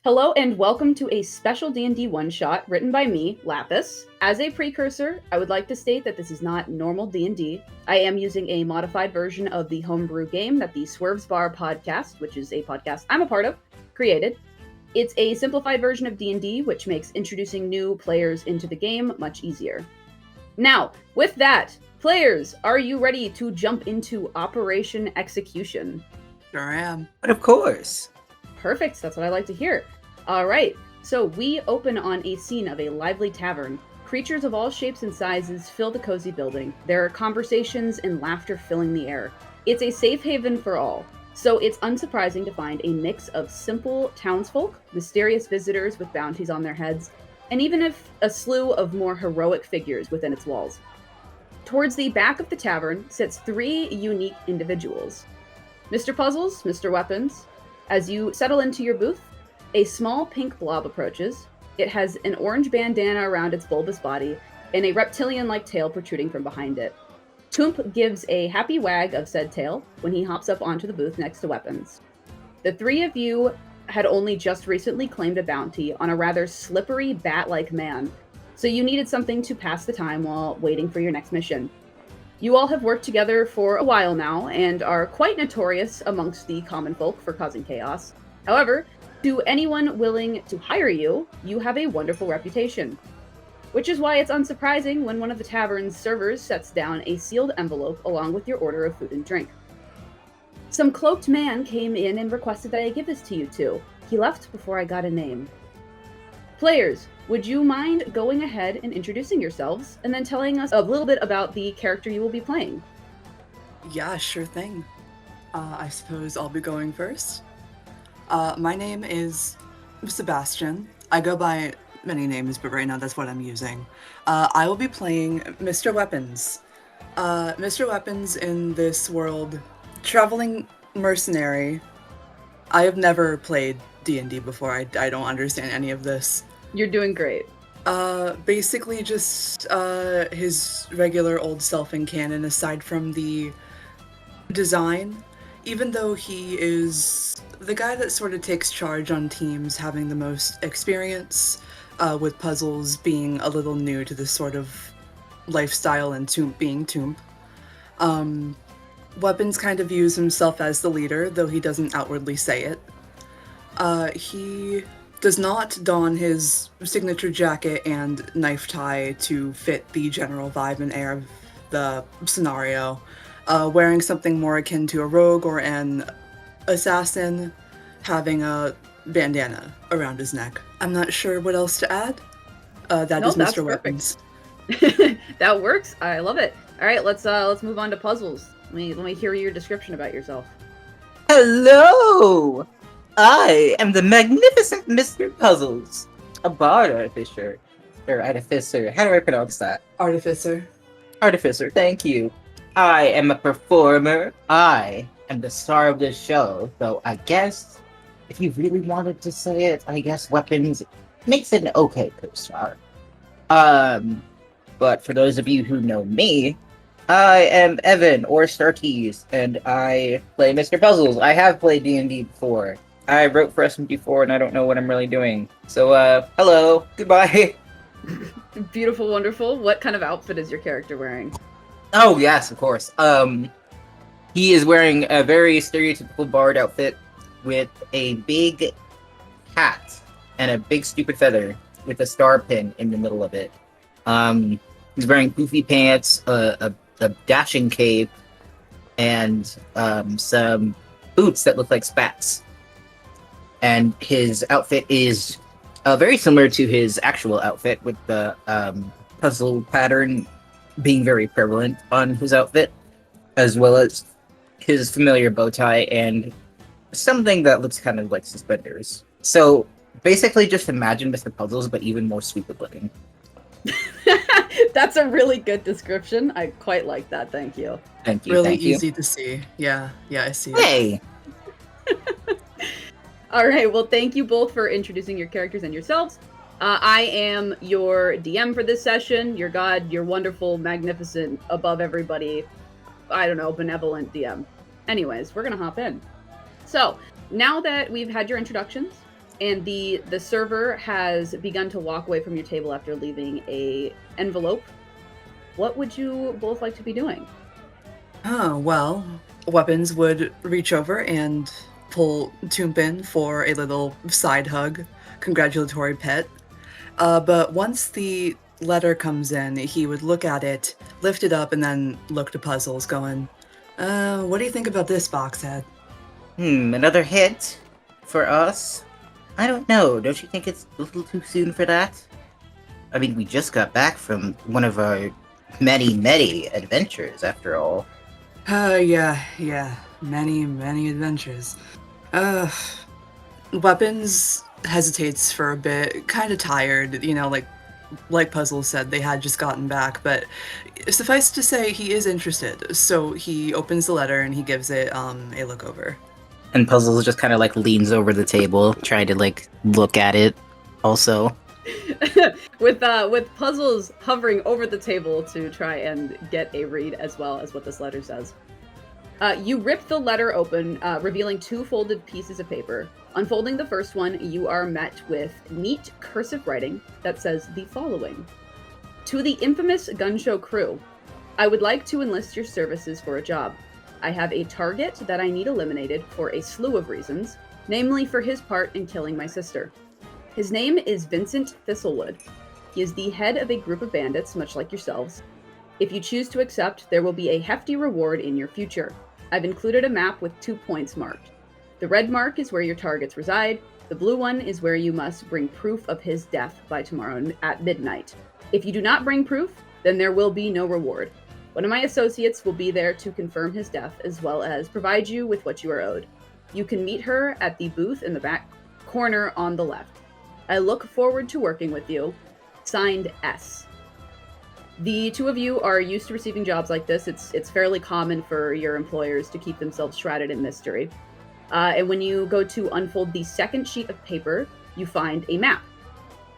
Hello and welcome to a special D&D one-shot written by me, Lapis. As a precursor, I would like to state that this is not normal D&D. I am using a modified version of the homebrew game that the Swerves Bar podcast, which is a podcast I'm a part of, created. It's a simplified version of D&D, which makes introducing new players into the game much easier. Now, with that, players, are you ready to jump into Operation Execution? Sure am. But of course. Perfect, that's what I like to hear. All right, so we open on a scene of a lively tavern. Creatures of all shapes and sizes fill the cozy building. There are conversations and laughter filling the air. It's a safe haven for all, so it's unsurprising to find a mix of simple townsfolk, mysterious visitors with bounties on their heads, and even a slew of more heroic figures within its walls. Towards the back of the tavern sits three unique individuals. Mr. Puzzles, Mr. Weapons. As you settle into your booth, a small pink blob approaches. It has an orange bandana around its bulbous body and a reptilian-like tail protruding from behind it. Toomp gives a happy wag of said tail when he hops up onto the booth next to Weapons. The three of you had only just recently claimed a bounty on a rather slippery bat-like man, so you needed something to pass the time while waiting for your next mission. You all have worked together for a while now and are quite notorious amongst the common folk for causing chaos. However, to anyone willing to hire you, you have a wonderful reputation. Which is why it's unsurprising when one of the tavern's servers sets down a sealed envelope along with your order of food and drink. Some cloaked man came in and requested that I give this to you two. He left before I got a name. Players, would you mind going ahead and introducing yourselves and then telling us a little bit about the character you will be playing? Yeah, sure thing. I suppose I'll be going first. My name is Sebastian. I go by many names, but right now that's what I'm using. I will be playing Mr. Weapons. Mr. Weapons in this world, traveling mercenary. I have never played D&D before. I don't understand any of this. You're doing great. Basically just his regular old self in canon, aside from the design. Even though he is the guy that sort of takes charge on teams, having the most experience with puzzles, being a little new to this sort of lifestyle and being Toomp. Weapons kind of views himself as the leader, though he doesn't outwardly say it. He does not don his signature jacket and knife tie to fit the general vibe and air of the scenario, wearing something more akin to a rogue or an assassin, having a bandana around his neck. I'm not sure what else to add. That is Mr. Weapons. That works. I love it. All right, let's move on to Puzzles. Let me hear your description about yourself. Hello! I am the magnificent Mr. Puzzles, a bard artificer. Or artificer. How do I pronounce that? Artificer. Artificer, thank you. I am a performer. I am the star of this show, though I guess, if you really wanted to say it, I guess Weapons makes it an okay co-star. But for those of you who know me, I am Evan, or Starteas, and I play Mr. Puzzles. I have played D&D before. I wrote for SMG4 and I don't know what I'm really doing. So, hello, goodbye. Beautiful, wonderful. What kind of outfit is your character wearing? Oh, yes, of course. He is wearing a very stereotypical bard outfit with a big hat and a big stupid feather with a star pin in the middle of it. He's wearing poofy pants, a dashing cape, and some boots that look like spats. And his outfit is very similar to his actual outfit, with the puzzle pattern being very prevalent on his outfit, as well as his familiar bow tie and something that looks kind of like suspenders. So basically just imagine Mr. Puzzles, but even more stupid looking. That's a really good description. I quite like that. Thank you. Thank you. Really thank you. easy to see. Yeah, I see it. Hey! All right, well, thank you both for introducing your characters and yourselves. I am your DM for this session, your god, your wonderful, magnificent, above everybody, I don't know, benevolent DM. Anyways, we're gonna hop in. So, now that we've had your introductions, And the server has begun to walk away from your table after leaving a envelope. What would you both like to be doing? Oh, well, Weapons would reach over and pull Toomp in for a little side hug, congratulatory pet. But once the letter comes in, he would look at it, lift it up, and then look to Puzzles, going, what do you think about this, Boxhead? Another hit for us? I don't know. Don't you think it's a little too soon for that? I mean, we just got back from one of our many adventures, after all. Yeah. Many adventures. Weapons hesitates for a bit, kind of tired, like Puzzle said, they had just gotten back, but suffice to say, he is interested. So he opens the letter and he gives it a look over. And Puzzles just kind of like leans over the table, trying to like look at it also. with Puzzles hovering over the table to try and get a read as well as what this letter says. You rip the letter open, revealing 2 folded pieces of paper. Unfolding the first one, you are met with neat cursive writing that says the following. To the infamous gun show crew, I would like to enlist your services for a job. I have a target that I need eliminated for a slew of reasons, namely for his part in killing my sister. His name is Vincent Thistlewood. He is the head of a group of bandits, much like yourselves. If you choose to accept, there will be a hefty reward in your future. I've included a map with 2 points marked. The red mark is where your targets reside. The blue one is where you must bring proof of his death by tomorrow at midnight. If you do not bring proof, then there will be no reward. One of my associates will be there to confirm his death, as well as provide you with what you are owed. You can meet her at the booth in the back corner on the left. I look forward to working with you. Signed, S. The 2 of you are used to receiving jobs like this. It's fairly common for your employers to keep themselves shrouded in mystery. And when you go to unfold the second sheet of paper, you find a map.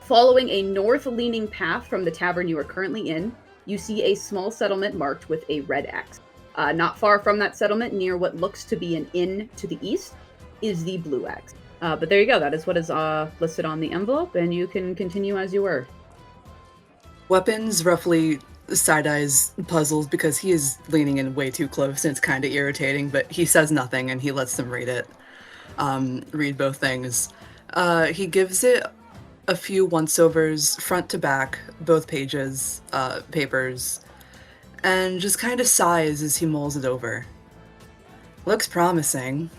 Following a north-leaning path from the tavern you are currently in, you see a small settlement marked with a red X. Not far from that settlement, near what looks to be an inn to the east, is the blue X. But there you go. That is what is listed on the envelope, and you can continue as you were. Weapons roughly side-eyes Puzzles because he is leaning in way too close and it's kind of irritating, but he says nothing and he lets them read it. Read both things. He gives it a few once-overs, front to back, both pages, papers, and just kind of sighs as he mulls it over. Looks promising.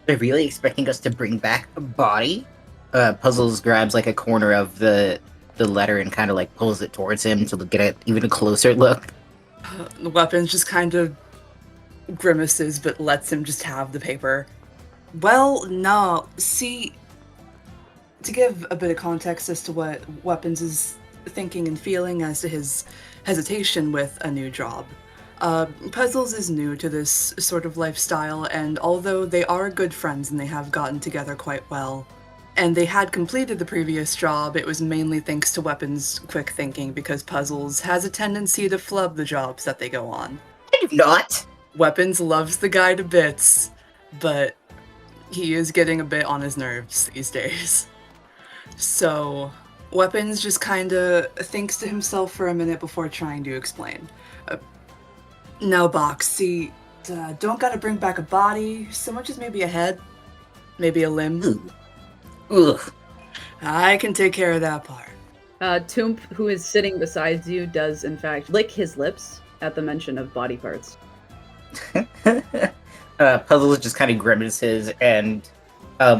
They're really expecting us to bring back a body? Puzzles grabs like a corner of the letter and kind of like pulls it towards him to get an even closer look. The Weapons just kind of grimaces but lets him just have the paper. Well, no. See, to give a bit of context as to what Weapons is thinking and feeling as to his hesitation with a new job. Puzzles is new to this sort of lifestyle, and although they are good friends and they have gotten together quite well, and they had completed the previous job, it was mainly thanks to Weapons' quick thinking, because Puzzles has a tendency to flub the jobs that they go on. I do not! Weapons loves the guy to bits, but he is getting a bit on his nerves these days. So, Weapons just kinda thinks to himself for a minute before trying to explain. No, Box, see, don't gotta bring back a body, so much as maybe a head, maybe a limb. Ugh. I can take care of that part. Toomp, who is sitting beside you, does in fact lick his lips at the mention of body parts. Puzzles just kind of grimaces and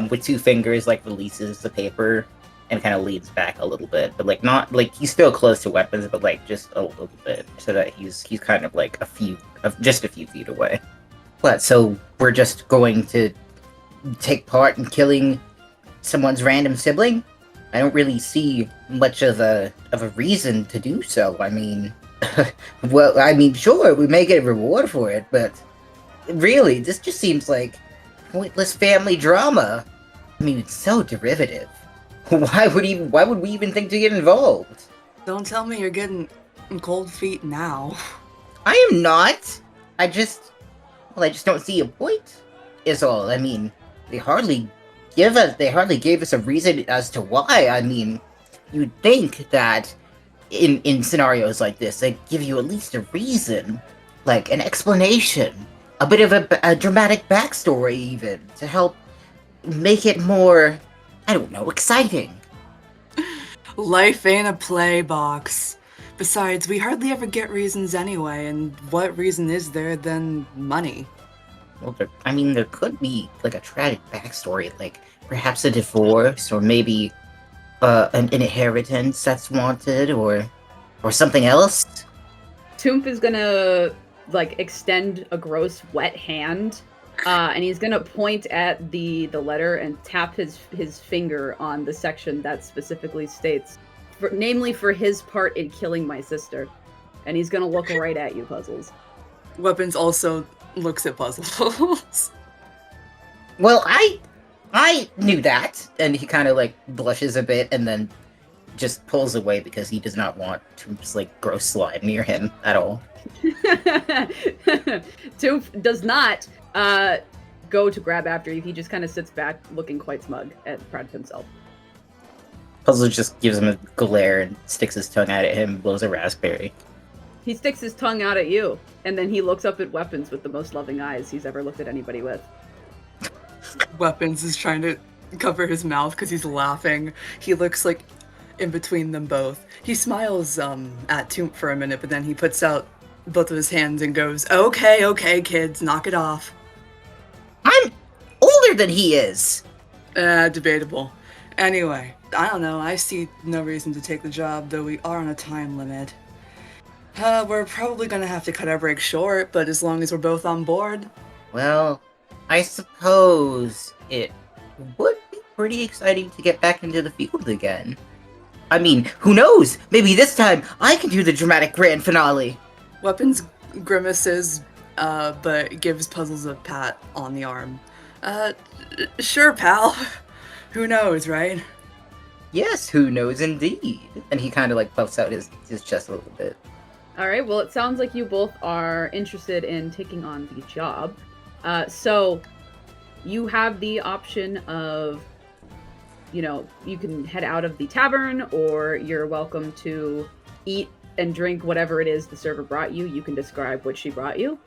with 2 fingers like releases the paper and kind of leans back a little bit, but like not like he's still close to Weapons, but like just a little bit, so that he's kind of like just a few feet away. But so we're just going to take part in killing someone's random sibling? I don't really see much of a reason to do so. I mean, well, I mean, sure, we may get a reward for it, but really, this just seems like pointless family drama. I mean, it's so derivative. Why would we even think to get involved? Don't tell me you're getting cold feet now. I am not. I just don't see a point, is all. I mean, they hardly they hardly gave us a reason as to why. I mean, you'd think that in scenarios like this, they'd give you at least a reason, like an explanation, a bit of a dramatic backstory even, to help make it more, I don't know, exciting. Life ain't a play box. Besides, we hardly ever get reasons anyway, and what reason is there than money? Well, there could be like a tragic backstory, like perhaps a divorce, or maybe an inheritance that's wanted, or something else. Toomp is gonna like extend a gross wet hand, and he's gonna point at the letter and tap his finger on the section that specifically states, namely for his part in killing my sister. And he's gonna look right at you, Puzzles. Weapons also looks at Puzzles. Well, I knew that, and he kind of like blushes a bit, and then just pulls away because he does not want Toomp's like gross slime near him at all. Toomp does not go to grab after you. He just kind of sits back, looking quite smug and proud of himself. Puzzle just gives him a glare and sticks his tongue out at him and blows a raspberry. He sticks his tongue out at you, and then he looks up at Weapons with the most loving eyes he's ever looked at anybody with. Weapons is trying to cover his mouth because he's laughing. He looks like in between them both. He smiles at Toomp for a minute, but then he puts out both of his hands and goes, Okay, kids, knock it off. I'm older than he is! Debatable. Anyway, I don't know, I see no reason to take the job, though we are on a time limit. We're probably gonna have to cut our break short, but as long as we're both on board. Well, I suppose it would be pretty exciting to get back into the field again. I mean, who knows? Maybe this time I can do the dramatic grand finale. Weapons grimaces, but gives Puzzles a pat on the arm. Sure, pal. Who knows, right? Yes, who knows indeed. And he kind of like puffs out his chest a little bit. All right, well, it sounds like you both are interested in taking on the job. So you have the option of, you can head out of the tavern, or you're welcome to eat and drink whatever it is the server brought you. You can describe what she brought you,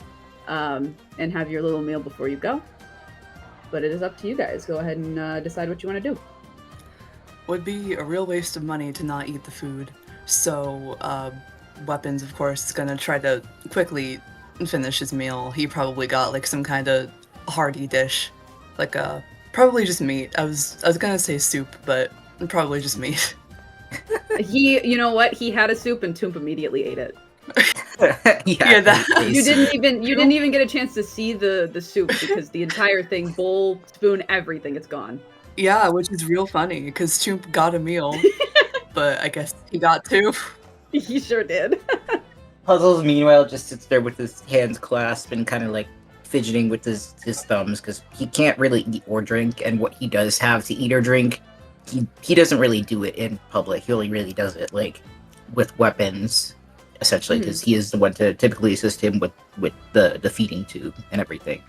and have your little meal before you go. But it is up to you guys. Go ahead and decide what you want to do. Would be a real waste of money to not eat the food. So, Weapons, of course, is gonna try to quickly finish his meal. He probably got like some kind of hearty dish, like probably just meat. I was gonna say soup, but probably just meat. You know what? He had a soup and Toomp immediately ate it. Yeah, that. You didn't even get a chance to see the soup because the entire thing, bowl, spoon, everything, it's gone. Yeah, which is real funny because Toomp got a meal, but I guess he got two. He sure did. Puzzles, meanwhile, just sits there with his hands clasped and kind of like fidgeting with his thumbs because he can't really eat or drink, and what he does have to eat or drink, he doesn't really do it in public. He only really does it like with Weapons, essentially, because he is the one to typically assist him with the feeding tube and everything.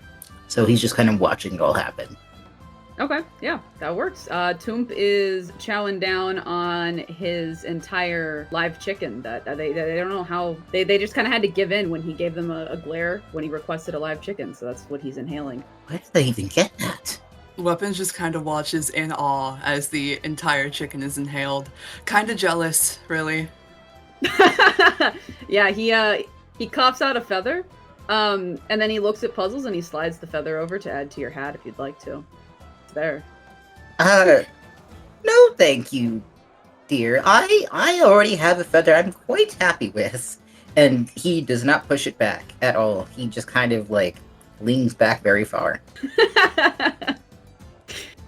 So he's just kind of watching it all happen. Okay, yeah, that works. Toomp is chowing down on his entire live chicken. That they don't know how they just kind of had to give in when he gave them a glare when he requested a live chicken. So that's what he's inhaling. Where did they even get that? Weapons just kind of watches in awe as the entire chicken is inhaled. Kind of jealous, really. Yeah, he coughs out a feather, and then he looks at Puzzles and he slides the feather over to add to your hat if you'd like to. There. No thank you, dear. I already have a feather I'm quite happy with. And he does not push it back at all. He just kind of like leans back very far.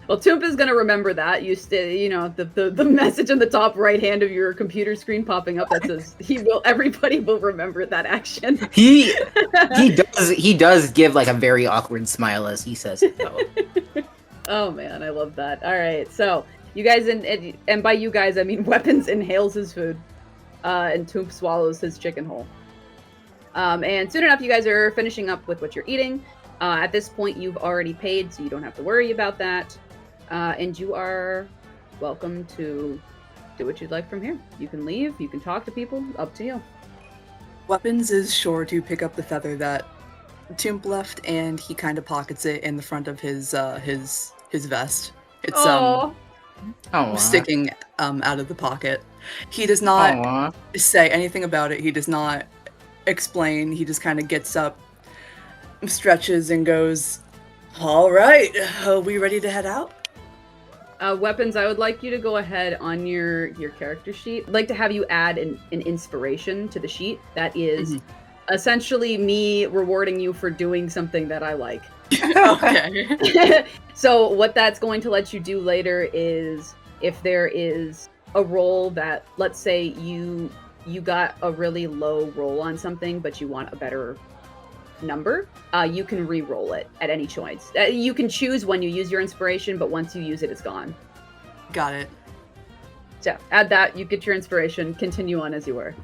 Well, Toomp is gonna remember that. The message in the top right hand of your computer screen popping up that says everybody will remember that action. He does give like a very awkward smile as he says it though. Oh man, I love that. All right, so you guys, and by you guys, I mean Weapons inhales his food, and Toomp swallows his chicken whole. And soon enough, you guys are finishing up with what you're eating. At this point, you've already paid, so you don't have to worry about that. And you are welcome to do what you'd like from here. You can leave, you can talk to people, up to you. Weapons is sure to pick up the feather that Toomp left, and he kind of pockets it in the front of his vest. It's Oh, sticking out of the pocket. He does not say anything about it. He does not explain. He just kind of gets up, stretches, and goes, "All right, are we ready to head out?" Weapons, I would like you to go ahead on your character sheet. I'd like to have you add an inspiration to the sheet. That is essentially me rewarding you for doing something that I like. Okay. So what that's going to let you do later is if there is a roll that, let's say you got a really low roll on something, but you want a better number, you can re-roll it at any choice. You can choose when you use your inspiration, but once you use it, it's gone. Got it. So add that, you get your inspiration, continue on as you were.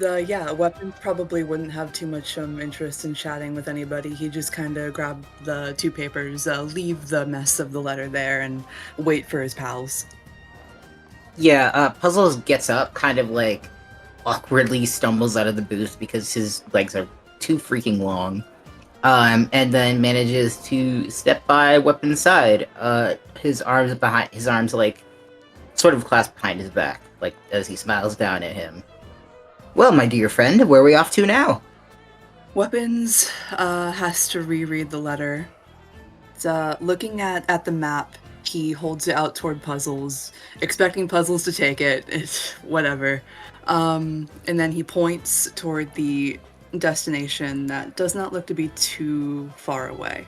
Weapons probably wouldn't have too much interest in chatting with anybody. He just kind of grabbed the 2 papers, leave the mess of the letter there, and wait for his pals. Yeah, Puzzles gets up, kind of like awkwardly stumbles out of the booth because his legs are too freaking long, and then manages to step by Weapon's side. His arms like sort of clasped behind his back, like as he smiles down at him. Well, my dear friend, where are we off to now? Weapons has to reread the letter. It's, looking at the map, he holds it out toward Puzzles, expecting Puzzles to take it. It's whatever. And then he points toward the destination that does not look to be too far away.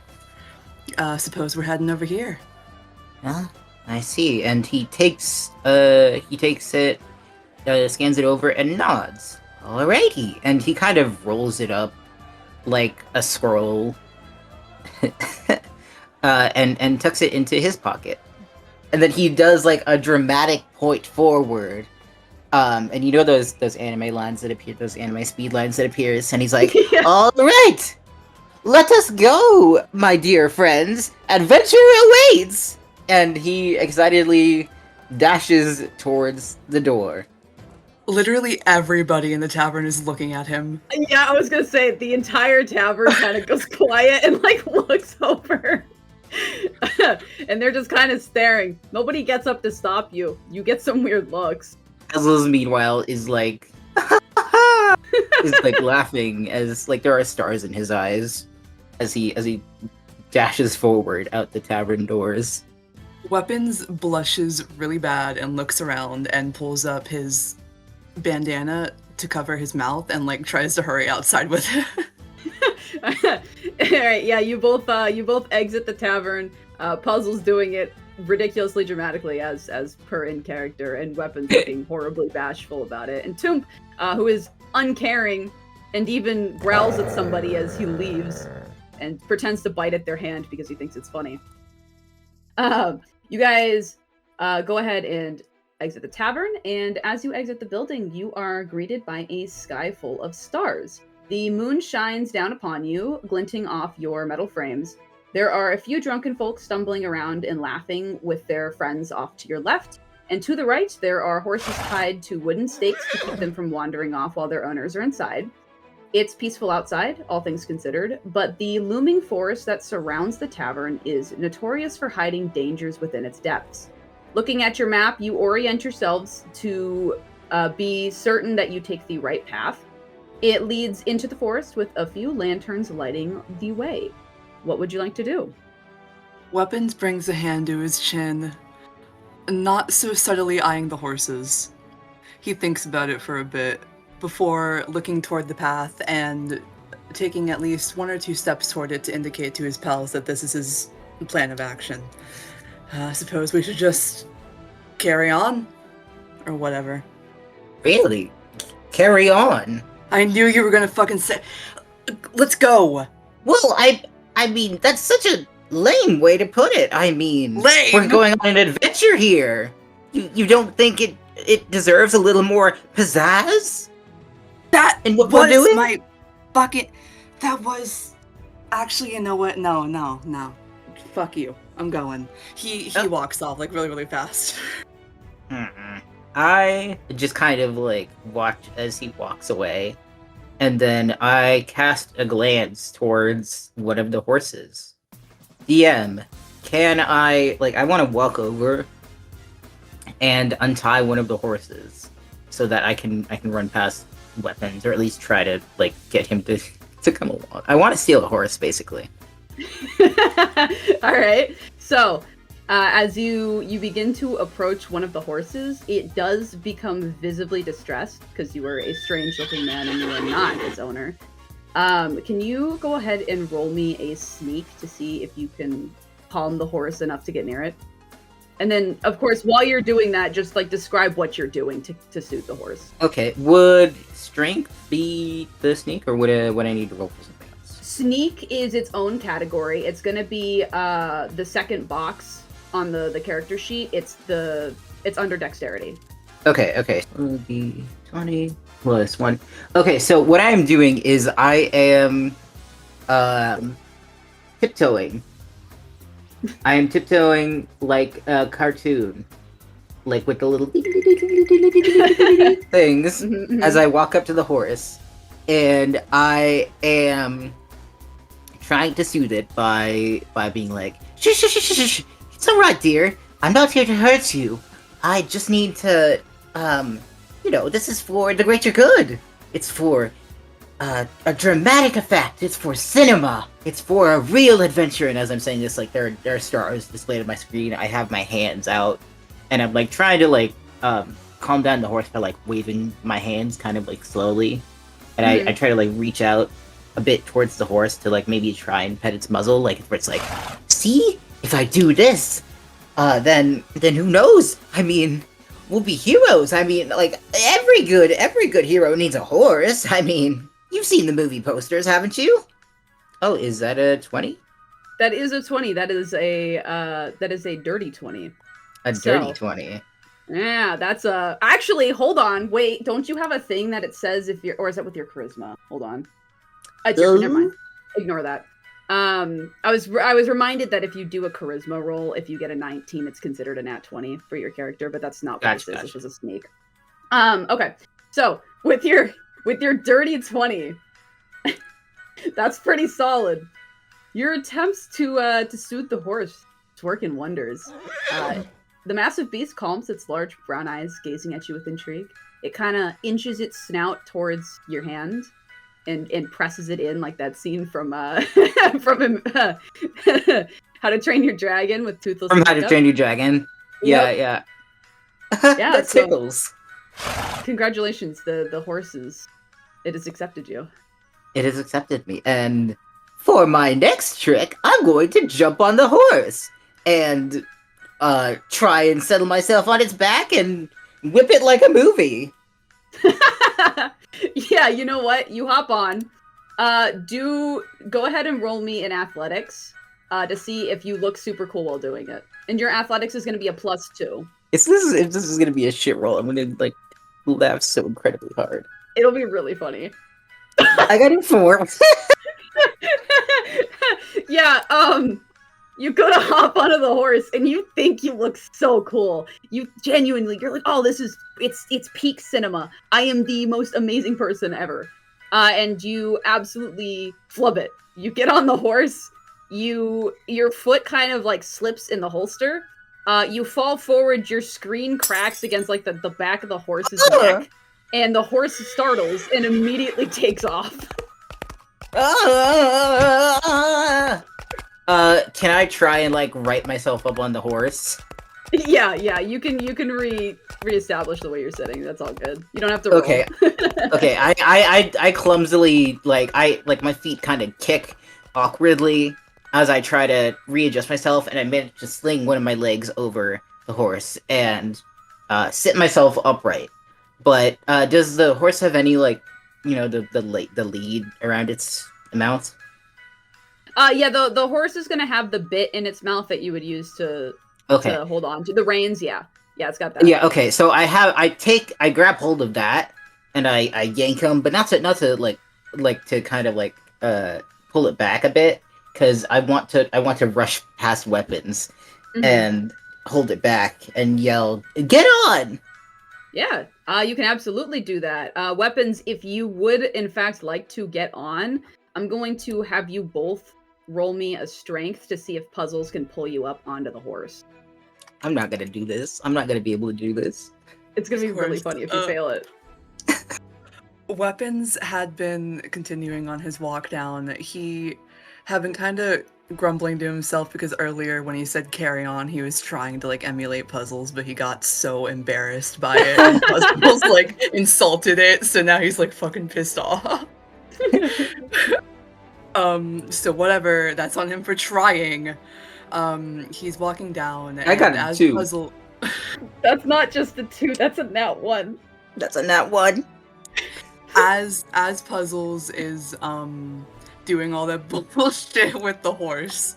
Suppose we're heading over here. Huh? I see. And he takes it, scans it over, and nods. Alrighty. And he kind of rolls it up like a scroll, and tucks it into his pocket. And then he does like a dramatic point forward. And you know those anime lines that appear, those anime speed lines that appears, and he's like, Yeah. All right, let us go, my dear friends. Adventure awaits! And he excitedly dashes towards the door. Literally everybody in the tavern is looking at him. Yeah, I was gonna say, the entire tavern kind of goes quiet and like looks over. And they're just kind of staring. Nobody gets up to stop you. You get some weird looks. Puzzles, meanwhile, is like is like laughing as like there are stars in his eyes as he dashes forward out the tavern doors. Weapons blushes really bad and looks around and pulls up his bandana to cover his mouth and like tries to hurry outside with it. Alright, yeah, you both exit the tavern. Puzzles doing it ridiculously dramatically as per in character, and Weapons looking horribly bashful about it. And Toomp, who is uncaring and even growls at somebody as he leaves and pretends to bite at their hand because he thinks it's funny. You guys go ahead and exit the tavern, and as you exit the building, you are greeted by a sky full of stars. The moon shines down upon you, glinting off your metal frames. There are a few drunken folks stumbling around and laughing with their friends off to your left, and to the right, there are horses tied to wooden stakes to keep them from wandering off while their owners are inside. It's peaceful outside, all things considered, but the looming forest that surrounds the tavern is notorious for hiding dangers within its depths. Looking at your map, you orient yourselves to be certain that you take the right path. It leads into the forest with a few lanterns lighting the way. What would you like to do? Weapons brings a hand to his chin, not so subtly eyeing the horses. He thinks about it for a bit before looking toward the path and taking at least 1 or 2 steps toward it to indicate to his pals that this is his plan of action. I suppose we should just carry on, or whatever. Really? Carry on? I knew you were gonna fucking say, let's go! Well, I mean, that's such a lame way to put it. I mean, Lame? We're going on an adventure here. You don't think it deserves a little more pizzazz? That And what we're was doing? my fucking... That was... Actually, you know what? No. Fuck you. I'm going. He walks off like really, really fast. I just kind of like watch as he walks away, and then I cast a glance towards one of the horses. DM, can I want to walk over and untie one of the horses so that I can run past weapons, or at least try to like get him to come along. I want to steal a horse, basically. All right. So, as you begin to approach one of the horses, it does become visibly distressed because you are a strange-looking man and you are not its owner. Can you go ahead and roll me a sneak to see if you can calm the horse enough to get near it? And then, of course, while you're doing that, just like describe what you're doing to soothe the horse. Okay. Would strength be the sneak, or would I need to roll for something else? Sneak is its own category. It's going to be the second box on the character sheet. It's under dexterity. Okay. It'll be 20 plus 1. Okay, so what I am doing is I am tiptoeing. I am tiptoeing like a cartoon, like with the little things as I walk up to the horse, and I am trying to soothe it by being like, shh, it's alright, dear. I'm not here to hurt you. I just need to, this is for the greater good. It's for a dramatic effect. It's for cinema. It's for a real adventure. And as I'm saying this, like there are stars displayed on my screen. I have my hands out, and I'm like trying to like calm down the horse by like waving my hands kind of like slowly, and I try to like reach out a bit towards the horse to like maybe try and pet its muzzle, like where it's like, see, if I do this, then who knows? I mean, we'll be heroes. I mean, like every good hero needs a horse. I mean, you've seen the movie posters, haven't you? Oh, is that a 20? That is a 20. That is a dirty 20. A dirty 20. Yeah, that's a... Actually, hold on. Wait, don't you have a thing that it says if you're... Or is that with your charisma? Hold on. Never mind. Ignore that. I was reminded that if you do a charisma roll, if you get a 19, it's considered a nat 20 for your character, but that's not what this is. This was a sneak. Okay. So, with your dirty 20... That's pretty solid. Your attempts to soothe the horse, it's working wonders. The massive beast calms its large brown eyes, gazing at you with intrigue. It kind of inches its snout towards your hand and presses it in, like that scene from How to Train Your Dragon with Toothless. From How to Train Your Dragon. Yep. Yeah. Yeah, that tickles. Congratulations, the horses. It has accepted you. It has accepted me, and for my next trick, I'm going to jump on the horse and try and settle myself on its back and whip it like a movie. Yeah, you know what? You hop on. Go ahead and roll me in athletics to see if you look super cool while doing it. And your athletics is going to be a +2. If this is going to be a shit roll, I'm going to like laugh so incredibly hard. It'll be really funny. I got a 4. Yeah, you go to hop onto the horse and you think you look so cool. You're like, oh, it's peak cinema. I am the most amazing person ever. And you absolutely flub it. You get on the horse, your foot kind of like slips in the holster. You fall forward, your screen cracks against like the back of the horse's neck. And the horse startles and immediately takes off. Can I try and like right myself up on the horse? Yeah, you can reestablish the way you're sitting. That's all good. You don't have to roll. Okay. Okay, I clumsily like my feet kind of kick awkwardly as I try to readjust myself, and I manage to sling one of my legs over the horse and sit myself upright. But does the horse have any like, the lead around its mouth? Yeah, the horse is gonna have the bit in its mouth that you would use to hold on to the reins. Yeah, it's got that. Yeah, okay. So I grab hold of that and I yank him, but not to like to kind of like pull it back a bit. because I want to rush past weapons and hold it back and yell, "Get on!" Yeah, you can absolutely do that. Weapons, if you would in fact like to get on, I'm going to have you both roll me a strength to see if puzzles can pull you up onto the horse. I'm not gonna do this. I'm not gonna be able to do this. It's gonna be Of really course. funny if you fail it. Weapons had been continuing on his walk down. He had been kind of grumbling to himself because earlier when he said carry on, he was trying to like emulate puzzles, but he got so embarrassed by it and puzzles like insulted it, so now he's like fucking pissed off. So whatever, that's on him for trying. He's walking down and I got as two. puzzle That's not just a 2, that's a nat 1. That's a nat 1. as Puzzles is doing all that bullshit with the horse,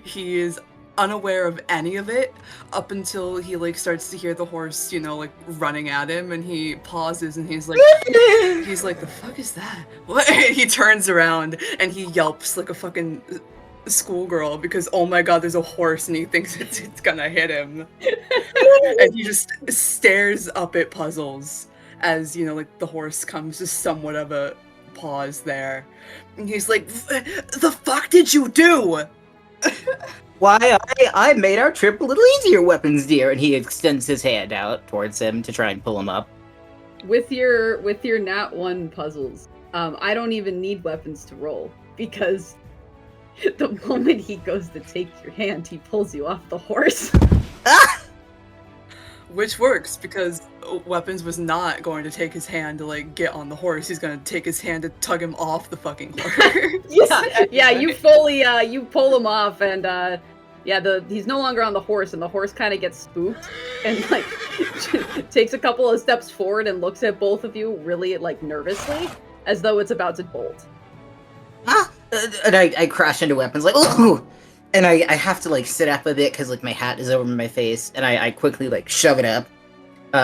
he is unaware of any of it up until he like starts to hear the horse, you know, like running at him, and he pauses and he's like the fuck is that? What? He turns around and he yelps like a fucking schoolgirl because oh my god, there's a horse and he thinks it's gonna hit him. And he just stares up at Puzzles as, you know, like the horse comes to somewhat of a pause there. And he's like, the fuck did you do? Why, I made our trip a little easier, weapons dear, and he extends his hand out towards him to try and pull him up. With your nat 1 puzzles, I don't even need weapons to roll, because the moment he goes to take your hand, he pulls you off the horse. Ah! Which works, because Weapons was not going to take his hand to, like, get on the horse. He's gonna take his hand to tug him off the fucking horse. Yeah, you fully, you pull him off, and, he's no longer on the horse, and the horse kind of gets spooked, and, like, takes a couple of steps forward and looks at both of you really, like, nervously, as though it's about to bolt. Ah! And I crash into Weapons, like, ooh! And I have to, like, sit up a bit, because, like, my hat is over my face, and I quickly, like, shove it up,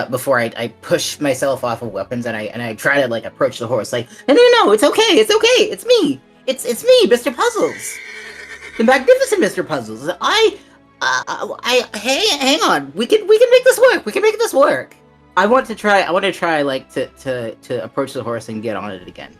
before I push myself off of Weapons, and I try to, like, approach the horse, like, no, it's okay, it's me! It's me, Mr. Puzzles! The magnificent Mr. Puzzles! Hang on, we can make this work! I want to try, like, to approach the horse and get on it again.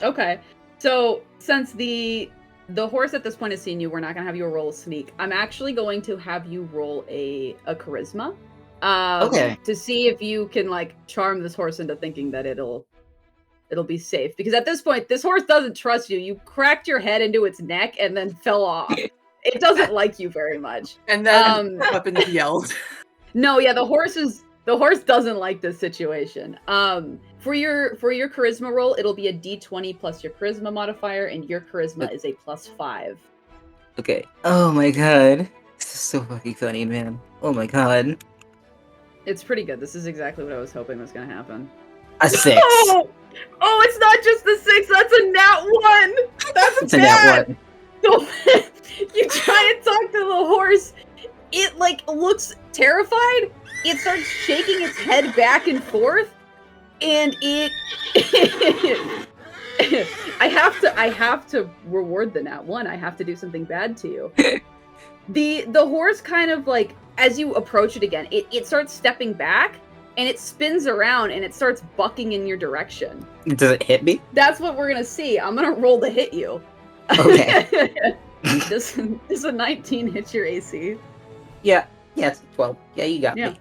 Okay, so, since the horse at this point has seen you, we're not going to have you roll a sneak. I'm actually going to have you roll a charisma. Okay. To see if you can, like, charm this horse into thinking that it'll be safe. Because at this point, this horse doesn't trust you. You cracked your head into its neck and then fell off. It doesn't like you very much. And then Weapons yelled. No, yeah, the horse doesn't like this situation. For your charisma roll, it'll be a d20 plus your charisma modifier, and your charisma is a +5. Okay. Oh my god. This is so fucking funny, man. Oh my god. It's pretty good. This is exactly what I was hoping was going to happen. A 6. Oh, it's not just the 6. That's a nat 1. That's It's a bad. nat 1. So, you try and talk to the horse. It, like, looks terrified. It starts shaking its head back and forth. And it... I have to reward the nat 1. I have to do something bad to you. The horse kind of, like, as you approach it again, it starts stepping back, and it spins around, and it starts bucking in your direction. Does it hit me? That's what we're gonna see. I'm gonna roll to hit you. Okay. Does a 19 hit your AC? Yeah, it's 12. Yeah, you got me.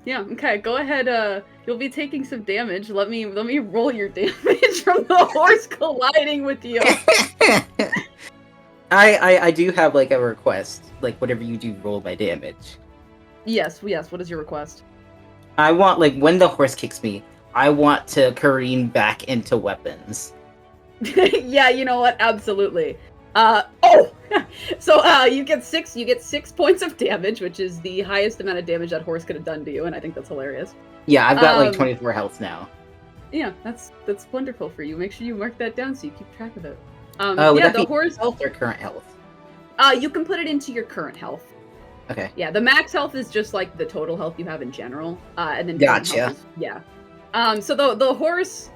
Yeah. Okay, go ahead. You'll be taking some damage. Let me roll your damage from the horse colliding with you. I do have, like, a request. Like, whatever you do, roll my damage. Yes. What is your request? I want, like, when the horse kicks me, I want to careen back into Weapons. Yeah, you know what? Absolutely. So you get 6 points of damage, which is the highest amount of damage that horse could have done to you, and I think that's hilarious. Yeah, I've got, like, 24 health now. Yeah, that's wonderful for you. Make sure you mark that down so you keep track of it. Would yeah, that the be horse health or current health? You can put it into your current health. Okay. Yeah, the max health is just like the total health you have in general, and then current Gotcha. health is, yeah. So the horse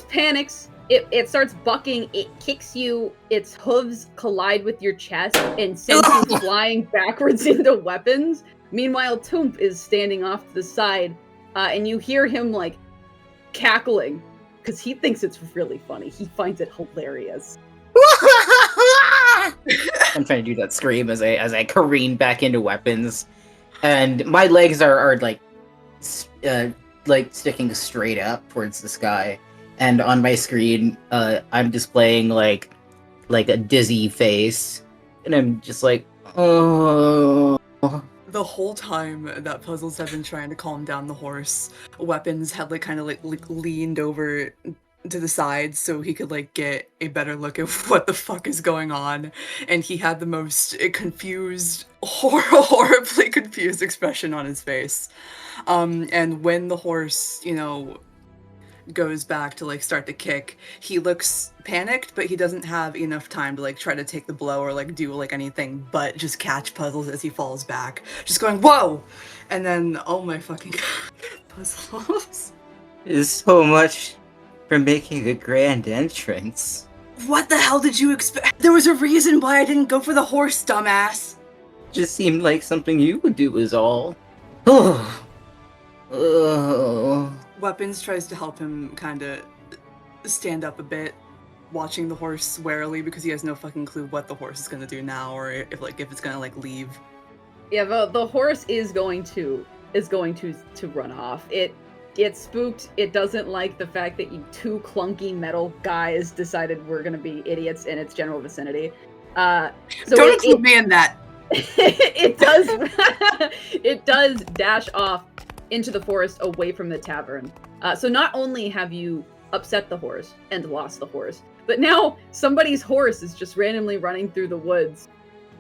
panics, It starts bucking, it kicks you, its hooves collide with your chest and sends you flying backwards into weapons. Meanwhile, Toomp is standing off to the side, and you hear him, like, cackling, because he thinks it's really funny. He finds it hilarious. I'm trying to do that scream as I careen back into weapons, and my legs are like sticking straight up towards the sky. And on my screen, I'm displaying like a dizzy face, and I'm just like, oh. The whole time that Puzzles had been trying to calm down the horse, Weapons had kind of leaned over to the side so he could get a better look at what the fuck is going on, and he had the most confused, horribly confused expression on his face. And when the horse, goes back to start to kick, he looks panicked, but he doesn't have enough time to try to take the blow or do anything but just catch Puzzles as he falls back, just going whoa, and then oh my fucking god, Puzzles is so much for making a grand entrance. What the hell did you expect? There was a reason why I didn't go for the horse, dumbass. Just seemed like something you would do is all. Weapons tries to help him kind of stand up a bit, watching the horse warily because he has no fucking clue what the horse is gonna do now, or if it's gonna leave. Yeah, the horse is going to run off. It's spooked. It doesn't like the fact that you two clunky metal guys decided we're gonna be idiots in its general vicinity. So don't include me in that. It does. It does dash off into the forest away from the tavern. So not only have you upset the horse and lost the horse, but now somebody's horse is just randomly running through the woods,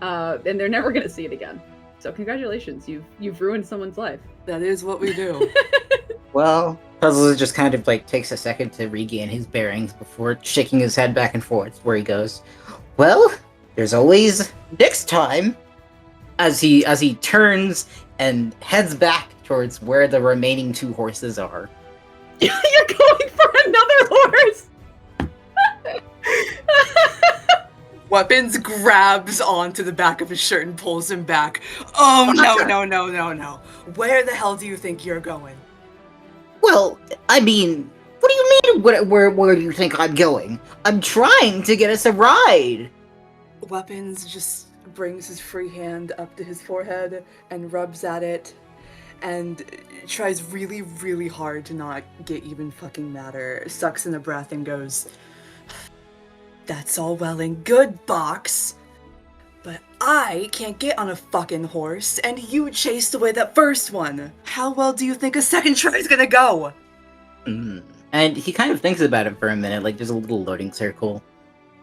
and they're never gonna see it again. So congratulations, you've ruined someone's life. That is what we do. Well, Puzzles just kind of takes a second to regain his bearings before shaking his head back and forth, where he goes, well, there's always next time, as he turns and heads back towards where the remaining two horses are. You're going for another horse! Weapons grabs onto the back of his shirt and pulls him back. Oh, no. Where the hell do you think you're going? Well, I mean, what do you mean, where do you think I'm going? I'm trying to get us a ride! Weapons just brings his free hand up to his forehead and rubs at it, and tries really, really hard to not get even fucking madder, sucks in a breath and goes, that's all well and good, Box, but I can't get on a fucking horse, and you chased away that first one. How well do you think a second try is gonna go? And he kind of thinks about it for a minute, there's a little loading circle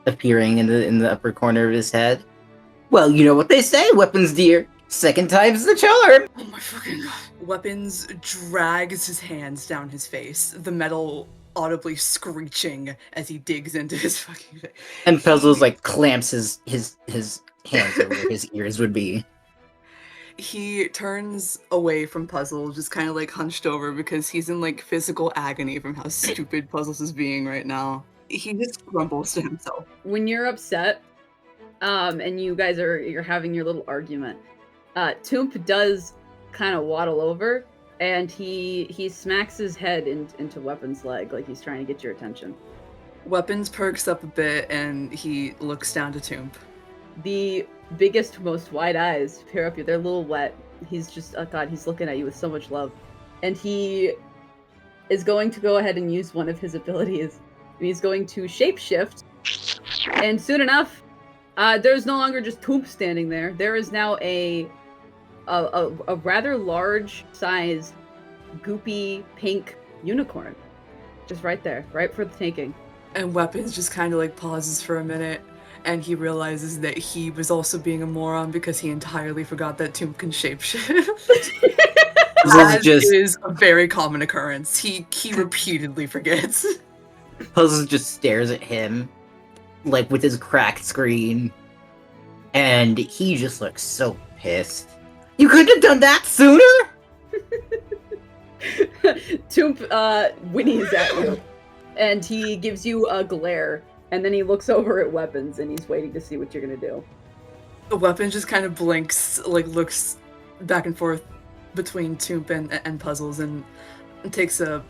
appearing in the upper corner of his head. Well, you know what they say, Weapons dear. Second time's the charm! Oh my fucking god. Weapons drags his hands down his face, the metal audibly screeching as he digs into his fucking face. And Puzzles clamps his hands over where his ears would be. He turns away from Puzzles, just kind of hunched over because he's in physical agony from how stupid Puzzles is being right now. He just grumbles to himself. When you're upset, and you guys you're having your little argument, Toomp does kind of waddle over, and he smacks his head into Weapons' leg, like he's trying to get your attention. Weapons perks up a bit, and he looks down to Toomp. The biggest, most wide eyes peer up you. They're a little wet. He's just, oh god, he's looking at you with so much love. And he is going to go ahead and use one of his abilities. He's going to shapeshift, and soon enough, there's no longer just Toomp standing there. There is now a rather large-sized, goopy, pink unicorn. Just right there, right for the taking. And Weapons just kind of pauses for a minute, and he realizes that he was also being a moron because he entirely forgot that Toomp can shapeshift. That is a very common occurrence. He repeatedly forgets. Puzzles just stares at him, with his cracked screen, and he just looks so pissed. You couldn't have done that sooner? Toomp whinnies at you. And he gives you a glare, and then he looks over at weapons, and he's waiting to see what you're gonna do. The weapon just kind of blinks, like looks back and forth between Toomp and Puzzles, and takes a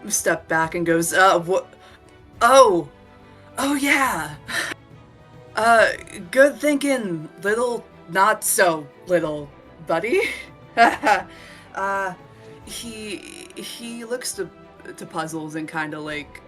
step back and goes, what? Oh, yeah. Good thinking, little, not so little, buddy. He looks to Puzzles and kind of like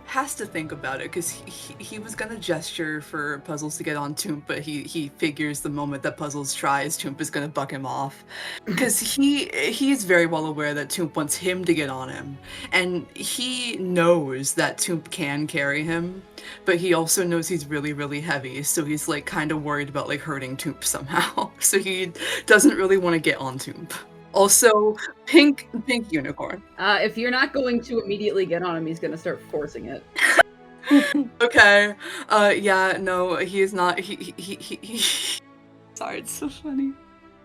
has to think about it, because he was gonna gesture for Puzzles to get on Toomp, but he figures the moment that Puzzles tries, Toomp is gonna buck him off, because he's very well aware that Toomp wants him to get on him, and he knows that Toomp can carry him, but he also knows he's really, really heavy, so he's like kind of worried about like hurting Toomp somehow, so he doesn't really want to get on Toomp. Also, pink unicorn. If you're not going to immediately get on him, he's gonna start forcing it. Okay. Yeah, no, he is not. He. Sorry, it's so funny.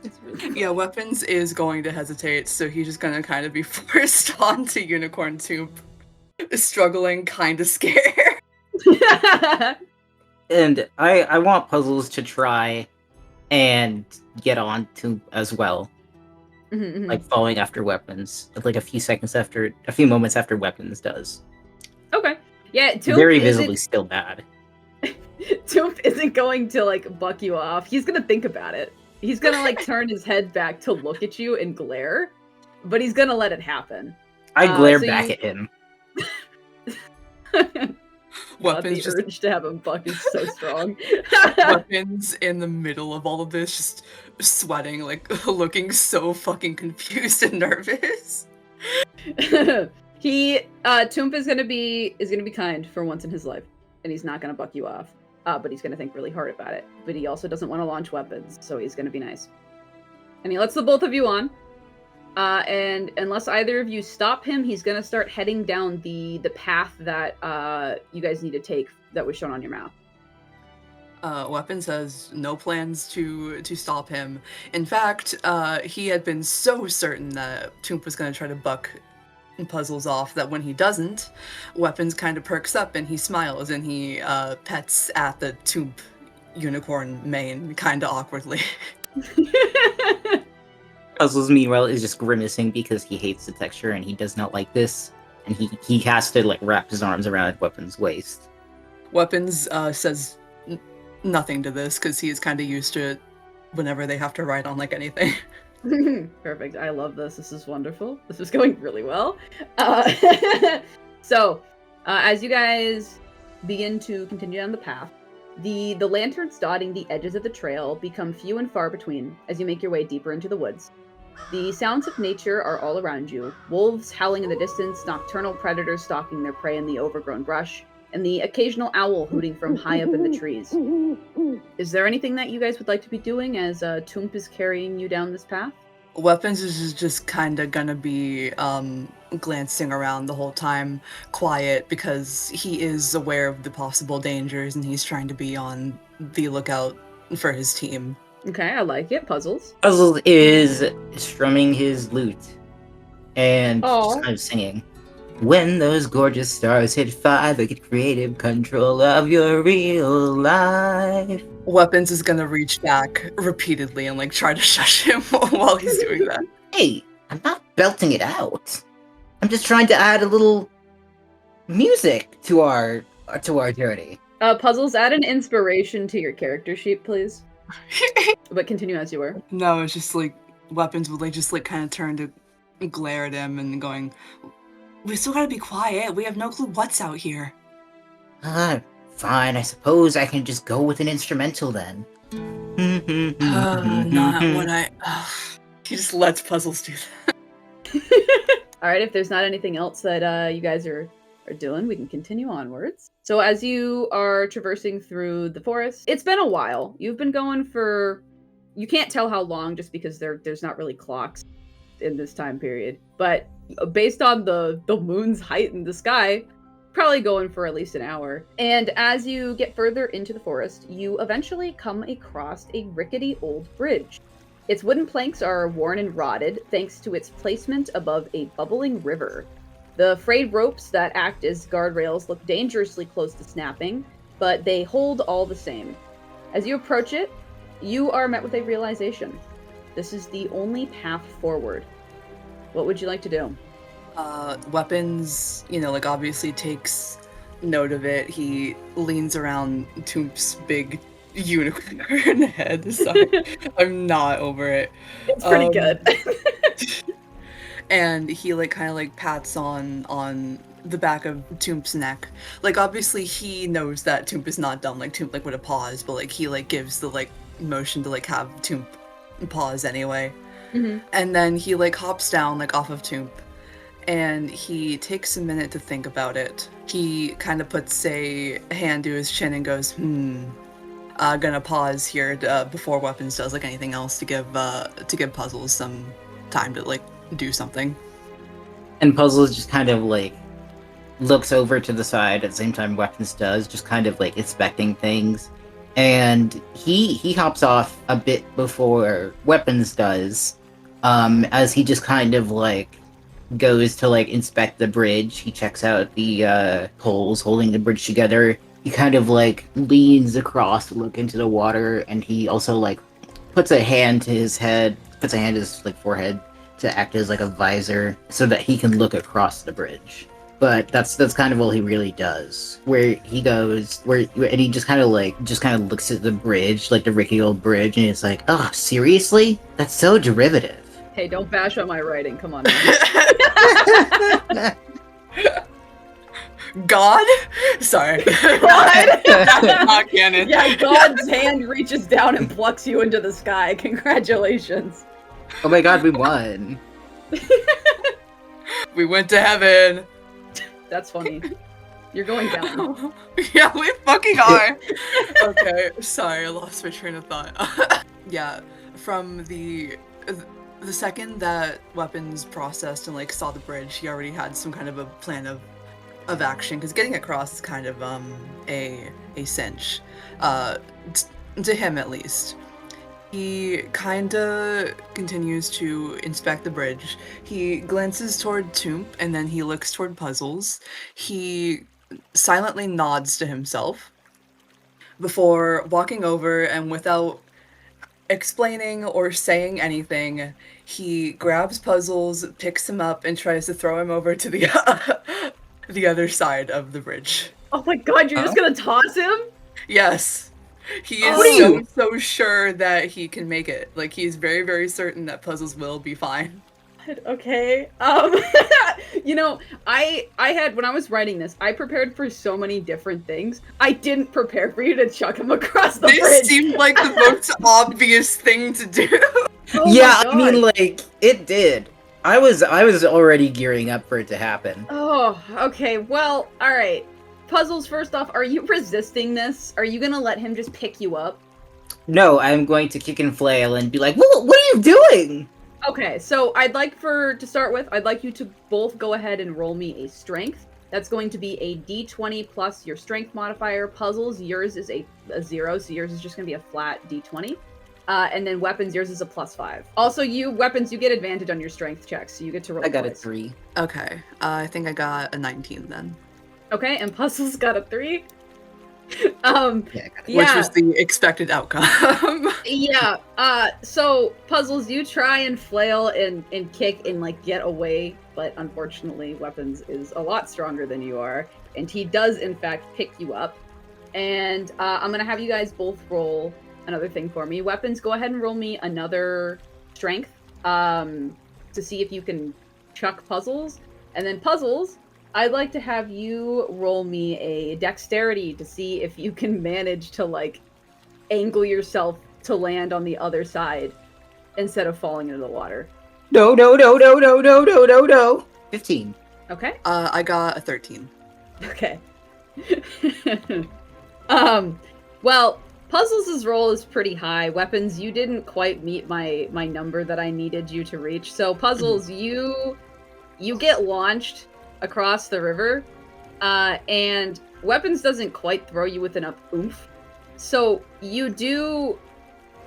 It's really funny. Yeah, weapons is going to hesitate, so he's just gonna kind of be forced onto Unicorn Toomp, struggling, kind of scared. And I want Puzzles to try and get on Toomp as well. Like following after weapons, like a few moments after weapons does. Okay. Yeah, Toomp very visibly still bad. Toomp isn't going to like buck you off. He's gonna think about it. He's gonna like turn his head back to look at you and glare, but he's gonna let it happen. I glare back at him. Weapons the urge to have him buck is so strong. Weapons in the middle of all of this, just sweating, like looking so fucking confused and nervous. Toomp is gonna be kind for once in his life, and he's not gonna buck you off. But he's gonna think really hard about it. But he also doesn't want to launch weapons, so he's gonna be nice. And he lets the both of you on. And unless either of you stop him, he's gonna start heading down the path that you guys need to take that was shown on your map. Weapons has no plans to stop him. In fact, he had been so certain that Toomp was gonna try to buck Puzzles off that when he doesn't, Weapons kind of perks up and he smiles and he pets at the Toomp unicorn mane kind of awkwardly. Puzzles, meanwhile, is just grimacing because he hates the texture and he does not like this. And he has to like wrap his arms around Weapons' waist. Weapons says nothing to this because he is kind of used to it whenever they have to ride on like anything. Perfect. I love this. This is wonderful. This is going really well. So, as you guys begin to continue on the path, the lanterns dotting the edges of the trail become few and far between as you make your way deeper into the woods. The sounds of nature are all around you. Wolves howling in the distance, nocturnal predators stalking their prey in the overgrown brush, and the occasional owl hooting from high up in the trees. Is there anything that you guys would like to be doing as Toomp is carrying you down this path? Weapons is just kind of gonna be glancing around the whole time, quiet, because he is aware of the possible dangers and he's trying to be on the lookout for his team. Okay, I like it. Puzzles. Puzzles is strumming his lute and just kind of singing. When those gorgeous stars hit 5, they get creative control of your real life. Weapons is gonna reach back repeatedly and like try to shush him while he's doing that. Hey, I'm not belting it out. I'm just trying to add a little music to our journey. Puzzles, add an inspiration to your character sheet, please. But continue as you were. No, it's just like Weapons would like just like kind of turn to glare at him and going, "We still gotta be quiet. We have no clue what's out here." Fine. I suppose I can just go with an instrumental then. Not when I. He just lets Puzzles do that. All right. If there's not anything else that you guys are doing, we can continue onwards. So as you are traversing through the forest, it's been a while. You've been going for. You can't tell how long just because there's not really clocks in this time period, but based on the moon's height in the sky, probably going for at least an hour. And as you get further into the forest, you eventually come across a rickety old bridge. Its wooden planks are worn and rotted thanks to its placement above a bubbling river. The frayed ropes that act as guardrails look dangerously close to snapping, but they hold all the same. As you approach it, you are met with a realization. This is the only path forward. What would you like to do? Weapons, like obviously takes note of it. He leans around Toomp's big unicorn head. Sorry, I'm not over it. It's pretty good. And he kind of pats on the back of Toomp's neck. Obviously he knows that Toomp is not done. Toomp would have paused, but he gives the motion to have Toomp pause anyway. Mm-hmm. And then he hops down off of Toomp, and he takes a minute to think about it. He kind of puts a hand to his chin and goes, gonna pause here before Weapons does anything else to give Puzzles some time to do something. And Puzzles just kind of looks over to the side at the same time Weapons does, just kind of inspecting things. And he hops off a bit before Weapons does, as he just kind of goes to inspect the bridge. He checks out the poles holding the bridge together. He kind of leans across to look into the water, and he also puts a hand to his head, puts a hand to his forehead to act as a visor so that he can look across the bridge. But that's kind of all he really does. Where he goes, and he just kind of looks at the bridge, the rickety old bridge, and it's oh, seriously? That's so derivative. Hey, don't bash on my writing. Come on. God? Sorry. God? That's not canon. Yeah, God's hand reaches down and plucks you into the sky. Congratulations. Oh my god, we won. We went to heaven. That's funny. You're going down. Yeah, we fucking are. Okay, sorry, I lost my train of thought. Yeah, from the second that Weapons processed and saw the bridge, he already had some kind of a plan of action, because getting across is kind of a cinch, to him at least. He kinda continues to inspect the bridge. He glances toward Toomp, and then he looks toward Puzzles. He silently nods to himself before walking over, and without explaining or saying anything, he grabs Puzzles, picks him up, and tries to throw him over to the other side of the bridge. Oh my god, you're just gonna toss him? Yes. He is so sure that he can make it. He's very, very certain that Puzzles will be fine. Okay. I had, when I was writing this, I prepared for so many different things. I didn't prepare for you to chuck him across the bridge. This seemed like the most obvious thing to do. Oh yeah, I mean, it did. I was already gearing up for it to happen. Oh, okay. Well, alright. Puzzles, first off, are you resisting this? Are you gonna let him just pick you up? No, I'm going to kick and flail and be like, what are you doing? Okay, so I'd like to start with, I'd like you to both go ahead and roll me a strength. That's going to be a d20 plus your strength modifier. Puzzles, yours is a 0, so yours is just going to be a flat d20. And then Weapons, yours is a +5. Also, Weapons, you get advantage on your strength checks, so you get to roll I got twice. a 3. Okay, I think I got a 19 then. Okay, and Puzzles got a 3. Which was the expected outcome. Yeah. So Puzzles, you try and flail and kick and get away, but unfortunately Weapons is a lot stronger than you are, and he does in fact pick you up. And I'm gonna have you guys both roll another thing for me. Weapons, go ahead and roll me another strength to see if you can chuck Puzzles. And then Puzzles, I'd like to have you roll me a dexterity to see if you can manage to angle yourself to land on the other side instead of falling into the water. No. 15. Okay. I got a 13. Okay. Well, Puzzles' roll is pretty high. Weapons, you didn't quite meet my number that I needed you to reach. So Puzzles, you get launched across the river, and Weapons doesn't quite throw you with enough oomph. So you do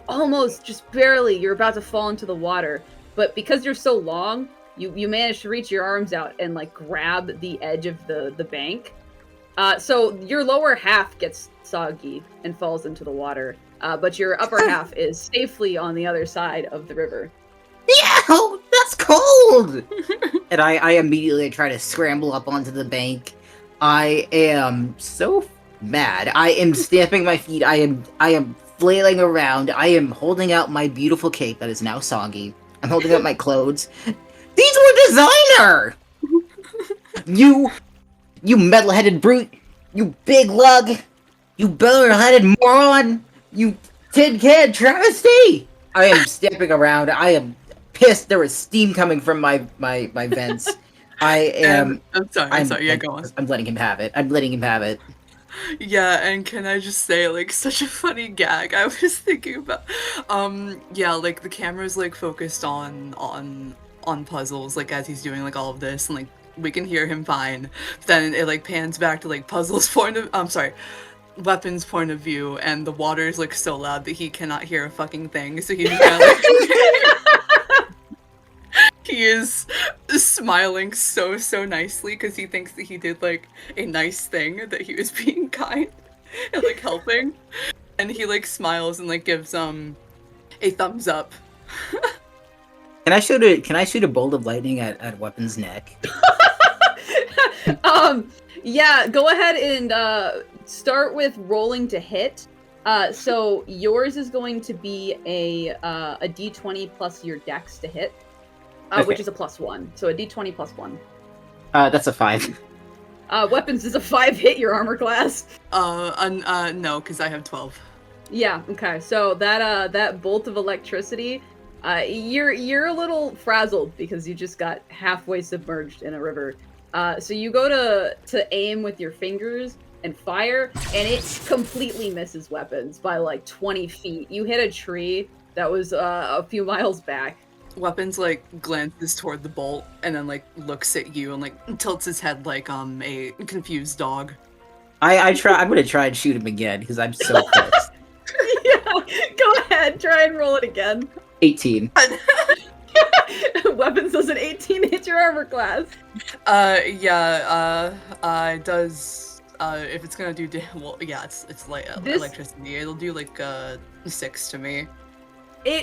almost just barely, you're about to fall into the water, but because you're so long, you manage to reach your arms out and like grab the edge of the bank. So your lower half gets soggy and falls into the water, but your upper half is safely on the other side of the river. Yeah, that's cold! And I immediately try to scramble up onto the bank. I am so mad. I am stamping my feet. I am flailing around. I am holding out my beautiful cape that is now soggy. I'm holding out my clothes. These were designer! You metal-headed brute! You big lug! You barrel-headed moron! You tin can travesty! I am stamping around. I am pissed. There was steam coming from my vents. I am. I'm sorry. Yeah, go on. I'm letting him have it. Yeah, and can I just say, like, such a funny gag I was thinking about. Yeah, like the camera's like focused on Puzzles, like as he's doing like all of this, and like we can hear him fine. Then it like pans back to like Puzzles' Weapon's point of view, and the water is like so loud that he cannot hear a fucking thing. So he's kind of like he is smiling so nicely because he thinks that he did like a nice thing, that he was being kind and like helping, and he like smiles and like gives a thumbs up. Can I shoot a bolt of lightning at Weapon's neck? Yeah, go ahead and start with rolling to hit. So yours is going to be a d20 plus your dex to hit, Okay. which is a +1. So a d20 +1. That's a 5. Weapons is a 5 hit your armor class. No, because I have 12. Yeah. Okay. So that bolt of electricity, you're a little frazzled because you just got halfway submerged in a river. So you go to aim with your fingers and fire, and it completely misses Weapons by like 20 feet. You hit a tree that was a few miles back. Weapons like glances toward the bolt and then like looks at you and like tilts his head like a confused dog. I'm gonna try and shoot him again because I'm so pissed. Yeah, go ahead, try and roll it again. 18. Weapons does an 18 hit your armor class. It does. If it's gonna do it's like electricity. It'll do like 6 to me.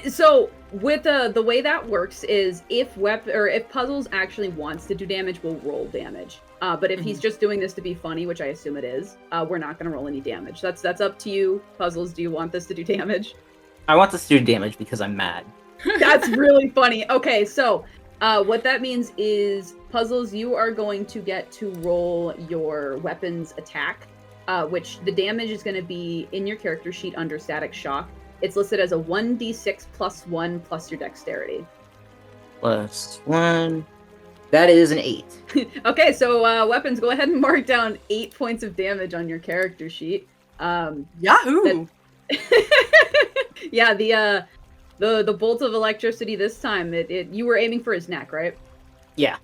So with the way that works is if Puzzles actually wants to do damage, we'll roll damage. But if he's just doing this to be funny, which I assume it is, we're not gonna roll any damage. That's up to you, Puzzles. Do you want this to do damage? I want this to do damage because I'm mad. That's really funny. Okay, so what that means is, Puzzles, you are going to get to roll your weapon's attack, which the damage is going to be in your character sheet under static shock. It's listed as a 1d6 +1 plus your dexterity. +1. That is an 8. Okay, so Weapons, go ahead and mark down 8 points of damage on your character sheet. Yahoo! Yeah, the bolt of electricity this time, you were aiming for his neck, right? Yeah.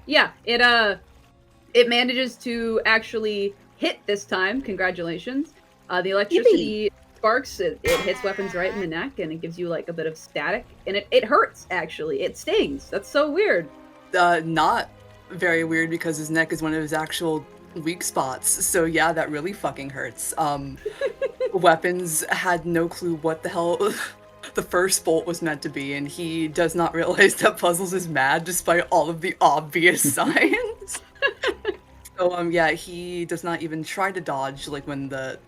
Yeah, it manages to actually hit this time. Congratulations. The electricity sparks, it hits Weapons right in the neck, and it gives you like a bit of static, and it hurts, actually. It stings. That's so weird. Not very weird because his neck is one of his actual weak spots. So yeah, that really fucking hurts. Weapons had no clue what the hell the first bolt was meant to be, and he does not realize that Puzzles is mad despite all of the obvious signs. So yeah, he does not even try to dodge like when the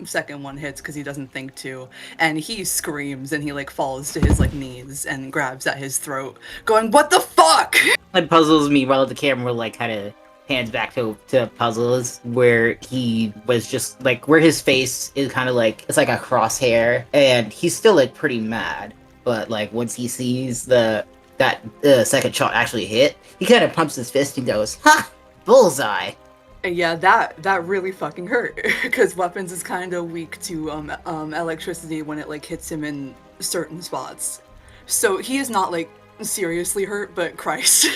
second one hits because he doesn't think to, and he screams and he like falls to his like knees and grabs at his throat, going, "What the fuck?" It puzzles me while the camera like kind of pans back to Puzzles, where he was just like, where his face is kind of like, it's like a crosshair, and he's still like pretty mad, but like once he sees that second shot actually hit, he kind of pumps his fist and goes, "Ha! Bullseye!" And yeah, that really fucking hurt because Weapons is kind of weak to electricity when it like hits him in certain spots. So he is not like seriously hurt, but Christ,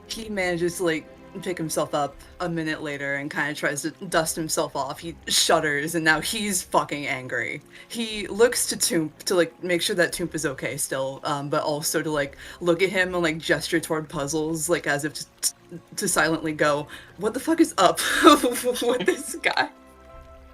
he manages to like pick himself up a minute later and kind of tries to dust himself off. He shudders, and now he's fucking angry. He looks to Toomp to, like, make sure that Toomp is okay still, but also to, like, look at him and, like, gesture toward Puzzles, like, as if to silently go, what the fuck is up with this guy?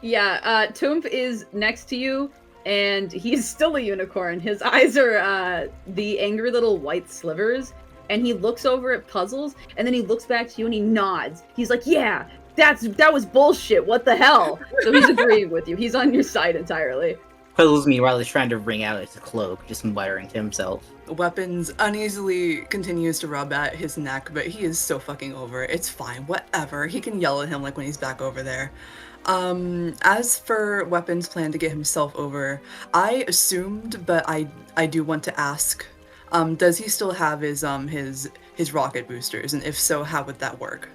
Yeah, Toomp is next to you, and he's still a unicorn. His eyes are the angry little white slivers, and he looks over at Puzzles, and then he looks back to you and he nods. He's like, yeah, that was bullshit, what the hell? So he's agreeing with you. He's on your side entirely. Puzzles me while he's trying to wring out his cloak, just muttering to himself. Weapons uneasily continues to rub at his neck, but he is so fucking over it. It's fine, whatever. He can yell at him, like, when he's back over there. As for Weapons' plan to get himself over, I assumed, but I do want to ask, does he still have his rocket boosters? And if so, how would that work?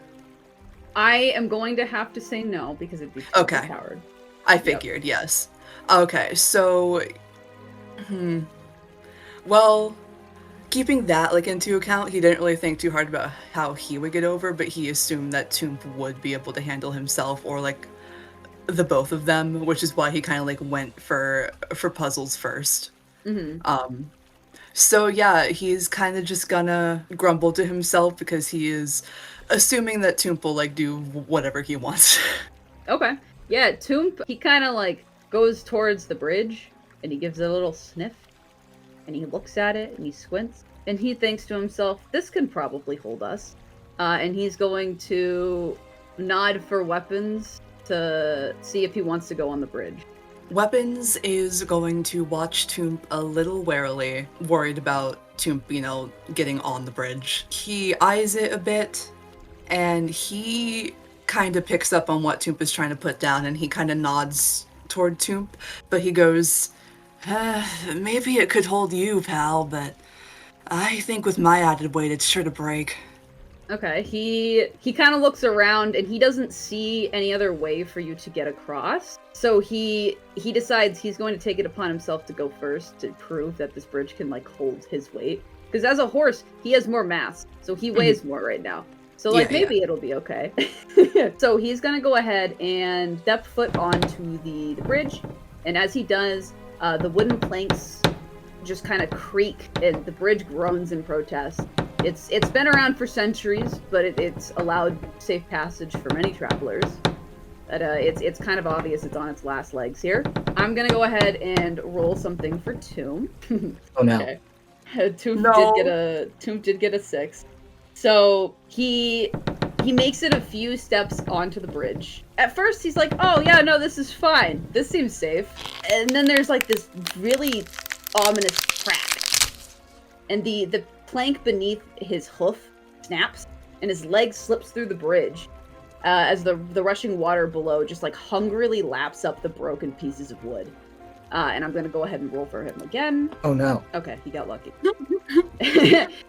I am going to have to say no, because it'd be okay. Coward. I figured, yes. Okay, so... Well, keeping that, like, into account, he didn't really think too hard about how he would get over, but he assumed that Toomp would be able to handle himself, or, like, the both of them, which is why he kind of, like, went for Puzzles first. So yeah, he's kind of just gonna grumble to himself because he is assuming that Toomp will, like, do whatever he wants. Okay. Yeah, Toomp, he kind of, like, goes towards the bridge, and he gives it a little sniff, and he looks at it, and he squints, and he thinks to himself, this can probably hold us. And he's going to nod for Weapons to see if he wants to go on the bridge. Weapons is going to watch Toomp a little warily, worried about Toomp, you know, getting on the bridge. He eyes it a bit, and he kind of picks up on what Toomp is trying to put down, and he kind of nods toward Toomp, but he goes, maybe it could hold you, pal, but I think with my added weight, it's sure to break. Okay, he kind of looks around, and he doesn't see any other way for you to get across. So he decides he's going to take it upon himself to go first to prove that this bridge can, like, hold his weight. Because as a horse, he has more mass, so he weighs more right now. So, like, maybe it'll be okay. So he's going to go ahead and step foot onto the bridge, and as he does, the wooden planks just kind of creak, and the bridge groans in protest. It's been around for centuries, but it's allowed safe passage for many travelers. But it's kind of obvious it's on its last legs here. I'm gonna go ahead and roll something for Toomp. Oh no. Okay. Toomp did get a 6. So he makes it a few steps onto the bridge. At first he's like, oh yeah, no, this is fine. This seems safe. And then there's, like, this really ominous crack. And the plank beneath his hoof snaps, and his leg slips through the bridge as the rushing water below just, like, hungrily laps up the broken pieces of wood. And I'm going to go ahead and roll for him again. Oh no. Okay, he got lucky.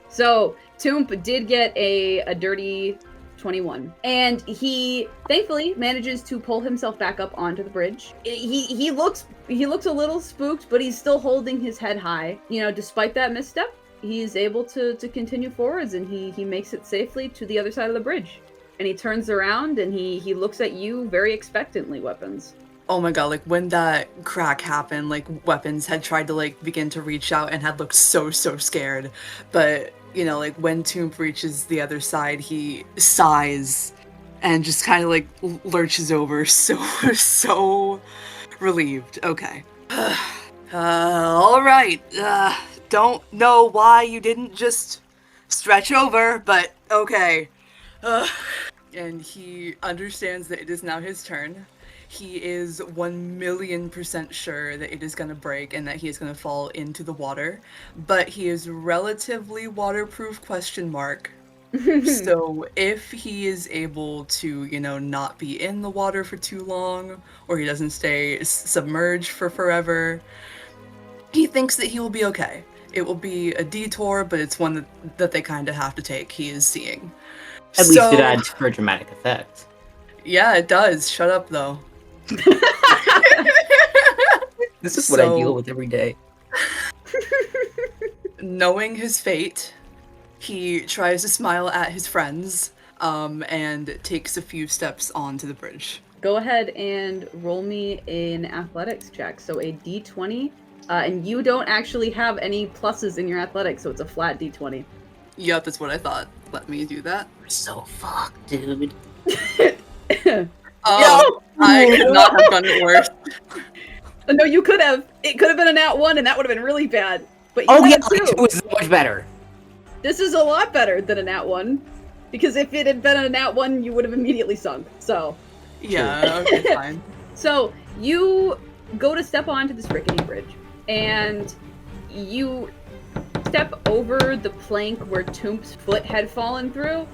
So Toomp did get a dirty 21, and he thankfully manages to pull himself back up onto the bridge. He looks a little spooked, but he's still holding his head high. You know, despite that misstep, he's able to continue forwards, and he makes it safely to the other side of the bridge. And he turns around, and he looks at you very expectantly, Weapons. Oh my god, like, when that crack happened, like, Weapons had tried to, like, begin to reach out and had looked so scared. But, you know, like, when Toomp reaches the other side, he sighs and just kind of, like, lurches over, so relieved. Okay. Alright. Don't know why you didn't just stretch over, but okay. And he understands that it is now his turn. He is 1,000,000% sure that it is going to break and that he is going to fall into the water, but he is relatively waterproof, ? So if he is able to, you know, not be in the water for too long, or he doesn't stay submerged for forever, he thinks that he will be okay. It will be a detour, but it's one that they kind of have to take, he is seeing. At least it adds for dramatic effect. Yeah, it does. Shut up, though. This is what I deal with every day. Knowing his fate, he tries to smile at his friends, and takes a few steps onto the bridge. Go ahead and roll me an athletics check. So a d20, and you don't actually have any pluses in your athletics, so it's a flat d20. Yep, that's what I thought. Let me do that. We're so fucked, dude. Oh, I could not have done it worse. No, you could have. It could have been a nat 1, and that would have been really bad. But you Oh yeah, got a 2. it was so much better. This is a lot better than a nat 1, because if it had been a nat 1, you would have immediately sunk. So. Yeah, okay, fine. So you go to step onto this rickety bridge, and you step over the plank where Toomp's foot had fallen through.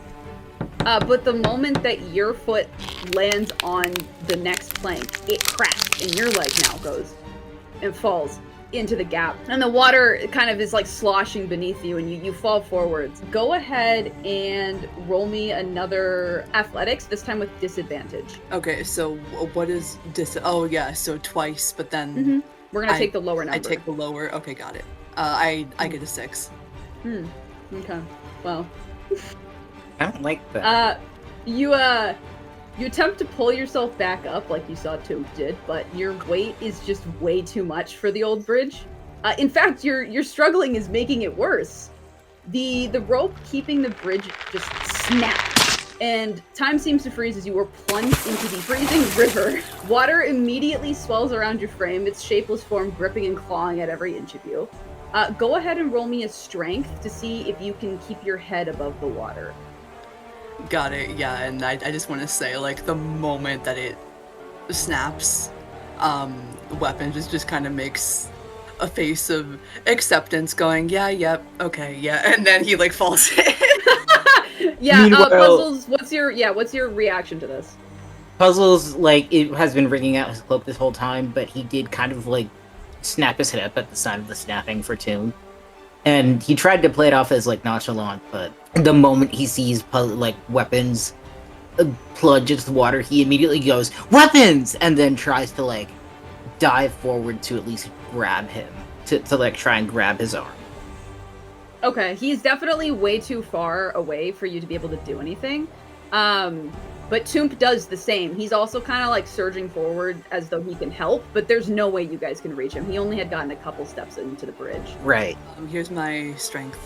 But the moment that your foot lands on the next plank, it cracks, and your leg now goes and falls into the gap. And the water kind of is like sloshing beneath you, and you fall forwards. Go ahead and roll me another athletics, this time with disadvantage. Okay, so what is oh yeah, so twice, but then Mm-hmm. We're gonna take the lower number. I take the lower. Okay, got it. I get a 6. Okay. Well. I don't like that. You attempt to pull yourself back up like you saw Toomp did, but your weight is just way too much for the old bridge. In fact, your struggling is making it worse. The rope keeping the bridge just snapped, and time seems to freeze as you were plunged into the freezing river. Water immediately swells around your frame, its shapeless form gripping and clawing at every inch of you. Go ahead and roll me a strength to see if you can keep your head above the water. Got it, yeah, and I just want to say, like, the moment that it snaps, the weapon just kind of makes a face of acceptance going, yeah, yep, okay, yeah, and then he, like, falls in. Yeah, Meanwhile- Puzzles, what's your reaction to this? Puzzles, like, it has been wringing out his cloak this whole time, but he did kind of, like, snap his head up at the sign of the snapping for Toomp. And he tried to play it off as, like, nonchalant, but the moment he sees, like, weapons plunge into the water, he immediately goes, "Weapons!" And then tries to, like, dive forward to at least grab him. To like, try and grab his arm. Okay, he's definitely way too far away for you to be able to do anything. But Toomp does the same. He's also kind of like surging forward as though he can help, but there's no way you guys can reach him. He only had gotten a couple steps into the bridge. Right. Here's my strength.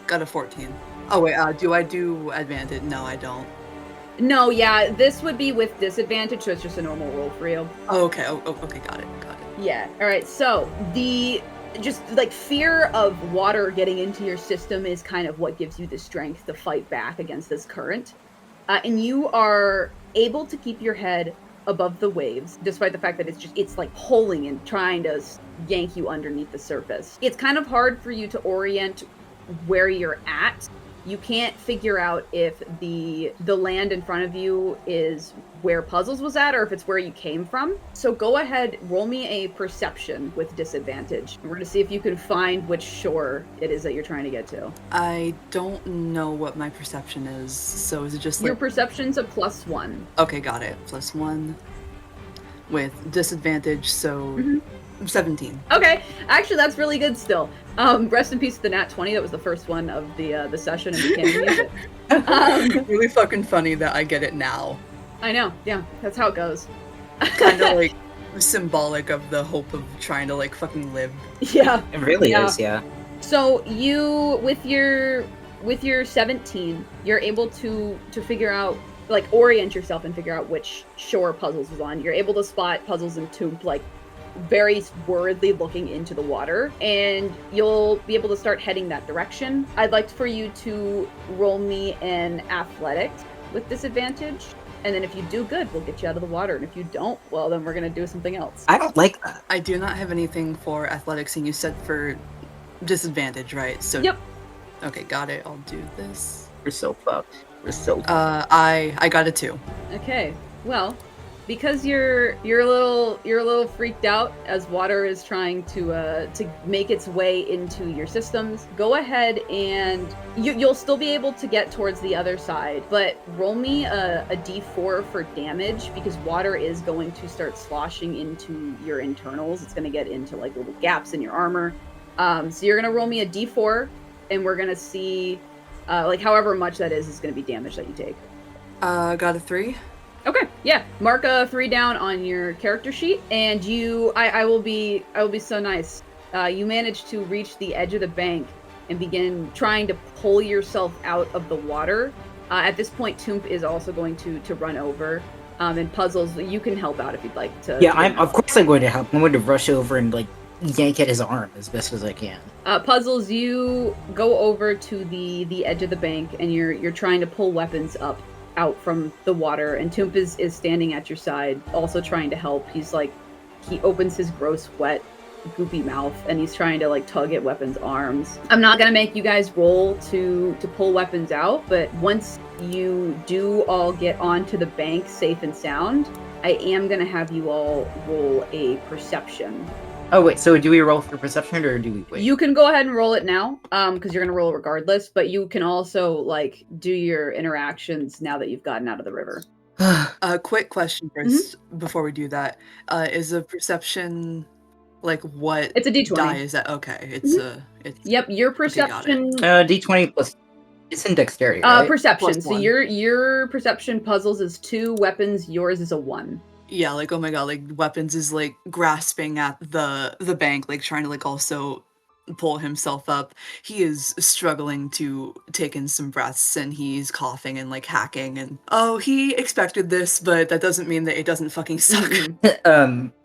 Got a 14. Oh wait, do I do advantage? No, I don't. No, yeah, this would be with disadvantage, so it's just a normal roll for you. Oh, okay. Okay, got it. Yeah. All right. So the just like fear of water getting into your system is kind of what gives you the strength to fight back against this current. And you are able to keep your head above the waves, despite the fact that it's like pulling and trying to yank you underneath the surface. It's kind of hard for you to orient where you're at. You can't figure out if the land in front of you is where Puzzles was at or if it's where you came from. So go ahead, roll me a perception with disadvantage. We're going to see if you can find which shore it is that you're trying to get to. I don't know what my perception is, so is it just like... Your perception's a +1. Okay, got it. +1 with disadvantage, so 17. Okay, actually that's really good still. Rest in peace to the nat 20. That was the first one of the session, and we can't use it. Really fucking funny that I get it now. I know, yeah, that's how it goes. Kind of like symbolic of the hope of trying to like fucking live. Yeah, It really is, yeah. So you, with your 17, you're able to figure out, like, orient yourself and figure out which shore Puzzles was on. You're able to spot Puzzles and Toomp, like, very worriedly looking into the water, and you'll be able to start heading that direction. I'd like for you to roll me an athletics with disadvantage, and then if you do good, we'll get you out of the water, and if you don't, well, then we're gonna do something else. I don't like that. I do not have anything for athletics, and you said for disadvantage, right? So Yep. Okay, got it. I'll do this. We're so fucked. We're so I got a 2. Okay, well, because you're a little freaked out as water is trying to make its way into your systems. Go ahead and you'll still be able to get towards the other side, but roll me a d4 for damage, because water is going to start sloshing into your internals. It's going to get into like little gaps in your armor. So you're going to roll me a d4, and we're going to see Like however much that is going to be damage that you take. Got a 3. Okay, yeah. Mark a 3 down on your character sheet, and I will be so nice. You manage to reach the edge of the bank and begin trying to pull yourself out of the water. At this point, Toomp is also going to run over. And Puzzles, you can help out if you'd like to. Yeah, of course I'm going to help. I'm going to rush over and like yank at his arm as best as I can. Puzzles, you go over to the edge of the bank, and you're trying to pull weapons up out from the water, and Toomp is standing at your side, also trying to help. He opens his gross, wet, goopy mouth, and he's trying to like tug at weapons' arms. I'm not gonna make you guys roll to pull weapons out, but once you do all get onto the bank safe and sound, I am gonna have you all roll a perception. Oh wait, so do we roll for perception or do we wait? You can go ahead and roll it now, because you're gonna roll regardless, but you can also like do your interactions now that you've gotten out of the river. A quick question first before we do that. Is a perception like what It's a D20. die is that? Okay, it's Yep, your perception. D20 plus. It's in dexterity, right? Perception. Plus So 1. your perception puzzles is 2, weapons yours is a 1. Yeah, like oh my god, like weapons is like grasping at the bank, like trying to like also pull himself up. He is struggling to take in some breaths, and he's coughing and like hacking, and he expected this, but that doesn't mean that it doesn't fucking suck.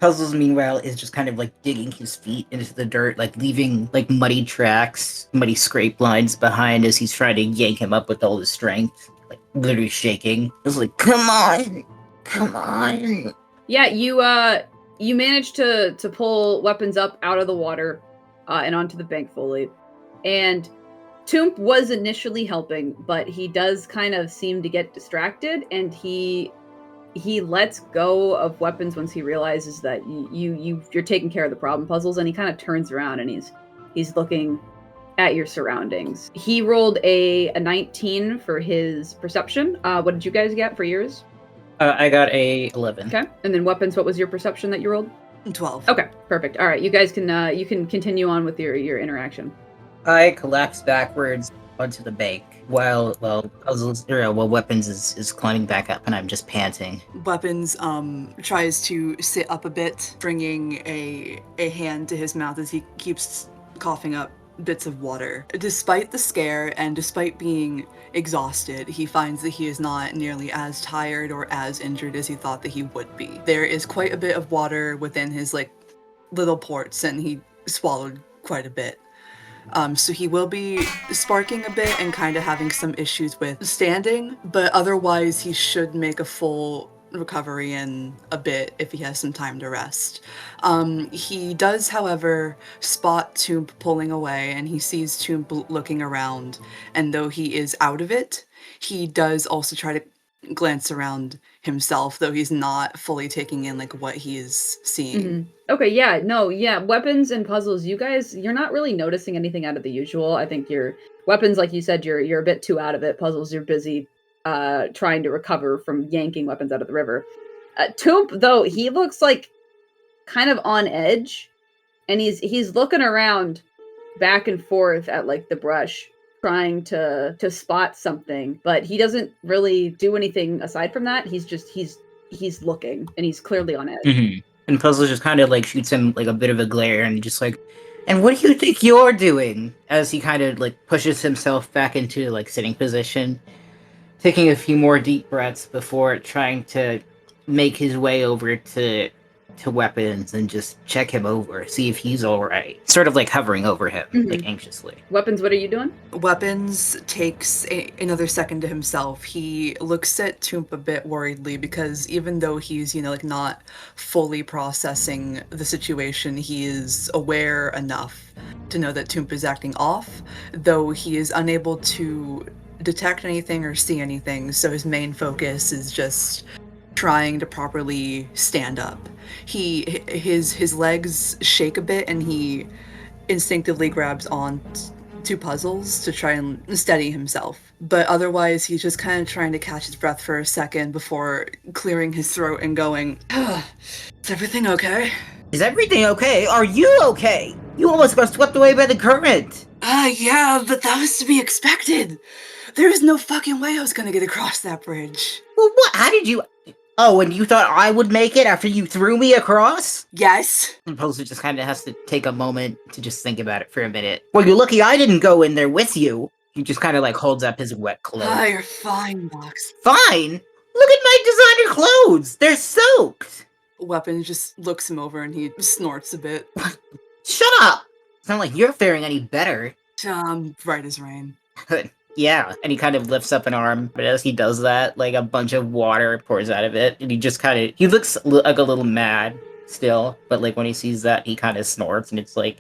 Puzzles, meanwhile, is just kind of like digging his feet into the dirt, like leaving like muddy tracks, muddy scrape lines behind as he's trying to yank him up with all his strength, like literally shaking. It's like, come on. Yeah, you managed to pull weapons up out of the water and onto the bank fully. And Toomp was initially helping, but he does kind of seem to get distracted, and he lets go of weapons once he realizes that you're taking care of the problem, Puzzles, and he kind of turns around and he's looking at your surroundings. He rolled a 19 for his perception. What did you guys get for yours? I got a 11. Okay. And then weapons, what was your perception that you rolled? 12. Okay, perfect. All right, you guys can you can continue on with your interaction. I collapse backwards onto the bank while Weapons is climbing back up, and I'm just panting. Weapons tries to sit up a bit, bringing a hand to his mouth as he keeps coughing up bits of water. Despite the scare and despite being exhausted, he finds that he is not nearly as tired or as injured as he thought that he would be. There is quite a bit of water within his like little ports, and he swallowed quite a bit. So he will be sparking a bit and kind of having some issues with standing, but otherwise he should make a full recovery in a bit if he has some time to rest. He does, however, spot Toomp pulling away, and he sees Toomp looking around, and though he is out of it, he does also try to glance around himself, though he's not fully taking in like what he is seeing. Mm-hmm. Okay, yeah, weapons and puzzles, you guys, you're not really noticing anything out of the usual. I think your weapons, like you said, you're a bit too out of it. Puzzles, you're busy trying to recover from yanking weapons out of the river. Toomp, though, he looks like kind of on edge, and he's looking around back and forth at like the brush, trying to spot something, but he doesn't really do anything aside from that. He's looking, and he's clearly on edge. Mm-hmm. And Puzzle just kind of like shoots him like a bit of a glare, and just like, and what do you think you're doing? As he kind of like pushes himself back into like sitting position, taking a few more deep breaths before trying to make his way over to Weapons and just check him over, see if he's all right. Sort of like hovering over him, like anxiously. Weapons, what are you doing? Weapons takes another second to himself. He looks at Toomp a bit worriedly, because even though he's, like not fully processing the situation, he is aware enough to know that Toomp is acting off, though he is unable to detect anything or see anything, so his main focus is just trying to properly stand up. His legs shake a bit, and he instinctively grabs on to Puzzles to try and steady himself. But otherwise, he's just kind of trying to catch his breath for a second before clearing his throat and going, "Is everything okay? Is everything okay? Are you okay? You almost got swept away by the current." Yeah, but that was to be expected. There is no fucking way I was gonna get across that bridge. Well, what? How did you? Oh, and you thought I would make it after you threw me across? Yes. And Poser just kind of has to take a moment to just think about it for a minute. Well, you're lucky I didn't go in there with you. He just kind of like holds up his wet clothes. You're fine, Box. Fine? Look at my designer clothes! They're soaked! Weapon just looks him over and he snorts a bit. Shut up! It's not like you're faring any better. Bright as rain. Yeah, and he kind of lifts up an arm, but as he does that, like a bunch of water pours out of it, and he just kind of, he looks like a little mad still, but like when he sees that, he kind of snorts, and it's like,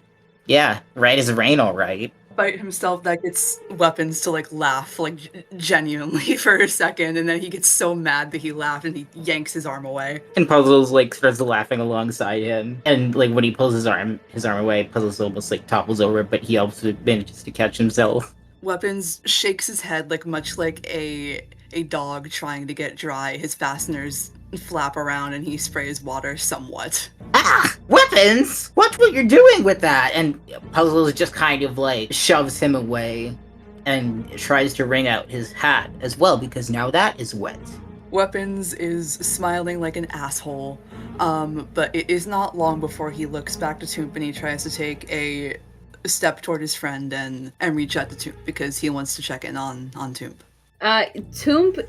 yeah, right as rain, all right. Bite himself, that gets Weapons to like laugh, like genuinely for a second, and then he gets so mad that he laughed and he yanks his arm away. And Puzzles like starts laughing alongside him, and like when he pulls his arm away, Puzzles almost like topples over, but he also manages to catch himself. Weapons shakes his head like much like a dog trying to get dry. His fasteners flap around and he sprays water somewhat. Ah! Weapons! Watch what you're doing with that! And Puzzles just kind of like shoves him away and tries to wring out his hat as well, because now that is wet. Weapons is smiling like an asshole, but it is not long before he looks back to Toomp and he tries to take a step toward his friend and reach out to Toomp because he wants to check in on Toomp. Toomp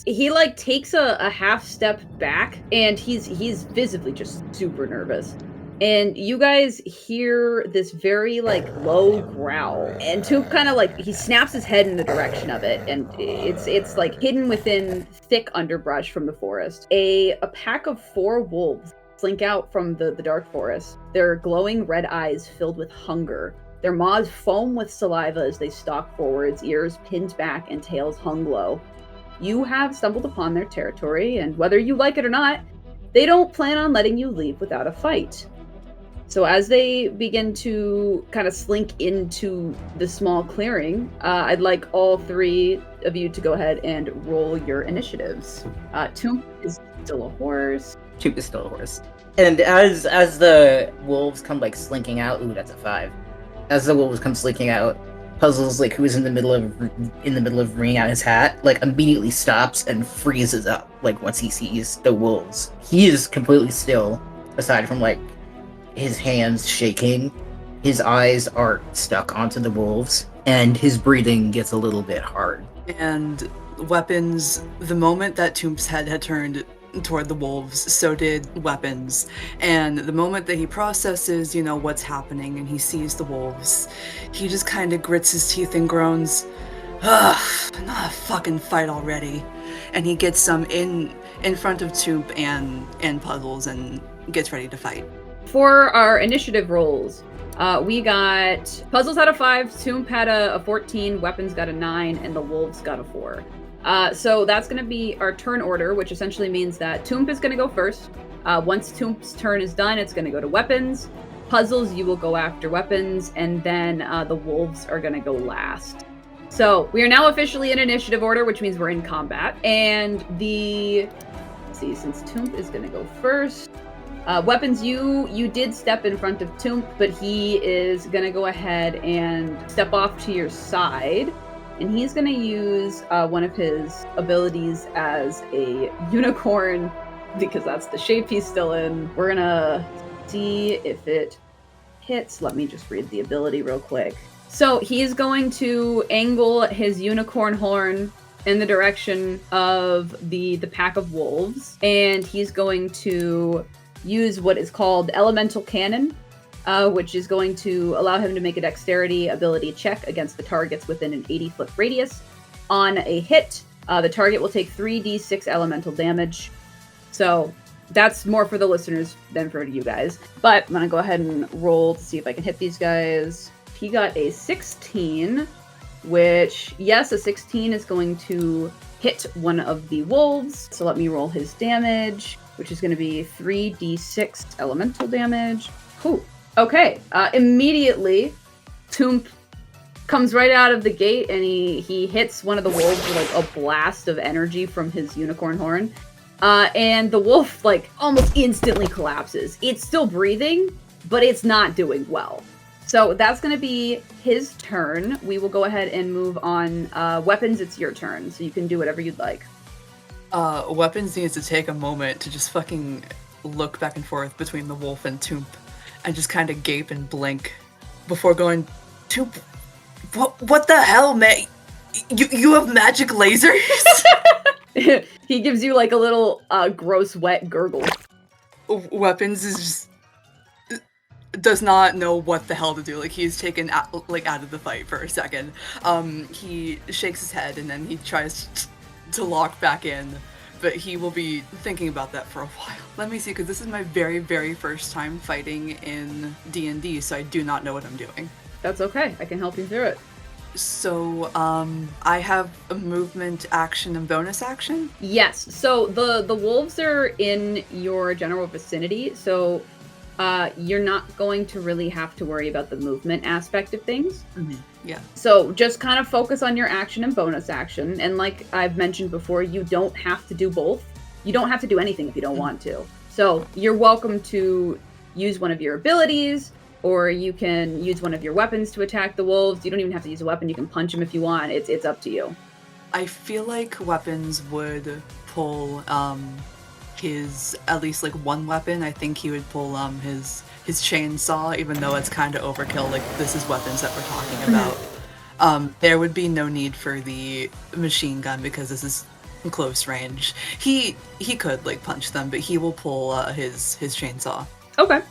he like takes a half step back and he's visibly just super nervous. And you guys hear this very like low growl, and Toomp kind of like he snaps his head in the direction of it, and it's like hidden within thick underbrush from the forest. A pack of 4 wolves slink out from the dark forest, their glowing red eyes filled with hunger. Their maws foam with saliva as they stalk forwards, ears pinned back and tails hung low. You have stumbled upon their territory, and whether you like it or not, they don't plan on letting you leave without a fight. So as they begin to kind of slink into the small clearing, I'd like all 3 of you to go ahead and roll your initiatives. Toomp is still a horse. Toomp is still a horse. And as the wolves come like slinking out, ooh, that's a 5. As the wolves come slinking out, Puzzles, like who's in the middle of wringing out his hat, like immediately stops and freezes up. Like once he sees the wolves, he is completely still, aside from like his hands shaking. His eyes are stuck onto the wolves, and his breathing gets a little bit hard. And Weapons, the moment that Toomp's head had turned toward the wolves, so did Weapons. And the moment that he processes, what's happening and he sees the wolves, he just kind of grits his teeth and groans, ugh, not a fucking fight already. And he gets some in front of Toomp and Puzzles and gets ready to fight. For our initiative rolls, we got Puzzles had a 5, Toomp had a 14, Weapons got a 9, and the wolves got a 4. So that's going to be our turn order, which essentially means that Toomp is going to go first. Once Toomp's turn is done, it's going to go to Weapons. Puzzles, you will go after Weapons, and then the wolves are going to go last. So we are now officially in initiative order, which means we're in combat. And let's see, since Toomp is going to go first, Weapons, you did step in front of Toomp, but he is going to go ahead and step off to your side. And he's going to use one of his abilities as a unicorn, because that's the shape he's still in. We're going to see if it hits. Let me just read the ability real quick. So he's going to angle his unicorn horn in the direction of the pack of wolves. And he's going to use what is called Elemental Cannon, which is going to allow him to make a dexterity ability check against the targets within an 80-foot radius. On a hit, the target will take 3d6 elemental damage. So that's more for the listeners than for you guys. But I'm going to go ahead and roll to see if I can hit these guys. He got a 16, which, yes, a 16 is going to hit one of the wolves. So let me roll his damage, which is going to be 3d6 elemental damage. Whew. Okay, immediately, Toomp comes right out of the gate and he hits one of the wolves with like a blast of energy from his unicorn horn. And the wolf like almost instantly collapses. It's still breathing, but it's not doing well. So that's going to be his turn. We will go ahead and move on. Weapons, it's your turn, so you can do whatever you'd like. Weapons needs to take a moment to just fucking look back and forth between the wolf and Toomp and just kind of gape and blink before going, Toomp, what the hell, man? You have magic lasers? He gives you like a little gross wet gurgle. Weapons is just does not know what the hell to do. Like, he's taken out of the fight for a second. He shakes his head and then he tries to lock back in, but he will be thinking about that for a while. Let me see, because this is my very, very first time fighting in D&D, so I do not know what I'm doing. That's okay. I can help you through it. So, I have a movement, action, and bonus action? Yes. So the wolves are in your general vicinity, so you're not going to really have to worry about the movement aspect of things. Mm-hmm. Yeah. So just kind of focus on your action and bonus action. And like I've mentioned before, you don't have to do both. You don't have to do anything if you don't want to. So you're welcome to use one of your abilities, or you can use one of your weapons to attack the wolves. You don't even have to use a weapon. You can punch them if you want. It's up to you. I feel like weapons would pull his at least like one weapon. I think he would pull his chainsaw, even though it's kind of overkill. Like, this is weapons that we're talking about. There would be no need for the machine gun because this is close range. He could like punch them, but he will pull his chainsaw. Okay.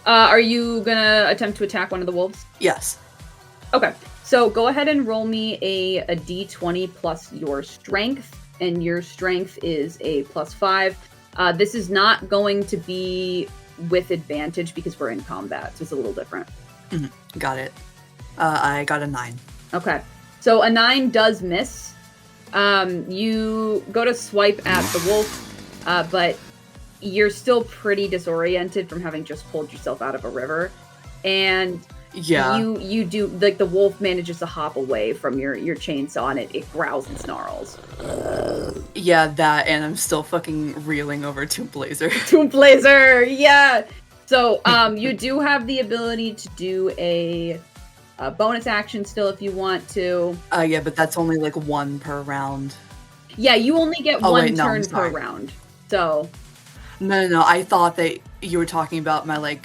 Are you gonna attempt to attack one of the wolves? Yes. Okay. So go ahead and roll me a d20 plus your strength, and your strength is a +5. This is not going to be with advantage because we're in combat, so it's a little different. Mm-hmm. Got it. I got a 9. Okay. So a 9 does miss. You go to swipe at the wolf, but you're still pretty disoriented from having just pulled yourself out of a river. And yeah, you do, like, the wolf manages to hop away from your chainsaw, and it growls and snarls. Yeah, that, and I'm still fucking reeling over Toomp Laser. Toomp Laser, yeah! So, you do have the ability to do a bonus action still if you want to. Yeah, but that's only like 1 per round. Yeah, you only get one turn per round. So. No. I thought that you were talking about my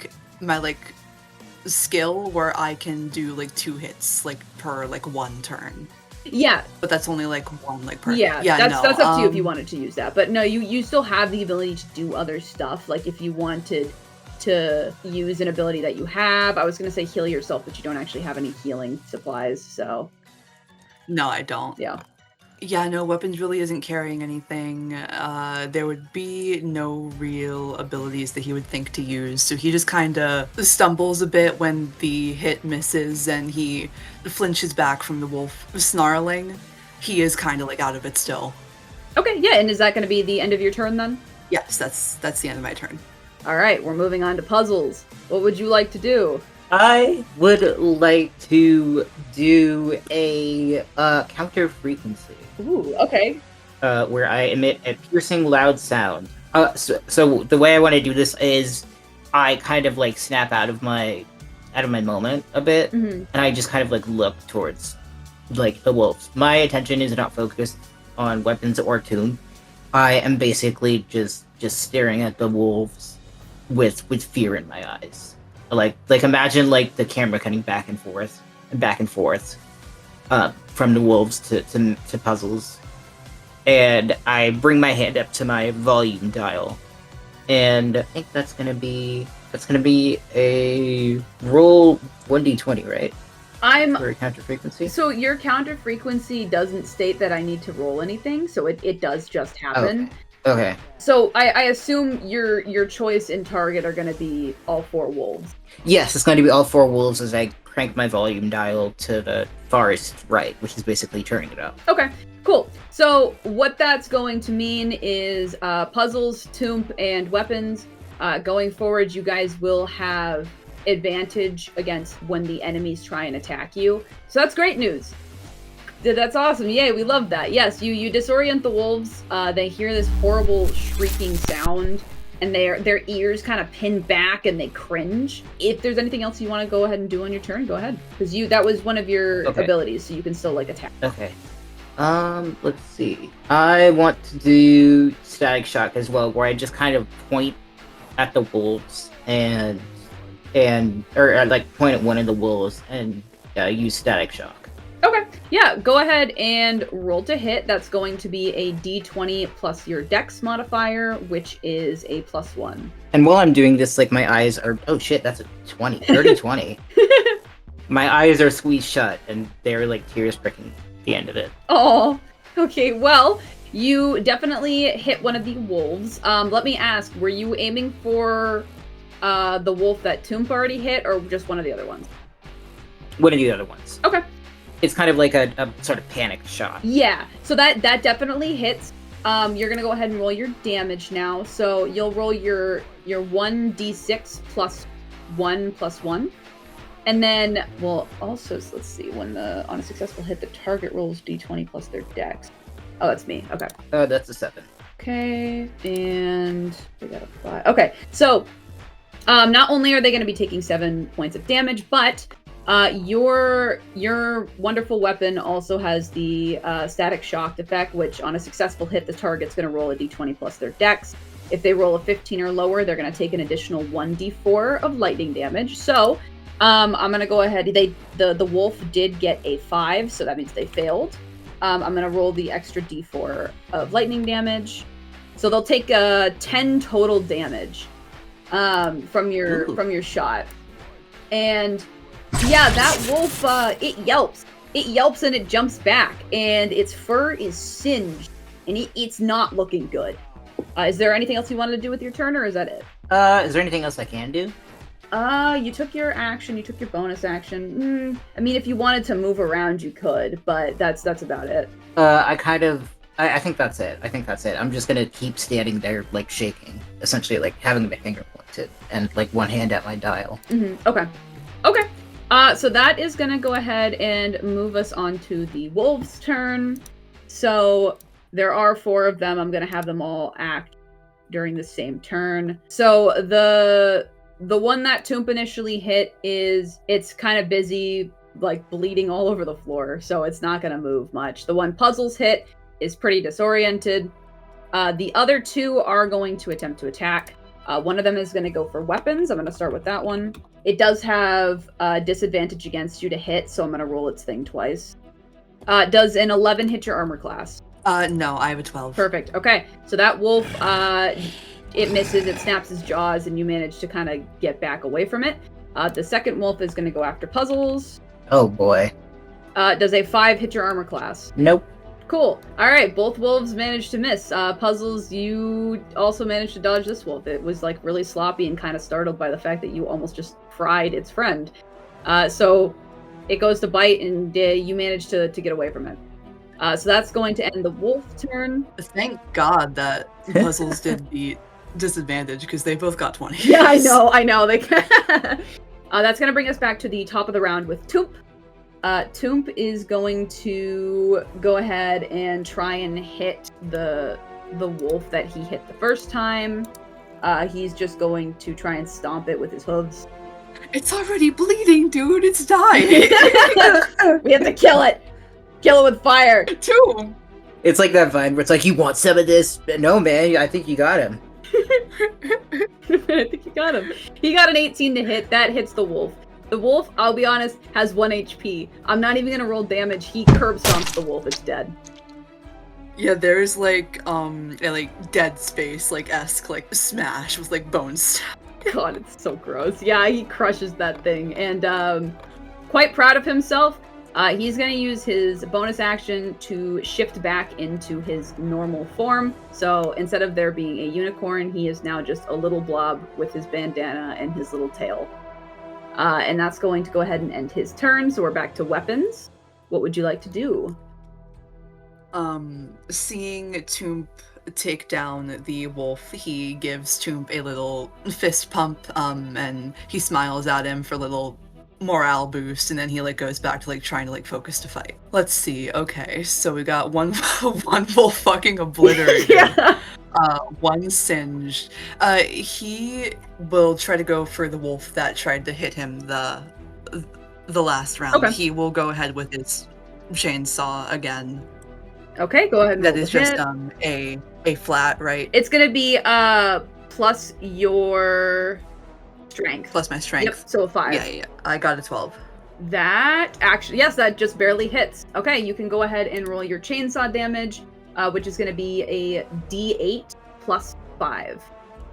skill where I can do like 2 hits like per like 1 turn. Yeah. But that's only like 1 like per. Yeah, that's up to you if you wanted to use that. But no, you still have the ability to do other stuff. Like if you wanted to use an ability that you have. I was going to say heal yourself, but you don't actually have any healing supplies, so. No, I don't. Yeah. Yeah, no, weapons really isn't carrying anything. There would be no real abilities that he would think to use, so he just kind of stumbles a bit when the hit misses and he flinches back from the wolf snarling. He is kind of like out of it still. Okay, yeah, and is that going to be the end of your turn then? Yes, that's the end of my turn. All right, we're moving on to puzzles. What would you like to do? I would like to do a counter frequency. Ooh, okay. Where I emit a piercing loud sound. So the way I want to do this is I kind of like snap out of my moment a bit, and I just kind of like look towards like the wolves. My attention is not focused on weapons or Toomp. I am basically just staring at the wolves with fear in my eyes. Like imagine like the camera cutting back and forth, from the wolves to puzzles, and I bring my hand up to my volume dial, and I think that's gonna be a roll 1d20, right? For a counter frequency. So your counter frequency doesn't state that I need to roll anything, so it does just happen. Okay. So I assume your choice and target are going to be all 4 wolves. Yes, it's going to be all 4 wolves as I crank my volume dial to the farthest right, which is basically turning it up. Okay, cool. So what that's going to mean is puzzles, Toomp, and weapons. Going forward, you guys will have advantage against when the enemies try and attack you. So that's great news. That's awesome. Yay, we love that. Yes, you disorient the wolves. They hear this horrible shrieking sound, and their ears kind of pin back and they cringe. If there's anything else you want to go ahead and do on your turn, go ahead. Because that was one of your abilities, so you can still like attack. Okay. Let's see. I want to do Static Shock as well, where I just kind of point at the wolves or like point at one of the wolves and use Static Shock. Okay. Yeah, go ahead and roll to hit. That's going to be a d20 plus your dex modifier, which is a +1. And while I'm doing this, like, my eyes are... Oh, shit, that's a 20. 30-20. My eyes are squeezed shut, and they're, like, tears pricking the end of it. Oh, okay. Well, you definitely hit one of the wolves. Let me ask, were you aiming for the wolf that Toomp already hit, or just one of the other ones? One of the other ones. Okay. It's kind of like a sort of panicked shot. Yeah, so that definitely hits. You're gonna go ahead and roll your damage now. So you'll roll your 1d6 plus 1 and then also, so let's see, on a successful hit, the target rolls d20 plus their dex. Oh, that's me. Okay. That's a 7. Okay, and we got a 5. Okay, so not only are they going to be taking 7 points of damage, but your wonderful weapon also has the static shock effect, which on a successful hit, the target's going to roll a d20 plus their dex. If they roll a 15 or lower, they're going to take an additional 1d4 of lightning damage. So I'm going to go ahead. The wolf did get a 5, so that means they failed. I'm going to roll the extra d4 of lightning damage. So they'll take 10 total damage from your shot. And yeah, that wolf, it yelps. It yelps and it jumps back, and its fur is singed, and it's not looking good. Is there anything else you wanted to do with your turn, or is that it? Is there anything else I can do? You took your action, you took your bonus action. I mean, if you wanted to move around, you could, but that's about it. I think that's it. I'm just gonna keep standing there, like, shaking. Essentially, like, having my finger pointed, and, like, one hand at my dial. Mm-hmm. Okay. So that is gonna go ahead and move us on to the wolves' turn. So there are 4 of them. I'm gonna have them all act during the same turn. So the one that Toomp initially hit it's kind of busy, like, bleeding all over the floor, so it's not gonna move much. The one Puzzles hit is pretty disoriented. The other 2 are going to attempt to attack. One of them is going to go for weapons. I'm going to start with that one. It does have disadvantage against you to hit, so I'm going to roll its thing twice. Does an 11 hit your armor class? No, I have a 12. Perfect. Okay, so that wolf, it misses, it snaps his jaws, and you manage to kind of get back away from it. The second wolf is going to go after Puzzles. Oh boy. Does a 5 hit your armor class? Nope. Cool. All right, both wolves managed to miss. Puzzles, you also managed to dodge this wolf. It was, like, really sloppy and kind of startled by the fact that you almost just fried its friend. So it goes to bite, and you managed to get away from it. So that's going to end the wolf turn. Thank God that Puzzles did beat disadvantage, because they both got 20. Yeah, I know. They that's going to bring us back to the top of the round with Toomp. Toomp is going to go ahead and try and hit the wolf that he hit the first time. He's just going to try and stomp it with his hooves. It's already bleeding, dude. It's dying. We have to kill it. Kill it with fire. Toomp. It's like that vine where it's like, you want some of this? No, man, I think you got him. I think you got him. He got an 18 to hit. That hits the wolf. The wolf, I'll be honest, has 1 HP. I'm not even gonna roll damage. He curb stomps the wolf. It's dead. Yeah, there's a Dead Space esque smash with bones. God, it's so gross. Yeah, he crushes that thing, and quite proud of himself. He's gonna use his bonus action to shift back into his normal form. So instead of there being a unicorn, he is now just a little blob with his bandana and his little tail. And that's going to go ahead and end his turn, so we're back to weapons. What would you like to do? Seeing Toomp take down the wolf, he gives Toomp a little fist pump, and he smiles at him for a little morale boost, and then he goes back to trying to focus to fight. Let's see. Okay, so we got one wolf fucking obliterated. Yeah. One singed. He will try to go for the wolf that tried to hit him the last round. Okay. He will go ahead with his chainsaw again. Okay, go ahead and That roll is the just hit. a flat, right? It's gonna be plus your strength. Plus my strength. Yep, so a 5. Yeah. I got a 12. That actually, yes, that just barely hits. Okay, you can go ahead and roll your chainsaw damage, which is going to be a D8 plus 5.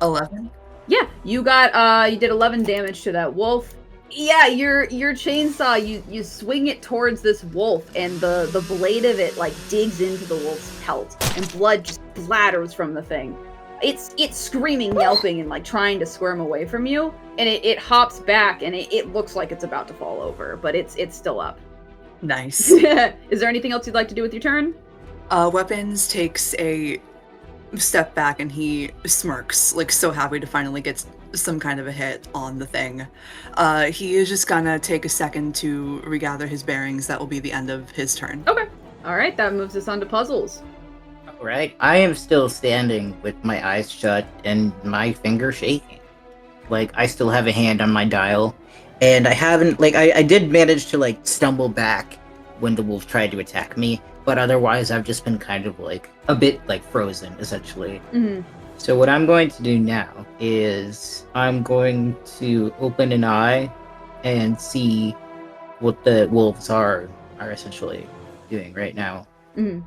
11. Yeah, you did 11 damage to that wolf. Yeah, your chainsaw, you swing it towards this wolf, and the blade of it like digs into the wolf's pelt, and blood just splatters from the thing. It's screaming, yelping, and like trying to squirm away from you, and it hops back, and it looks like it's about to fall over, but it's still up. Nice. Is there anything else you'd like to do with your turn? Weapons takes a step back, and he smirks, like so happy to finally get some kind of a hit on the thing. He is just gonna take a second to regather his bearings. That will be the end of his turn. Okay. All right, that moves us on to puzzles. Right. I am still standing with my eyes shut and my finger shaking. Like, I still have a hand on my dial. And I haven't, like, I did manage to, like, stumble back when the wolf tried to attack me. But otherwise, I've just been kind of, like, a bit, like, frozen, essentially. Mm-hmm. So what I'm going to do now is I'm going to open an eye and see what the wolves are essentially doing right now. Mm-hmm.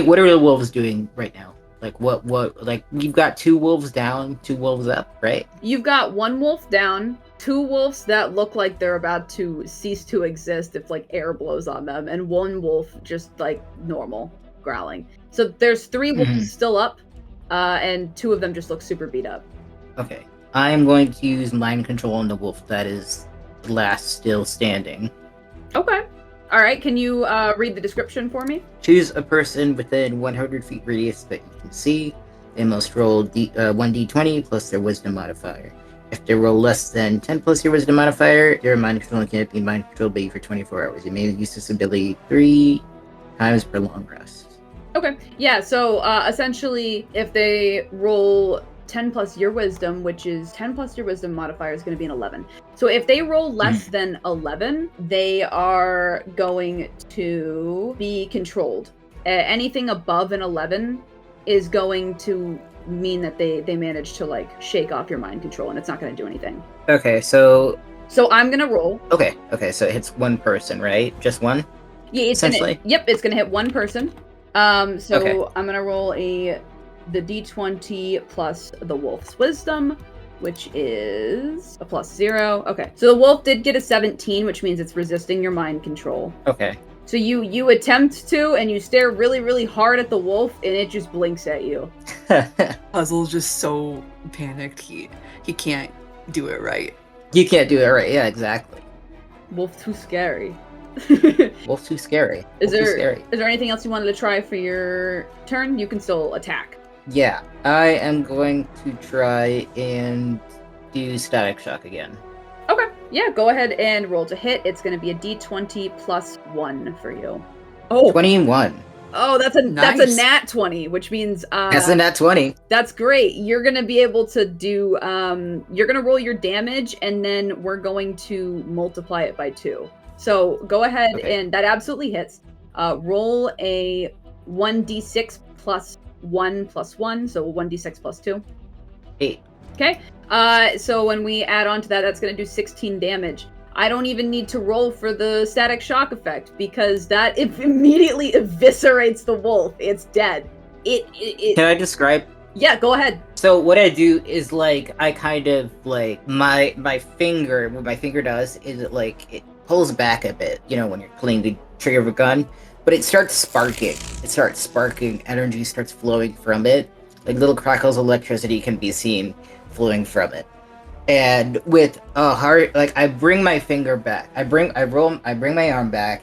What are the wolves doing right now? Like like you've got 2 wolves down, 2 wolves up, right? You've got 1 wolf down, 2 wolves that look like they're about to cease to exist if like air blows on them, and 1 wolf just like normal growling. So there's 3 wolves still up, and 2 of them just look super beat up. Okay. I am going to use mind control on the wolf that is last still standing. Okay. All right, can you read the description for me? Choose a person within 100 feet radius that you can see. They must roll 1d20 plus their wisdom modifier. If they roll less than 10 plus your wisdom modifier, your mind control can't be mind controlled by you for 24 hours. You may use this ability 3 times per long rest. Okay, yeah, so essentially, if they roll 10 plus your wisdom, which is 10 plus your wisdom modifier is going to be an 11. So if they roll less than 11, they are going to be controlled. Anything above an 11 is going to mean that they manage to like shake off your mind control, and it's not going to do anything. Okay, so I'm going to roll. Okay, so it hits 1 person, right? Just 1? Yeah, it's essentially. It's going to hit 1 person. So Okay. I'm going to roll the d20 plus the wolf's wisdom, which is a plus 0. Okay, so the wolf did get a 17, which means it's resisting your mind control. Okay. So you attempt to, and you stare really, really hard at the wolf, and it just blinks at you. Puzzle's just so panicked. He can't do it right. You can't do it right. Yeah, exactly. Wolf too scary. Wolf too scary. Is Wolf too scary. there anything else you wanted to try for your turn? You can still attack. Yeah, I am going to try and do static shock again. Okay, yeah, go ahead and roll to hit. It's going to be a d20 plus 1 for you. Oh, 21. Oh, that's a Nice. nat 20, which means That's a nat 20. That's great. You're going to be able to do you're going to roll your damage, and then we're going to multiply it by 2. So go ahead, and that absolutely hits. Roll a 1d6 plus 1 plus 1, so 1d6 plus 2. 8. Okay. So when we add on to that, that's going to do 16 damage. I don't even need to roll for the static shock effect, because that immediately eviscerates the wolf. It's dead. It Can I describe? Yeah, go ahead. So what I do is like I kind of like my finger. What my finger does is it pulls back a bit. You know, when you're pulling the trigger of a gun. But it starts sparking. Energy starts flowing from it. Like little crackles of electricity can be seen flowing from it. And with a heart, like I bring my finger back. I bring my arm back,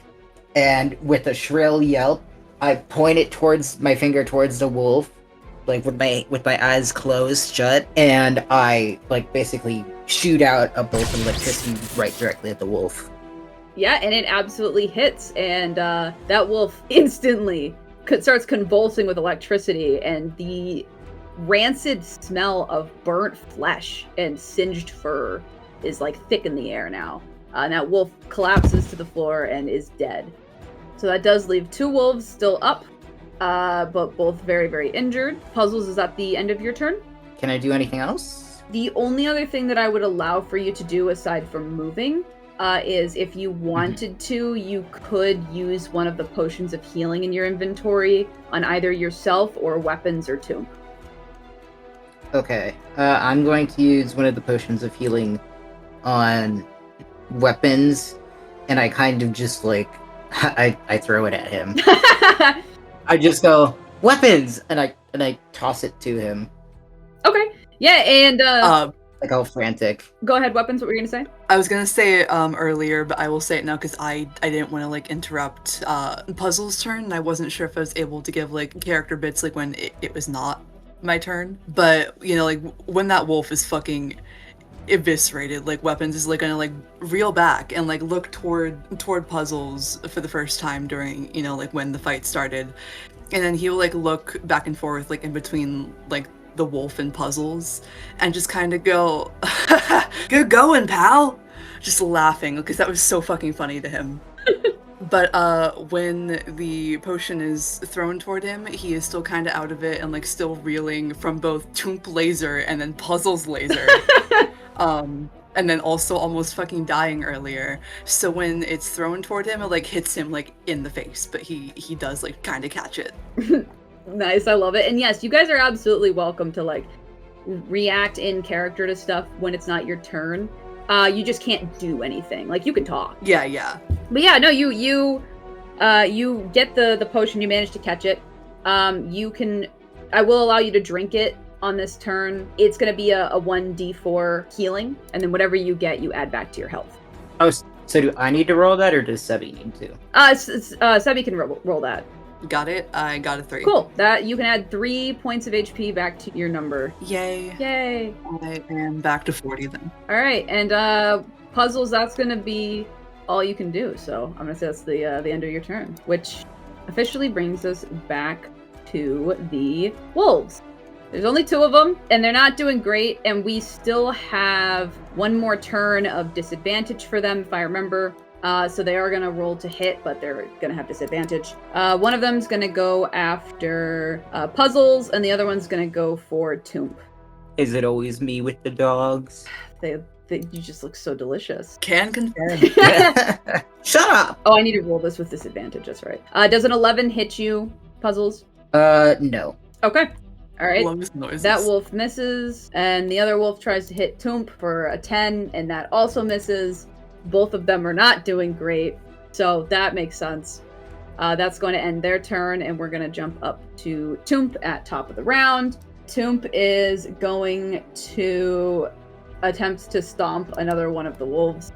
and with a shrill yelp, I point it my finger towards the wolf, like with my eyes closed shut, and I like basically shoot out a bolt of electricity right directly at the wolf. Yeah, and it absolutely hits, and that wolf instantly starts convulsing with electricity, and the rancid smell of burnt flesh and singed fur is like thick in the air now. And that wolf collapses to the floor and is dead. So that does leave 2 wolves still up, but both very, very injured. Puzzles, is that the end of your turn? Can I do anything else? The only other thing that I would allow for you to do aside from moving is if you wanted to, you could use one of the potions of healing in your inventory on either yourself or weapons or Toomp. Okay, I'm going to use one of the potions of healing on weapons, and I kind of just like, I throw it at him. I just go, weapons! And I toss it to him. Okay. Yeah, and like all frantic. go ahead, weapons, what were you gonna say? I was gonna say it earlier, but I will say it now because I didn't want to like interrupt Puzzle's turn, and I wasn't sure if I was able to give like character bits like when it was not my turn. But you know, like when that wolf is fucking eviscerated, like Weapons is like gonna like reel back and like look toward Puzzles for the first time during, you know, like when the fight started, and then he'll like look back and forth like in between like the wolf and Puzzles and just kind of go, good going, pal, just laughing because that was so fucking funny to him. But when the potion is thrown toward him, he is still kind of out of it and like still reeling from both Toomp laser and then Puzzles laser. And then also almost fucking dying earlier. So when it's thrown toward him, it like hits him like in the face, but he does like kind of catch it. Nice, I love it. And yes, you guys are absolutely welcome to like react in character to stuff when it's not your turn. You just can't do anything. Like you can talk. Yeah. But yeah, no, you get the potion, you manage to catch it. I will allow you to drink it on this turn. It's going to be a 1d4 healing, and then whatever you get, you add back to your health. Oh, so do I need to roll that, or does Sebi need to? Sebi can roll that. Got it. I got a 3. Cool. That you can add 3 points of HP back to your number. Yay. Yay. I am back to 40 then. All right, and Puzzles, that's going to be all you can do. So I'm going to say that's the end of your turn, which officially brings us back to the wolves. There's only 2 of them, and they're not doing great, and we still have 1 more turn of disadvantage for them, if I remember. So they are going to roll to hit, but they're going to have disadvantage. One of them's going to go after Puzzles, and the other one's going to go for Toomp. Is it always me with the dogs? You just look so delicious. Can confirm. Shut up! Oh, I need to roll this with disadvantage, that's right. Does an 11 hit you, Puzzles? No. Okay. All right, Noises. that wolf misses, and the other wolf tries to hit Toomp for a 10, and that also misses. Both of them are not doing great, so that makes sense. That's going to end their turn, and we're going to jump up to Toomp at top of the round. Toomp is going to attempt to stomp another one of the wolves.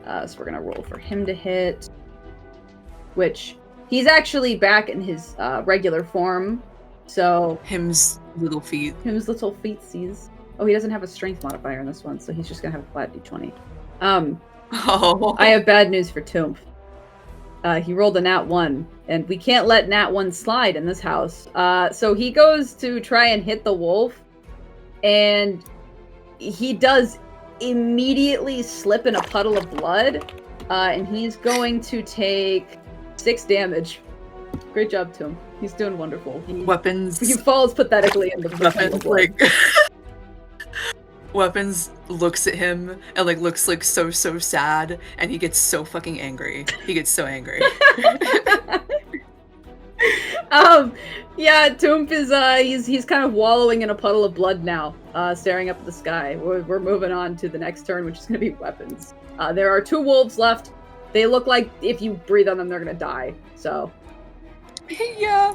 So we're going to roll for him to hit, which he's actually back in his regular form. So Him's little feet. Him's little feetsies. Oh, he doesn't have a strength modifier in this one, so he's just gonna have a flat d20. Oh. I have bad news for Toomp. He rolled a nat 1, and we can't let nat 1 slide in this house. So he goes to try and hit the wolf, and he does immediately slip in a puddle of blood, and he's going to take 6 damage. Great job, Toomp. He's doing wonderful. Weapons. He falls pathetically in the Weapons, like Weapons looks at him and like looks like so sad, and he gets so fucking angry. He gets so angry. Yeah, Toomp is he's kind of wallowing in a puddle of blood now, staring up at the sky. We're moving on to the next turn, which is going to be weapons. There are 2 wolves left. They look like if you breathe on them, they're going to die. So. Yeah.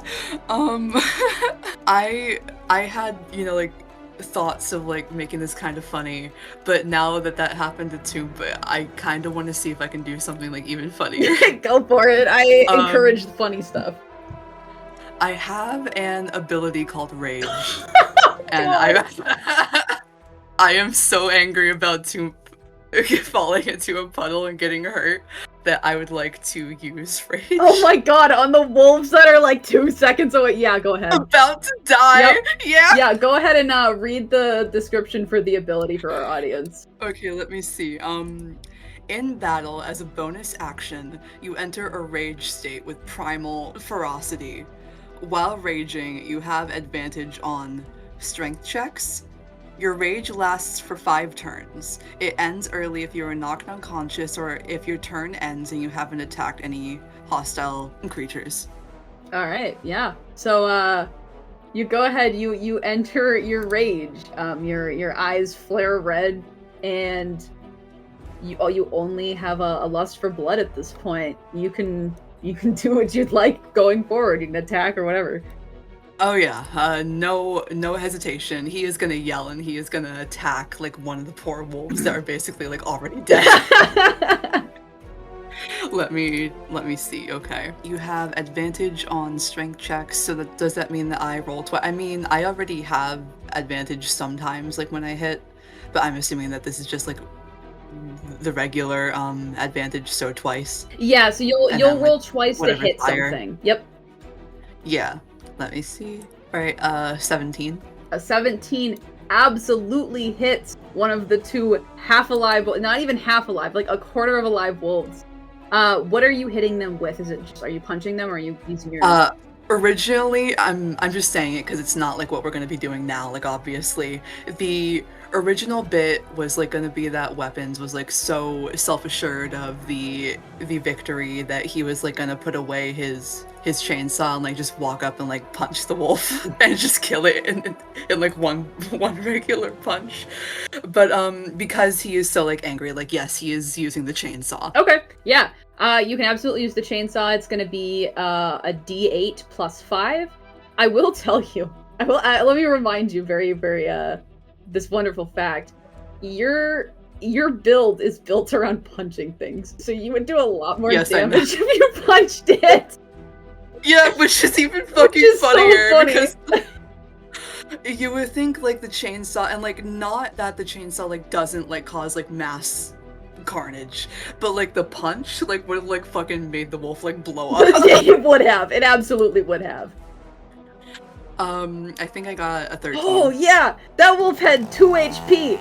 I had, you know, like thoughts of like making this kind of funny, but now that happened to Toomp, I kind of want to see if I can do something like even funnier. Go for it. I encourage the funny stuff. I have an ability called Rage. And I am so angry about Toomp falling into a puddle and getting hurt that I would like to use rage. Oh my god, on the wolves that are like 2 seconds away. Yeah, go ahead. About to die. Yep. Yeah. Yeah, go ahead and read the description for the ability for our audience. Okay, let me see. In battle, as a bonus action, you enter a rage state with primal ferocity. While raging, you have advantage on strength checks. Your rage lasts for 5 turns. It ends early if you are knocked unconscious or if your turn ends and you haven't attacked any hostile creatures. All right, yeah. So you go ahead, you enter your rage. Your eyes flare red, and you only have a lust for blood at this point. You can do what you'd like going forward. You can attack or whatever. Oh yeah, no hesitation. He is gonna yell and he is gonna attack like one of the poor wolves that are basically like already dead. Let me see. Okay, you have advantage on strength checks. So does that mean that I roll twice? I mean, I already have advantage sometimes, like when I hit, but I'm assuming that this is just like the regular advantage, so twice. Yeah, so you'll then, roll like, twice to whatever's hit higher. something. Yep. Yeah. Let me see. All right, 17. A 17 absolutely hits one of the 2 half-alive, not even half-alive, like a quarter of alive wolves. What are you hitting them with? Is it just, are you punching them or are you using your... Originally, I'm just saying it because it's not like what we're going to be doing now. Like, obviously, the original bit was like going to be that Weapons was like so self-assured of the victory that he was like going to put away his chainsaw and like just walk up and like punch the wolf and just kill it in like one regular punch. But because he is so like angry, like yes, he is using the chainsaw. Okay, yeah. You can absolutely use the chainsaw. It's going to be a D8 plus 5. I will tell you. Let me remind you very this wonderful fact. Your build is built around punching things, so you would do a lot more damage if you punched it. Yeah, which is even fucking funnier so funny. Because you would think like the chainsaw, and like not that the chainsaw like doesn't like cause like mass carnage, but like the punch like would have like fucking made the wolf like blow up. Yeah, it would have. It absolutely would have. I think I got a 13. Oh yeah, that wolf had 2 HP.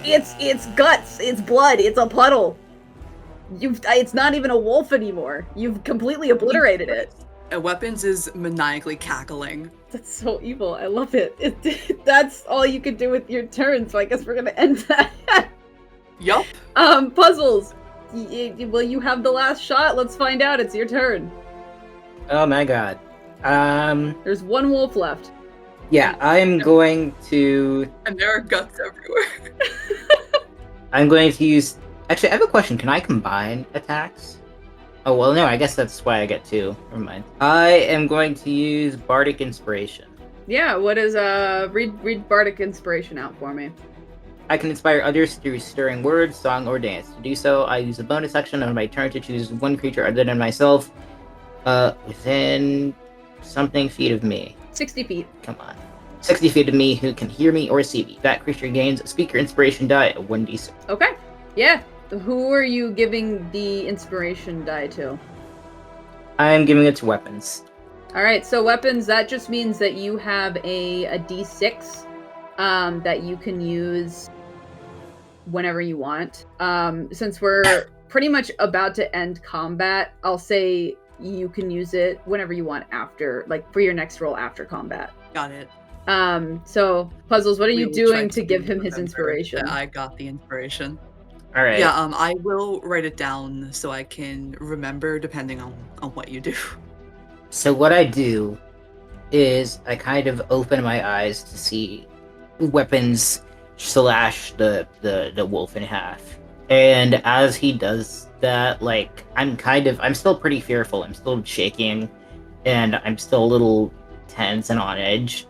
It's guts. It's blood. It's a puddle. It's not even a wolf anymore. You've completely obliterated it. Weapons is maniacally cackling. That's so evil. I love it. That's all you could do with your turn. So I guess we're gonna end that. Yup. Puzzles. Will you have the last shot? Let's find out. It's your turn. Oh my god. There's 1 wolf left. Yeah, I'm going to... And there are guts everywhere. I'm going to use... Actually, I have a question. Can I combine attacks? Oh, well, no, I guess that's why I get 2. Never mind. I am going to use Bardic Inspiration. Yeah, what is, read Bardic Inspiration out for me. I can inspire others through stirring words, song, or dance. To do so, I use a bonus action on my turn to choose one creature other than myself, within something feet of me. 60 feet. Come on. 60 feet of me who can hear me or see me. That creature gains a speaker inspiration die at 1d6. Okay. Yeah. Who are you giving the inspiration die to? I'm giving it to weapons. Alright, so weapons, that just means that you have a d6 that you can use whenever you want. Since we're pretty much about to end combat, I'll say you can use it whenever you want after, like for your next roll after combat. Got it. So Puzzles, what are you doing to give him his inspiration? I got the inspiration. All right. Yeah, I will write it down so I can remember depending on what you do. So what I do is I kind of open my eyes to see weapons slash the wolf in half. And as he does that, like, I'm still pretty fearful. I'm still shaking and I'm still a little tense and on edge.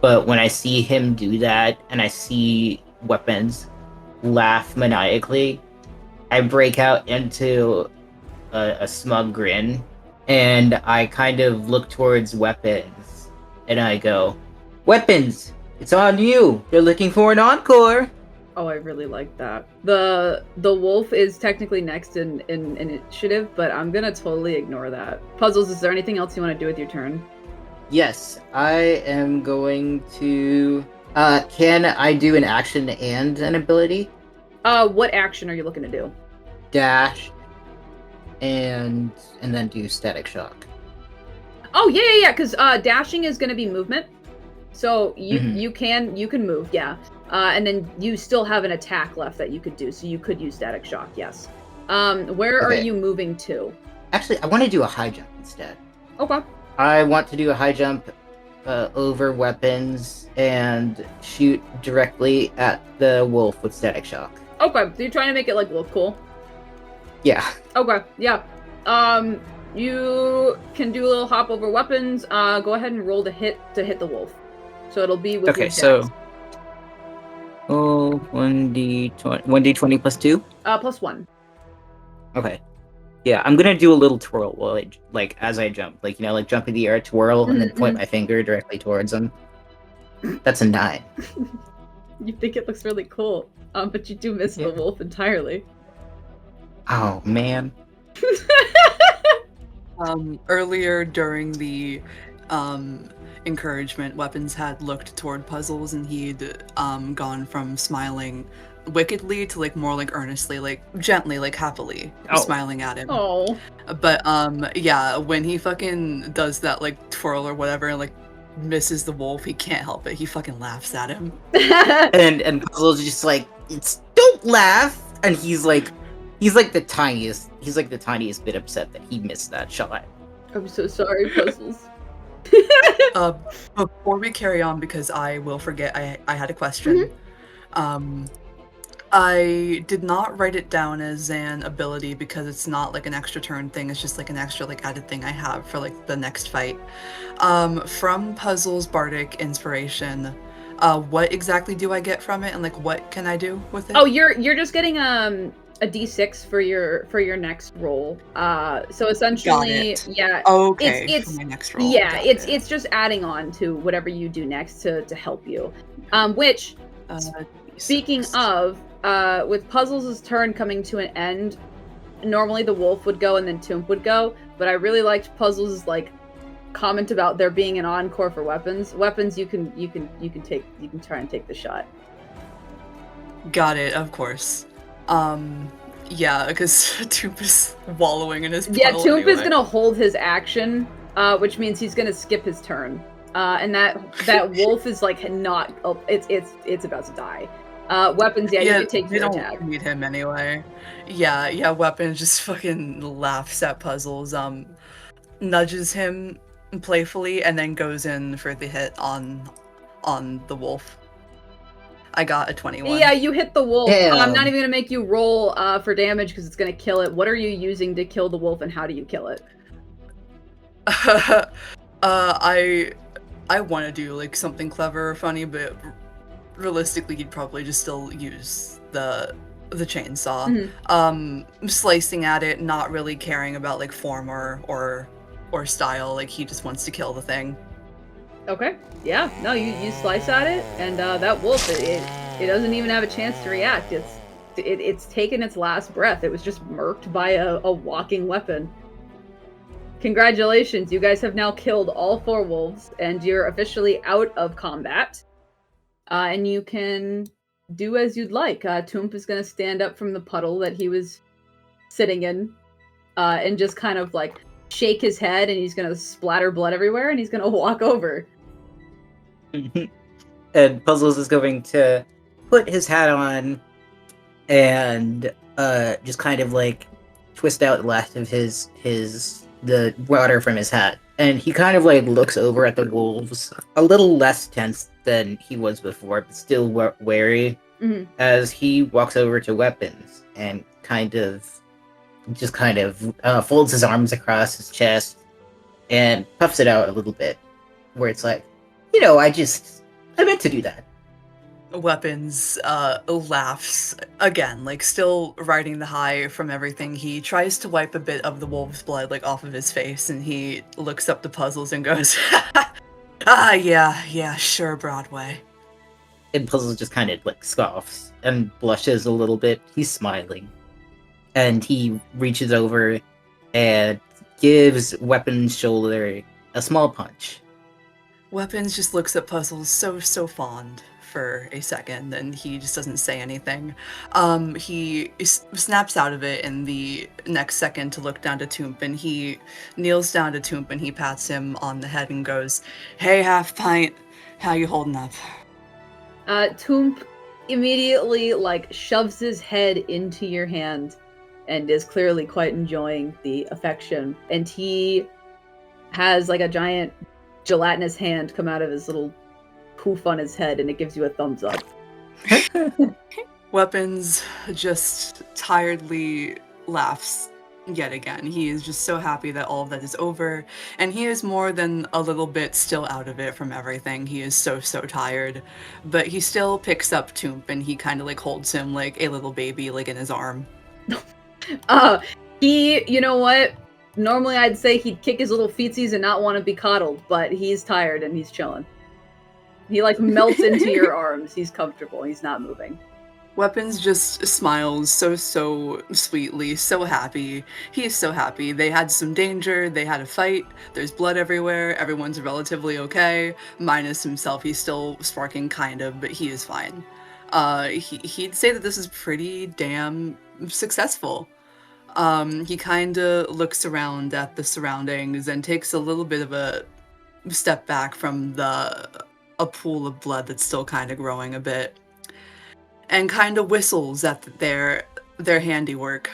But when I see him do that and I see weapons laugh maniacally, I break out into a smug grin, and I kind of look towards weapons, and I go, "Weapons, it's on you. You're looking for an encore." Oh, I really like that. The wolf is technically next in initiative, but I'm gonna totally ignore that. Puzzles, is there anything else you want to do with your turn? Yes, I am going to. Can I do an action and an ability? What action are you looking to do? Dash, and then do static shock. Oh yeah. Because dashing is gonna be movement, so you Mhm. you can move, yeah. And then you still have an attack left that you could do, so you could use static shock. Yes. Where are Okay. you moving to? Actually, I want to do a high jump instead. Okay. I want to do a high jump over weapons and shoot directly at the wolf with static shock. Okay. So you're trying to make it like look cool. Yeah. Okay. Yeah. You can do a little hop over weapons. Go ahead and roll to hit the wolf. So it'll be with Okay, your so dex. 1d20 plus 2. +1. Okay. Yeah, I'm gonna do a little twirl while as I jump, like jump in the air, twirl, and then point my finger directly towards him. That's a 9. You think it looks really cool, but you do miss Yeah. the wolf entirely. Oh man. Earlier during the encouragement, Weapons had looked toward Puzzles, and he'd gone from smiling wickedly to more earnestly, gently, happily smiling at him. Oh. But yeah, when he fucking does that twirl or whatever and misses the wolf, he can't help it. He fucking laughs at him. And Puzzle's just don't laugh, and he's the tiniest bit upset that he missed that shot. I'm so sorry, Puzzles. Before we carry on, because I will forget, I had a question. I did not write it down as an ability because it's not an extra turn thing. It's just an extra added thing I have for the next fight. From Puzzles Bardic Inspiration, what exactly do I get from it, and what can I do with it? Oh, you're just getting a d6 for your next roll. So essentially, yeah. Okay. It's for my next roll. yeah. Got It's it. it's just adding on to whatever you do next to help you. Which, speaking of, with Puzzles' turn coming to an end, normally the wolf would go and then Toomp would go, but I really liked Puzzles' comment about there being an encore for weapons. Weapons, you can try and take the shot. Got it, of course. Yeah, because Toomp is wallowing in his puddle. Yeah, Toomp anyway. is gonna hold his action, which means he's gonna skip his turn. And that wolf is not. Oh, it's about to die. Weapons, yeah, you can take they your don't attack. need him anyway. Yeah, Weapons just fucking laughs at Puzzles, nudges him playfully, and then goes in for the hit on the wolf. I got a 21. Yeah, you hit the wolf. Damn. I'm not even gonna make you roll for damage because it's gonna kill it. What are you using to kill the wolf, and how do you kill it? I want to do something clever or funny, but realistically, you'd probably just still use the chainsaw. Slicing at it, not really caring about form or style. He just wants to kill the thing. Okay. Yeah. No, you slice at it, and that wolf, it doesn't even have a chance to react. It's taken its last breath. It was just murked by a walking weapon. Congratulations, you guys have now killed all 4 wolves, and you're officially out of combat. And you can do as you'd like. Toomp is going to stand up from the puddle that he was sitting in, and just kind of shake his head, and he's going to splatter blood everywhere, and he's going to walk over. And Puzzles is going to put his hat on and just kind of twist out the last of the water from his hat. And he kind of looks over at the wolves, a little less tense than he was before, but still wary, as he walks over to weapons and kind of folds his arms across his chest and puffs it out a little bit, where it's I meant to do that. Weapons laughs again, still riding the high from everything. He tries to wipe a bit of the wolf's blood off of his face, and he looks up to Puzzles and goes, yeah, sure, Broadway. And Puzzles just kind of like scoffs and blushes a little bit. He's smiling. And he reaches over and gives Weapon's shoulder a small punch. Weapons just looks at Puzzles so fond for a second, and he just doesn't say anything. He snaps out of it in the next second to look down to Toomp, and he kneels down to Toomp and he pats him on the head and goes, "Hey, half pint, how you holding up?" Toomp immediately like shoves his head into your hand and is clearly quite enjoying the affection. And he has like a giant gelatinous hand come out of his little poof on his head, and it gives you a thumbs up. Weapons just tiredly laughs yet again. He is just so happy that all of that is over, and he is more than a little bit still out of it from everything. He is so tired, but he still picks up Toomp and he kind of like holds him like a little baby, like in his arm. You know what? Normally I'd say he'd kick his little feetsies and not want to be coddled, but he's tired and he's chilling. He like melts into your arms. He's comfortable. He's not moving. Weapons just smiles so sweetly, so happy. He is so happy. They had some danger, they had a fight, there's blood everywhere, everyone's relatively okay, minus himself. He's still sparking kind of, but he is fine. He'd say that this is pretty damn successful. He kind of looks around at the surroundings and takes a little bit of a step back from a pool of blood that's still kind of growing a bit, and kind of whistles at their handiwork.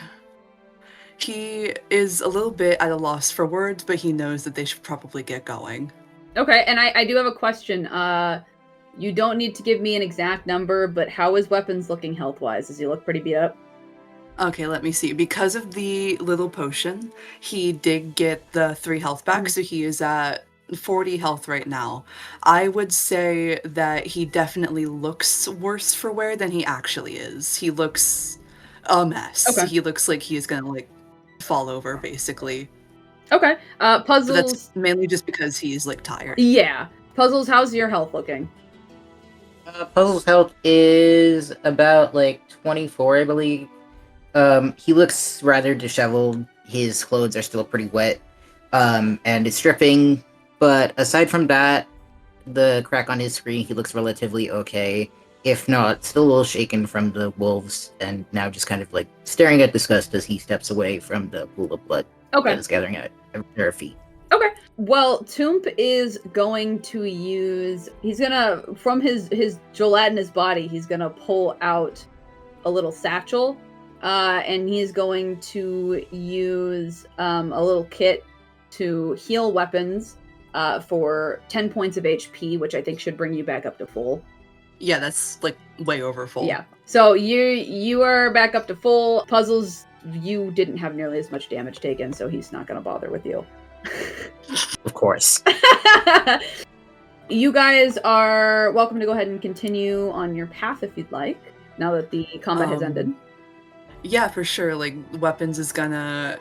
He is a little bit at a loss for words, but he knows that they should probably get going. Okay, and I do have a question. You don't need to give me an exact number, but how is Weapons looking health-wise? Does he look pretty beat up? Okay, let me see. Because of the little potion, he did get the 3 health back, so he is at 40 health right now. I would say that he definitely looks worse for wear than he actually is. He looks a mess. Okay. He looks like he's gonna like fall over, basically. Okay. But Puzzles. that's mainly just because he's like tired. Yeah. Puzzles, how's your health looking? Puzzle's health is about like 24, I believe. He looks rather disheveled. His clothes are still pretty wet, and it's dripping. But aside from that, the crack on his screen, he looks relatively okay. If not, still a little shaken from the wolves, and now just kind of like staring at disgust as he steps away from the pool of blood that is gathering at their feet. Okay. Well, Toomp is going to use... He's gonna, from his gelatinous body, he's gonna pull out a little satchel, and he's going to use a little kit to heal Weapons for 10 points of HP, which I think should bring you back up to full. Yeah, that's like way over full. Yeah. So you are back up to full. Puzzles, you didn't have nearly as much damage taken, so he's not going to bother with you. Of course. You guys are welcome to go ahead and continue on your path if you'd like, now that the combat has ended. Yeah, for sure. Like, Weapons is gonna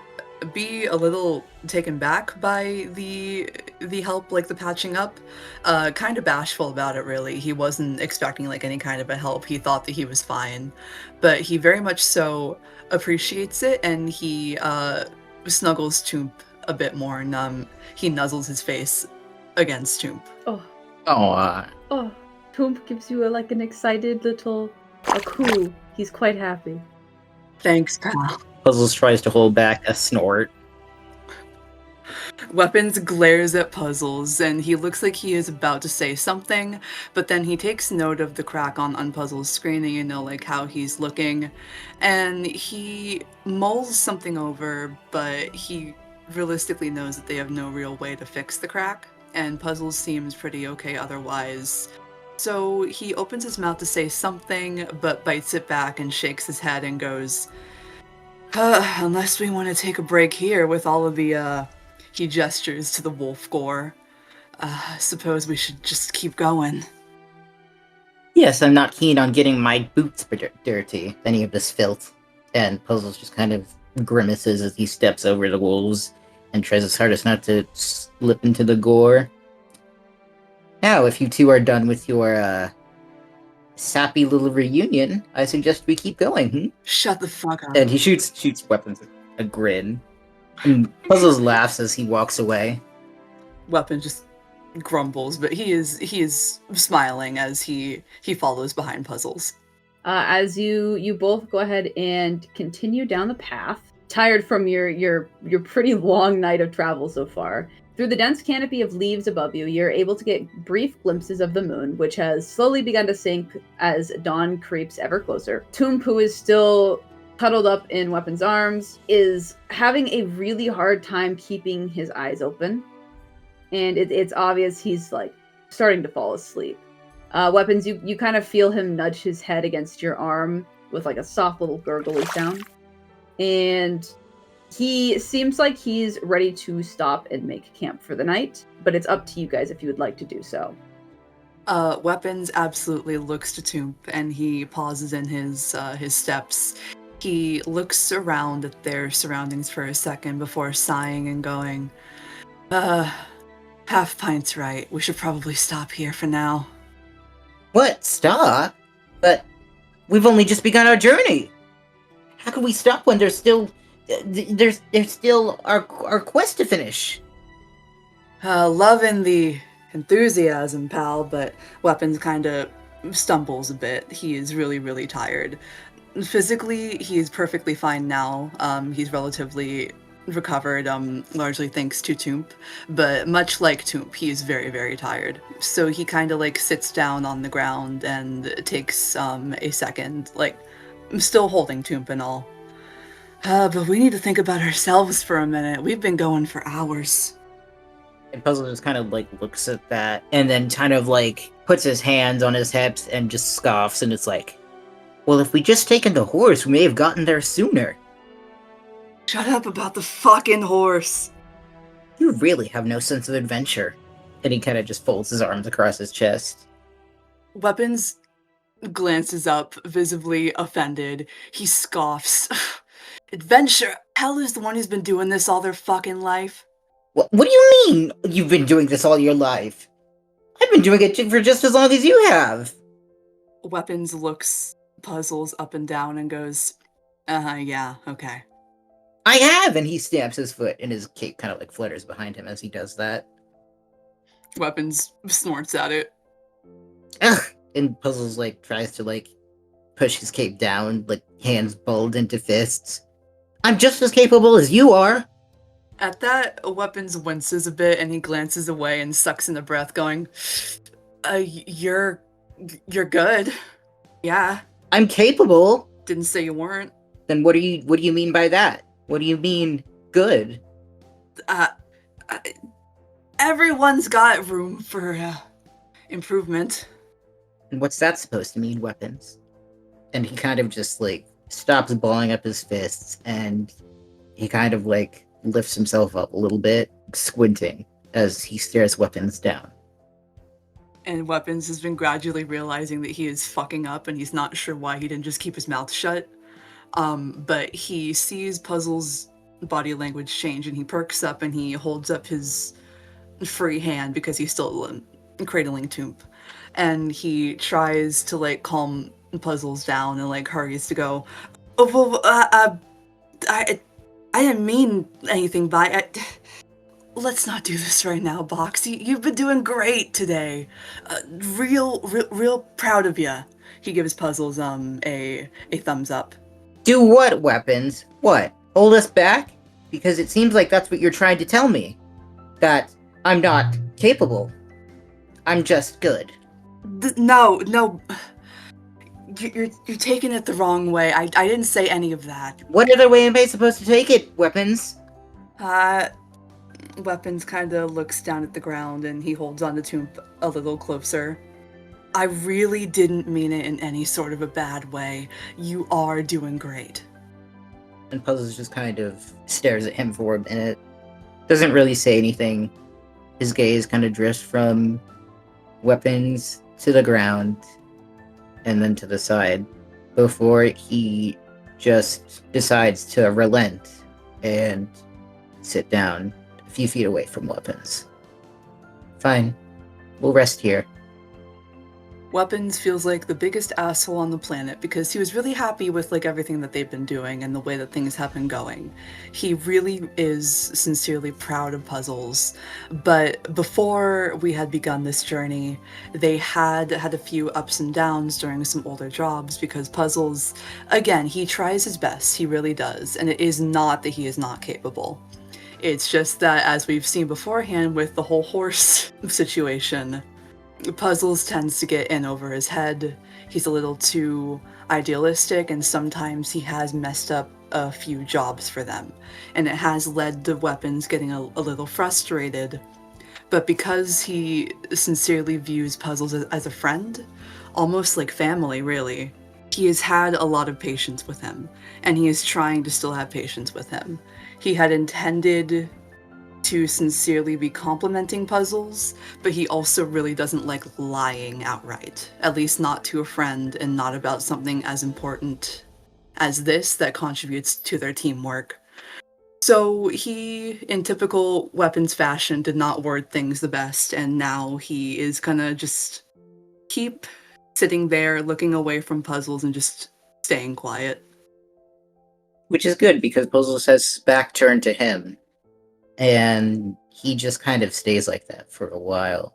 be a little taken back by the help, like the patching up. Kind of bashful about it, really. He wasn't expecting like any kind of a help. He thought that he was fine, but he very much so appreciates it, and he snuggles Toomp a bit more, and he nuzzles his face against Toomp. Oh, Toomp gives you like an excited little coo. He's quite happy. Thanks, pal. Puzzles tries to hold back a snort. Weapons glares at Puzzles, and he looks like he is about to say something, but then he takes note of the crack on Puzzle's screen, and you know, like, how he's looking, and he mulls something over, but he realistically knows that they have no real way to fix the crack, and Puzzles seems pretty okay otherwise. So he opens his mouth to say something, but bites it back and shakes his head and goes, unless we want to take a break here with all of the, he gestures to the wolf gore. Suppose we should just keep going. Yes, I'm not keen on getting my boots dirty, any of this filth. And Puzzles just kind of grimaces as he steps over the wolves and tries his hardest not to slip into the gore. Now, if you two are done with your sappy little reunion, I suggest we keep going. Shut the fuck up. And he shoots Weapons a grin. And Puzzles laughs as he walks away. Weapon just grumbles, but he is smiling as he follows behind Puzzles. As you both go ahead and continue down the path, tired from your pretty long night of travel so far. Through the dense canopy of leaves above you, you're able to get brief glimpses of the moon, which has slowly begun to sink as dawn creeps ever closer. Toomp, who is still cuddled up in Weapon's arms, is having a really hard time keeping his eyes open. And it's obvious he's like starting to fall asleep. Weapons, you kind of feel him nudge his head against your arm with like a soft little gurgly sound. And he seems like he's ready to stop and make camp for the night, but it's up to you guys if you would like to do so. Weapons absolutely looks to Toomp, and he pauses in his steps. He looks around at their surroundings for a second before sighing and going, half pint's right. We should probably stop here for now. What? Stop? But we've only just begun our journey. How can we stop when there's still our quest to finish? Loving the enthusiasm, pal, but Weapons kind of stumbles a bit. He is really, really tired. Physically, he's perfectly fine now. He's relatively recovered, largely thanks to Toomp, but much like Toomp, he is very, very tired. So he kind of like sits down on the ground and takes a second, like still holding Toomp and all. But we need to think about ourselves for a minute. We've been going for hours. And Puzzle just kind of like looks at that and then kind of like puts his hands on his hips and just scoffs, and it's like, well, if we just taken the horse, we may have gotten there sooner. Shut up about the fucking horse. You really have no sense of adventure. And he kind of just folds his arms across his chest. Weapons glances up, visibly offended. He scoffs. Adventure? Hell is the one who's been doing this all their fucking life. What do you mean you've been doing this all your life? I've been doing it for just as long as you have. Weapons looks Puzzles up and down and goes, yeah, okay. I have! And he stamps his foot, and his cape kind of like flutters behind him as he does that. Weapons snorts at it. Ugh! And Puzzles like tries to like push his cape down, like hands balled into fists. I'm just as capable as you are! At that, Weapons winces a bit and he glances away and sucks in a breath, going, you're good. Yeah. I'm capable! Didn't say you weren't. Then what do you mean by that? What do you mean, good? Everyone's got room for improvement. And what's that supposed to mean, Weapons? And he kind of just like stops balling up his fists, and he kind of like lifts himself up a little bit, squinting as he stares Weapons down. And Weapons has been gradually realizing that he is fucking up, and he's not sure why he didn't just keep his mouth shut. But he sees Puzzle's body language change, and he perks up and he holds up his free hand because he's still cradling Toomp. And he tries to like calm Puzzles down and like hurries to go, oh, well, I didn't mean anything by it. Let's not do this right now, Box. You've been doing great today. Real proud of you. He gives Puzzles a thumbs up. Do what, Weapons? What? Hold us back? Because it seems like that's what you're trying to tell me. That I'm not capable. I'm just good. No. You're taking it the wrong way. I didn't say any of that. What other way am I supposed to take it, Weapons? Weapons kind of looks down at the ground and he holds on to Toomp a little closer. I really didn't mean it in any sort of a bad way. You are doing great. And Puzzles just kind of stares at him for a minute. Doesn't really say anything. His gaze kind of drifts from Weapons to the ground and then to the side before he just decides to relent and sit down a few feet away from Weapons. Fine. We'll rest here. Weapons feels like the biggest asshole on the planet because he was really happy with like everything that they've been doing and the way that things have been going. He really is sincerely proud of Puzzles, but before we had begun this journey, they had a few ups and downs during some older jobs because Puzzles, again, he tries his best, he really does, and it is not that he is not capable. It's just that, as we've seen beforehand with the whole horse situation, Puzzles tends to get in over his head. He's a little too idealistic, and sometimes he has messed up a few jobs for them. And it has led to Weapons getting a little frustrated. But because he sincerely views Puzzles as a friend, almost like family, really, he has had a lot of patience with him. And he is trying to still have patience with him. He had intended to sincerely be complimenting Puzzles, but he also really doesn't like lying outright. At least not to a friend and not about something as important as this that contributes to their teamwork. So he, in typical Weapons fashion, did not word things the best, and now he is gonna just keep sitting there looking away from Puzzles and just staying quiet. Which is good because Puzzles has his back turned to him. And he just kind of stays like that for a while.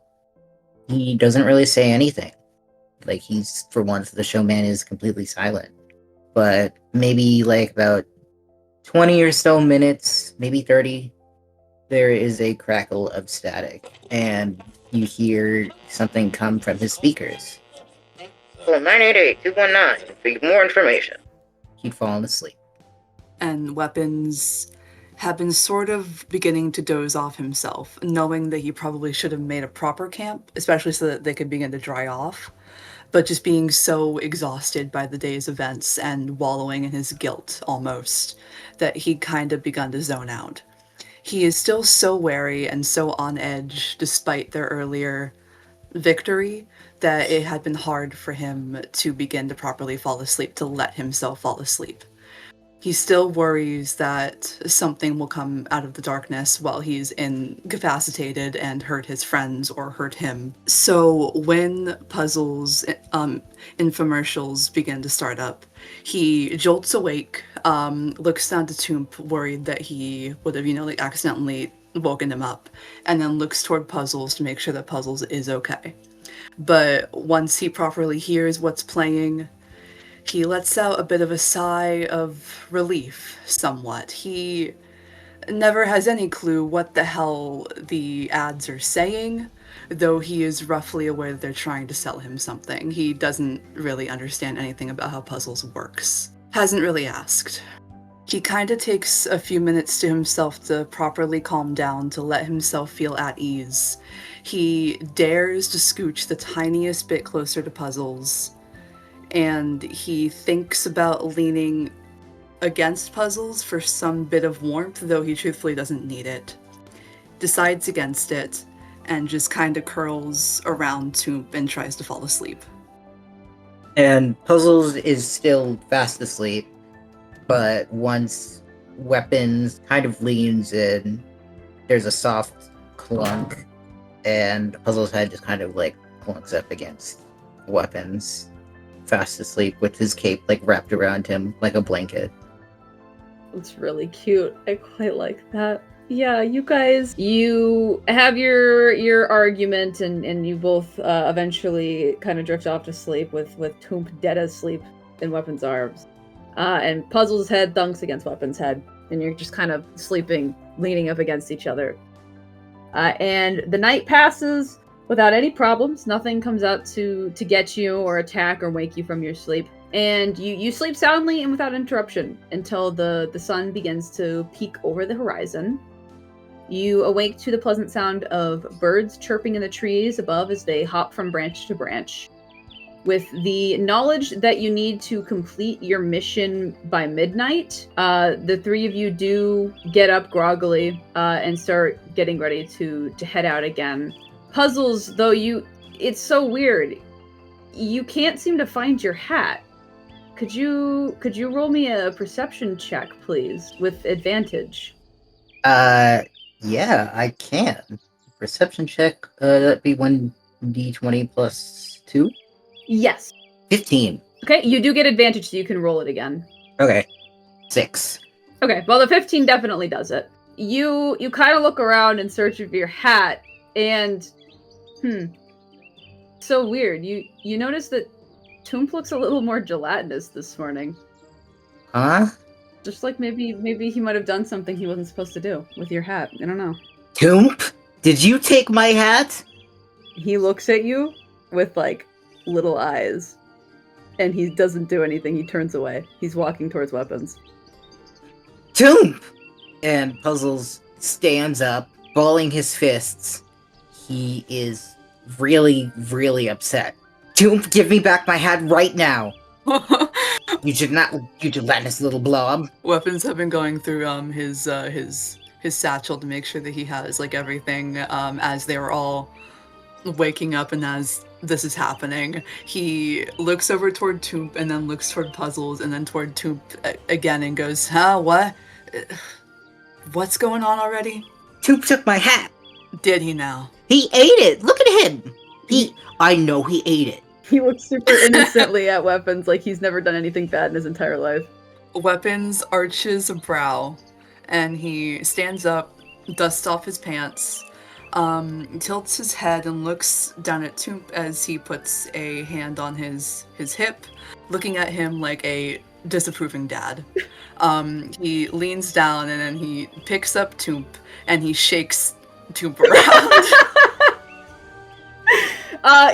He doesn't really say anything. Like, he's, for once, the showman is completely silent. But maybe, like, about 20 or so minutes, maybe 30, there is a crackle of static. And you hear something come from his speakers. Call 988-219 for more information. He'd fallen asleep. And Weapons had been sort of beginning to doze off himself, knowing that he probably should have made a proper camp, especially so that they could begin to dry off, but just being so exhausted by the day's events and wallowing in his guilt, almost, that he'd kind of begun to zone out. He is still so wary and so on edge, despite their earlier victory, that it had been hard for him to begin to properly fall asleep, to let himself fall asleep. He still worries that something will come out of the darkness while he's incapacitated and hurt his friends or hurt him. So when Puzzles infomercials begin to start up, he jolts awake, looks down to Toomp, worried that he would have, accidentally woken him up, and then looks toward Puzzles to make sure that Puzzles is okay. But once he properly hears what's playing, he lets out a bit of a sigh of relief, somewhat. He never has any clue what the hell the ads are saying, though he is roughly aware that they're trying to sell him something. He doesn't really understand anything about how Puzzles works. Hasn't really asked. He kind of takes a few minutes to himself to properly calm down, to let himself feel at ease. He dares to scooch the tiniest bit closer to Puzzles, and he thinks about leaning against Puzzles for some bit of warmth, though he truthfully doesn't need it. Decides against it, and just kind of curls around Toomp and tries to fall asleep. And Puzzles is still fast asleep, but once Weapons kind of leans in, there's a soft clunk, and Puzzles' head just kind of like clunks up against Weapons, fast asleep with his cape like wrapped around him like a blanket. It's really cute. I quite like that. Yeah, you guys, you have your argument, and you both eventually kind of drift off to sleep with Toomp dead asleep in Weapons' arms. And Puzzle's head thunks against Weapons' head, and you're just kind of sleeping, leaning up against each other. And the night passes without any problems. Nothing comes out to get you or attack or wake you from your sleep. And you sleep soundly and without interruption until the sun begins to peek over the horizon. You awake to the pleasant sound of birds chirping in the trees above as they hop from branch to branch. With the knowledge that you need to complete your mission by midnight, the three of you do get up groggily and start getting ready to head out again. Puzzles, though, it's so weird. You can't seem to find your hat. Could you roll me a perception check, please, with advantage? Yeah, I can. Perception check, that'd be 1d20 plus 2. Yes. 15. Okay, you do get advantage, so you can roll it again. Okay. 6. Okay, well, the 15 definitely does it. You kind of look around in search of your hat, and so weird. You notice that Toomp looks a little more gelatinous this morning. Huh? Just like maybe he might have done something he wasn't supposed to do with your hat. I don't know. Toomp? Did you take my hat? He looks at you with like little eyes, and he doesn't do anything. He turns away. He's walking towards weapons. Toomp! And Puzzles stands up, balling his fists. He is really, really upset. Toomp, give me back my hat right now! You should not, you gelatinous little blob. Weapons have been going through his satchel to make sure that he has like everything as they were all waking up, and as this is happening, he looks over toward Toomp and then looks toward Puzzles and then toward Toomp again and goes, "Huh? What? What's going on already?" Toomp took my hat. Did he now? He ate it. Look at him. I know he ate it. He looks super innocently at weapons, like he's never done anything bad in his entire life. Weapons arches a brow, and he stands up, dusts off his pants, tilts his head and looks down at Toomp as he puts a hand on his hip, looking at him like a disapproving dad. He leans down and then he picks up Toomp and he shakes Toomp around.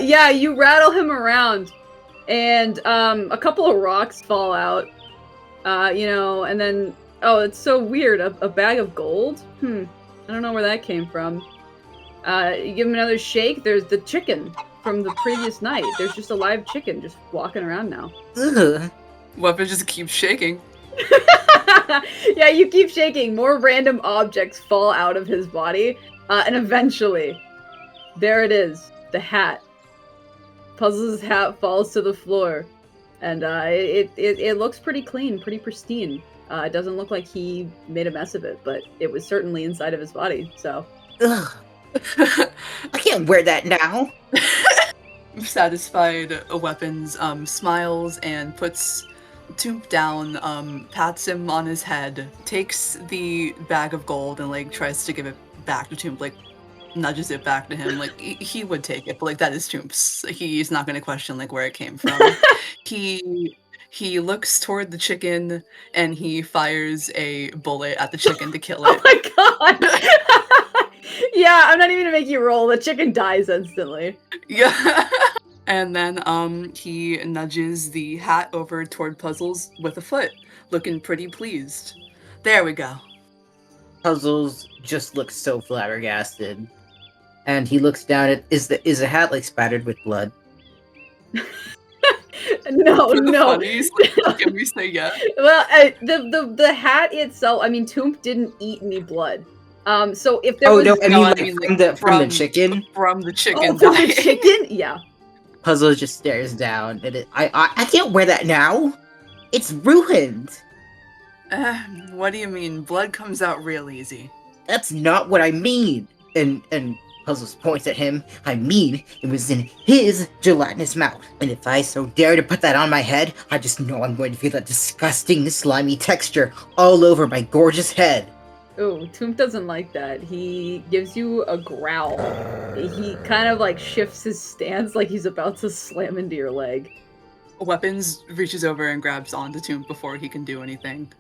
Yeah, you rattle him around, and a couple of rocks fall out, and then, oh, it's so weird, a bag of gold? I don't know where that came from. You give him another shake, there's the chicken from the previous night. There's just a live chicken just walking around now. Ugh. Weapon just keeps shaking. Yeah, you keep shaking, more random objects fall out of his body, and eventually, there it is. The hat. Puzzles' hat falls to the floor, and it looks pretty clean, pretty pristine. It doesn't look like he made a mess of it, but it was certainly inside of his body, so. Ugh. I can't wear that now. Satisfied, Weapons smiles and puts Toomp down, pats him on his head, takes the bag of gold and like tries to give it back to Toomp, like nudges it back to him. Like he would take it, but like that is Toomp's. He's not going to question like where it came from. He looks toward the chicken and he fires a bullet at the chicken to kill it. Oh my god! Yeah, I'm not even gonna make you roll. The chicken dies instantly. Yeah. And then he nudges the hat over toward Puzzles with a foot, looking pretty pleased. There we go. Puzzles just looks so flabbergasted. And he looks down at is the hat like spattered with blood? No. Funnies, can we say yeah? Well, the hat itself. I mean, Toomp didn't eat any blood. So if there was from the chicken. From the chicken. Oh, from the chicken? Yeah. Puzzle just stares down at it. I can't wear that now. It's ruined. What do you mean? Blood comes out real easy. That's not what I mean. And Puzzles points at him. I mean, it was in his gelatinous mouth. And if I so dare to put that on my head, I just know I'm going to feel that disgusting, slimy texture all over my gorgeous head. Ooh, Toomp doesn't like that. He gives you a growl. He kind of like shifts his stance like he's about to slam into your leg. Weapons reaches over and grabs onto Toomp before he can do anything.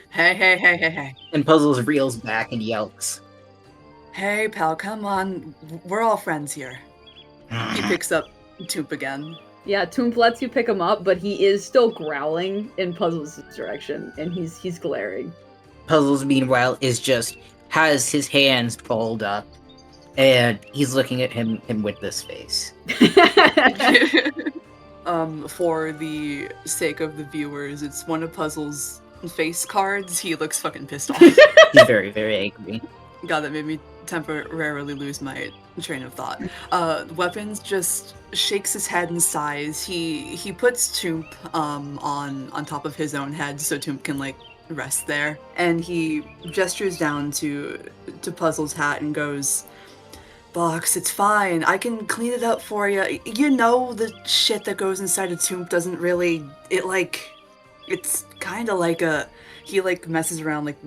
Hey. And Puzzles reels back and yelks. Hey, pal, come on. We're all friends here. He picks up Toomp again. Yeah, Toomp lets you pick him up, but he is still growling in Puzzles' direction, and he's glaring. Puzzles, meanwhile, has his hands balled up, and he's looking at him with this face. For the sake of the viewers, it's one of Puzzles' face cards. He looks fucking pissed off. He's very, very angry. God, that made me temporarily lose my train of thought. Weapons just shakes his head and sighs. He puts Toomp on top of his own head so Toomp can like rest there, and he gestures down to Puzzle's hat and goes, Box, it's fine. I can clean it up for you. You know the shit that goes inside a Toomp doesn't really... It's kind of like a... He, like, messes around, like,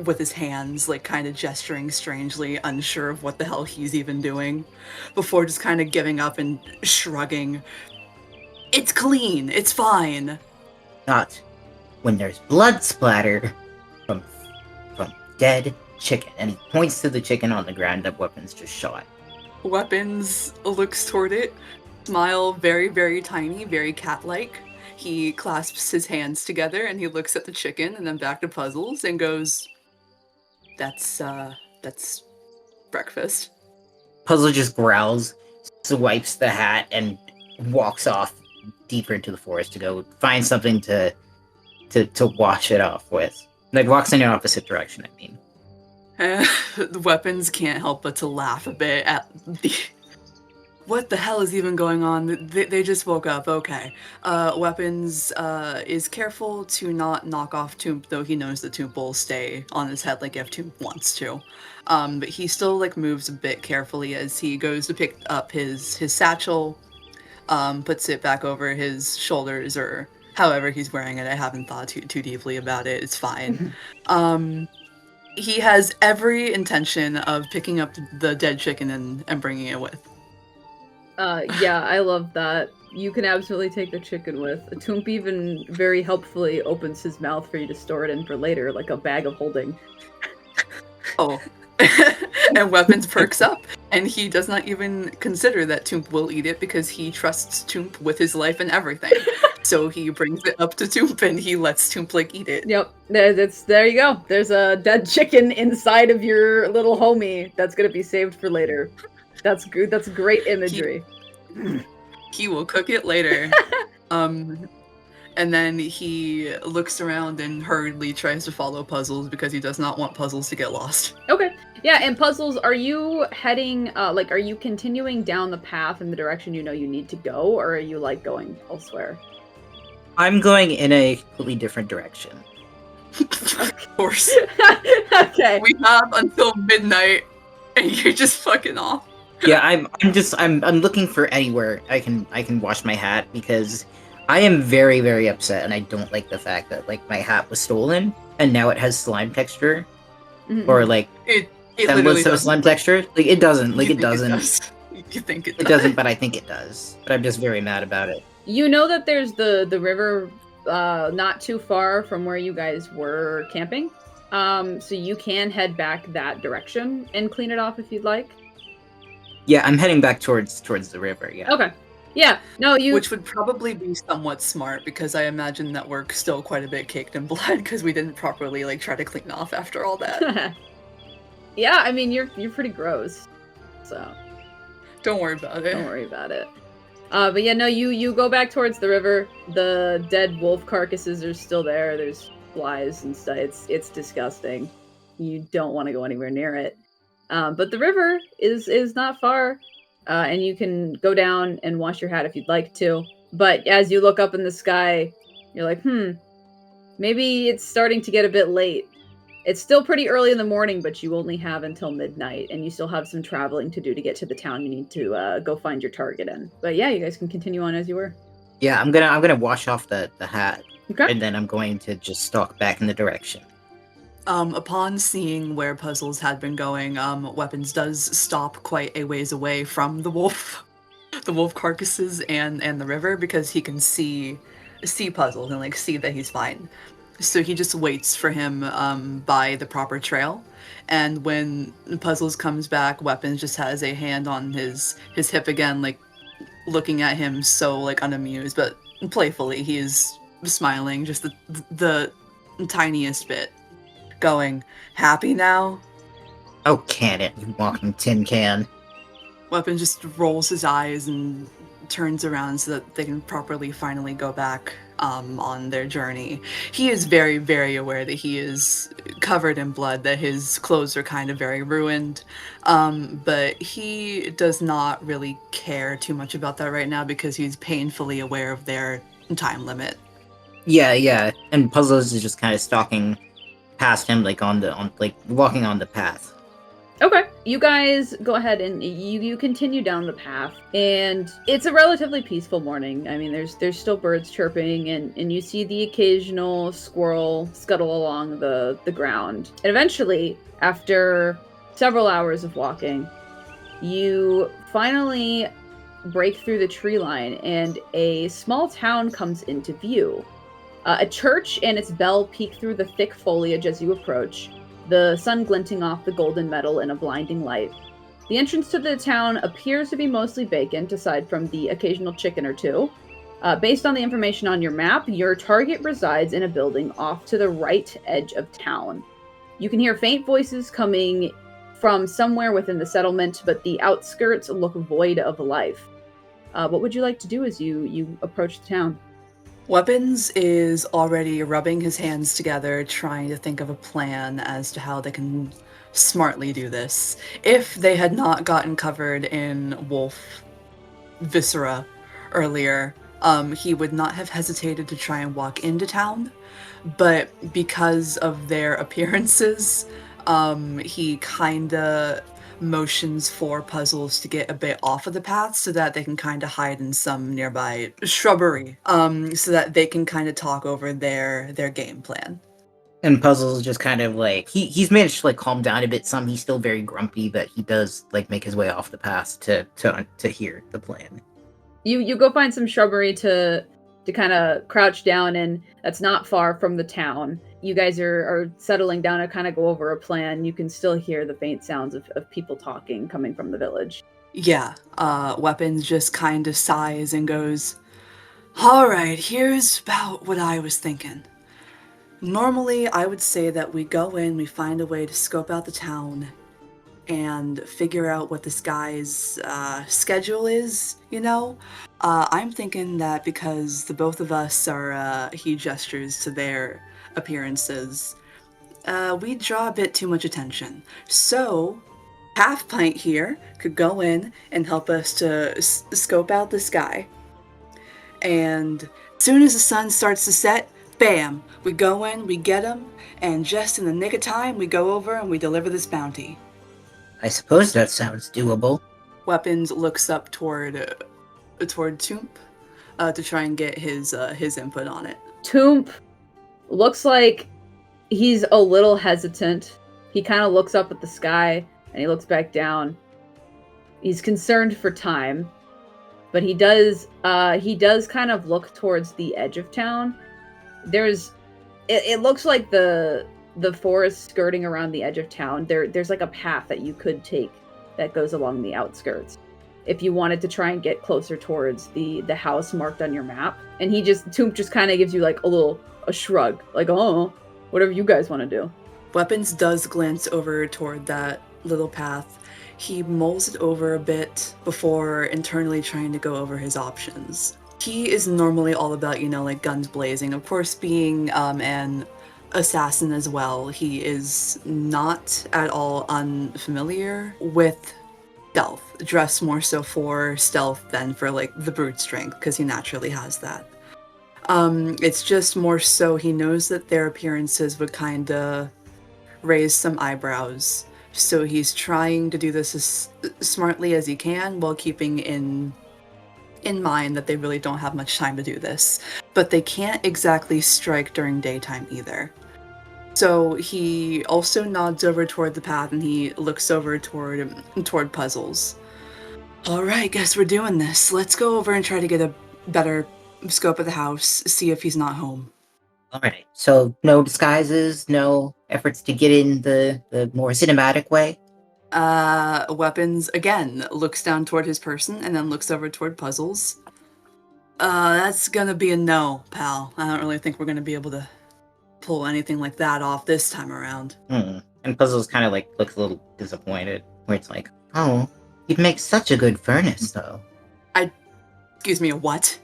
with his hands, like, kind of gesturing strangely, unsure of what the hell he's even doing, before just kind of giving up and shrugging. It's clean. It's fine. Not when there's blood splatter from dead chicken. And he points to the chicken on the ground that Weapons just shot. Weapons looks toward it, smile very, very tiny, very cat-like. He clasps his hands together and he looks at the chicken and then back to Puzzles and goes, that's breakfast. Puzzle just growls, swipes the hat, and walks off deeper into the forest to go find something to wash it off with. Like, walks in an opposite direction, I mean. The Weapons can't help but to laugh a bit at the... What the hell is even going on? They just woke up, okay. Weapons is careful to not knock off Toomp, though he knows that Toomp will stay on his head like if Toomp wants to. But he still like moves a bit carefully as he goes to pick up his satchel, puts it back over his shoulders or however he's wearing it. I haven't thought too deeply about it. It's fine. He has every intention of picking up the dead chicken and bringing it with. Yeah, I love that. You can absolutely take the chicken with. Toomp even very helpfully opens his mouth for you to store it in for later, like a bag of holding. Oh. And Weapons perks up, and he does not even consider that Toomp will eat it because he trusts Toomp with his life and everything. So he brings it up to Toomp and he lets Toomp like eat it. Yep, there you go. There's a dead chicken inside of your little homie that's gonna be saved for later. That's good. That's great imagery. He will cook it later. And then he looks around and hurriedly tries to follow Puzzles because he does not want Puzzles to get lost. Okay. Yeah, and Puzzles, are you heading, are you continuing down the path in the direction you know you need to go, or are you, like, going elsewhere? I'm going in a completely different direction. Of course. Okay. We have until midnight, and you're just fucking off. Yeah, I'm looking for anywhere I can wash my hat because I am very, very upset, and I don't like the fact that like my hat was stolen and now it has slime texture, or like it semblance of a slime texture. Like it doesn't. Like it doesn't. You think it does. It doesn't, but I think it does. But I'm just very mad about it. You know that there's the river not too far from where you guys were camping, so you can head back that direction and clean it off if you'd like. Yeah, I'm heading back towards the river. Yeah. Okay. Yeah. No, you. Which would probably be somewhat smart because I imagine that we're still quite a bit caked in blood because we didn't properly like try to clean off after all that. Yeah, I mean you're pretty gross, so don't worry about it. Don't worry about it. But yeah, no, you go back towards the river. The dead wolf carcasses are still there. There's flies and stuff. It's disgusting. You don't want to go anywhere near it. But the river is not far, and you can go down and wash your hat if you'd like to. But as you look up in the sky, you're like, maybe it's starting to get a bit late. It's still pretty early in the morning, but you only have until midnight, and you still have some traveling to do to get to the town you need to go find your target in. But yeah, you guys can continue on as you were. Yeah, I'm gonna wash off the hat, okay, and then I'm going to just stalk back in the direction. Upon seeing where Puzzles had been going, Weapons does stop quite a ways away from the wolf carcasses and the river because he can see Puzzles and like see that he's fine. So he just waits for him by the proper trail, and when Puzzles comes back, Weapons just has a hand on his hip again, like looking at him so like unamused, but playfully. He is smiling just the tiniest bit. Going, happy now? Oh, can it, you walking tin can. Weapon just rolls his eyes and turns around so that they can properly finally go back on their journey. He is very, very aware that he is covered in blood, that his clothes are kind of very ruined, but he does not really care too much about that right now because he's painfully aware of their time limit. Yeah, and Puzzles is just kind of stalking past him, like walking on the path. Okay. you guys go ahead and you continue down the path, and it's a relatively peaceful morning. I mean, there's still birds chirping, and you see the occasional squirrel scuttle along the ground. And eventually, after several hours of walking, you finally break through the tree line, and a small town comes into view. A church and its bell peek through the thick foliage as you approach, the sun glinting off the golden metal in a blinding light. The entrance to the town appears to be mostly vacant, aside from the occasional chicken or two. Based on the information on your map, your target resides in a building off to the right edge of town. You can hear faint voices coming from somewhere within the settlement, but the outskirts look void of life. What would you like to do as you approach the town? Weapons is already rubbing his hands together, trying to think of a plan as to how they can smartly do this. If they had not gotten covered in wolf viscera earlier, he would not have hesitated to try and walk into town. But because of their appearances, he kinda motions for Puzzles to get a bit off of the path so that they can kind of hide in some nearby shrubbery, so that they can kind of talk over their game plan. And Puzzles just kind of like he's managed to like calm down a bit. He's still very grumpy, but he does like make his way off the path to hear the plan. You go find some shrubbery to kind of crouch down, and that's not far from the town. You guys are settling down to kind of go over a plan. You can still hear the faint sounds of people talking coming from the village. Yeah, Weapons just kind of sighs and goes, "Alright, here's about what I was thinking. Normally, I would say that we go in, we find a way to scope out the town, and figure out what this guy's schedule is, you know? I'm thinking that because the both of us are," he gestures to their appearances, we draw a bit too much attention. So, Half Pint here could go in and help us to scope out this guy. And as soon as the sun starts to set, bam, we go in, we get him, and just in the nick of time, we go over and we deliver this bounty. I suppose that sounds doable. Weapons looks up toward Toomp to try and get his input on it. Toomp looks like he's a little hesitant. He kind of looks up at the sky and he looks back down. He's concerned for time, but he does kind of look towards the edge of town. It looks like the forest skirting around the edge of town. There's like a path that you could take that goes along the outskirts if you wanted to try and get closer towards the house marked on your map. And Toomp just kind of gives you like a shrug, like, oh, whatever you guys want to do. Weapons does glance over toward that little path. He mulls it over a bit before internally trying to go over his options. He is normally all about, like guns blazing. Of course, being an assassin as well, he is not at all unfamiliar with stealth, dressed more so for stealth than for like the brute strength, because he naturally has that. It's just more so he knows that their appearances would kind of raise some eyebrows, so he's trying to do this as smartly as he can while keeping in mind that they really don't have much time to do this, but they can't exactly strike during daytime either. So he also nods over toward the path and he looks over toward Puzzles. Alright, guess we're doing this. Let's go over and try to get a better scope of the house, see if he's not home. Alright, so no disguises, no efforts to get in the more cinematic way? Weapons, again, looks down toward his person and then looks over toward Puzzles. That's gonna be a no, pal. I don't really think we're gonna be able to pull anything like that off this time around. And Puzzles kind of like looks a little disappointed, where it's like, oh, you'd make such a good furnace, though. Excuse me, a what?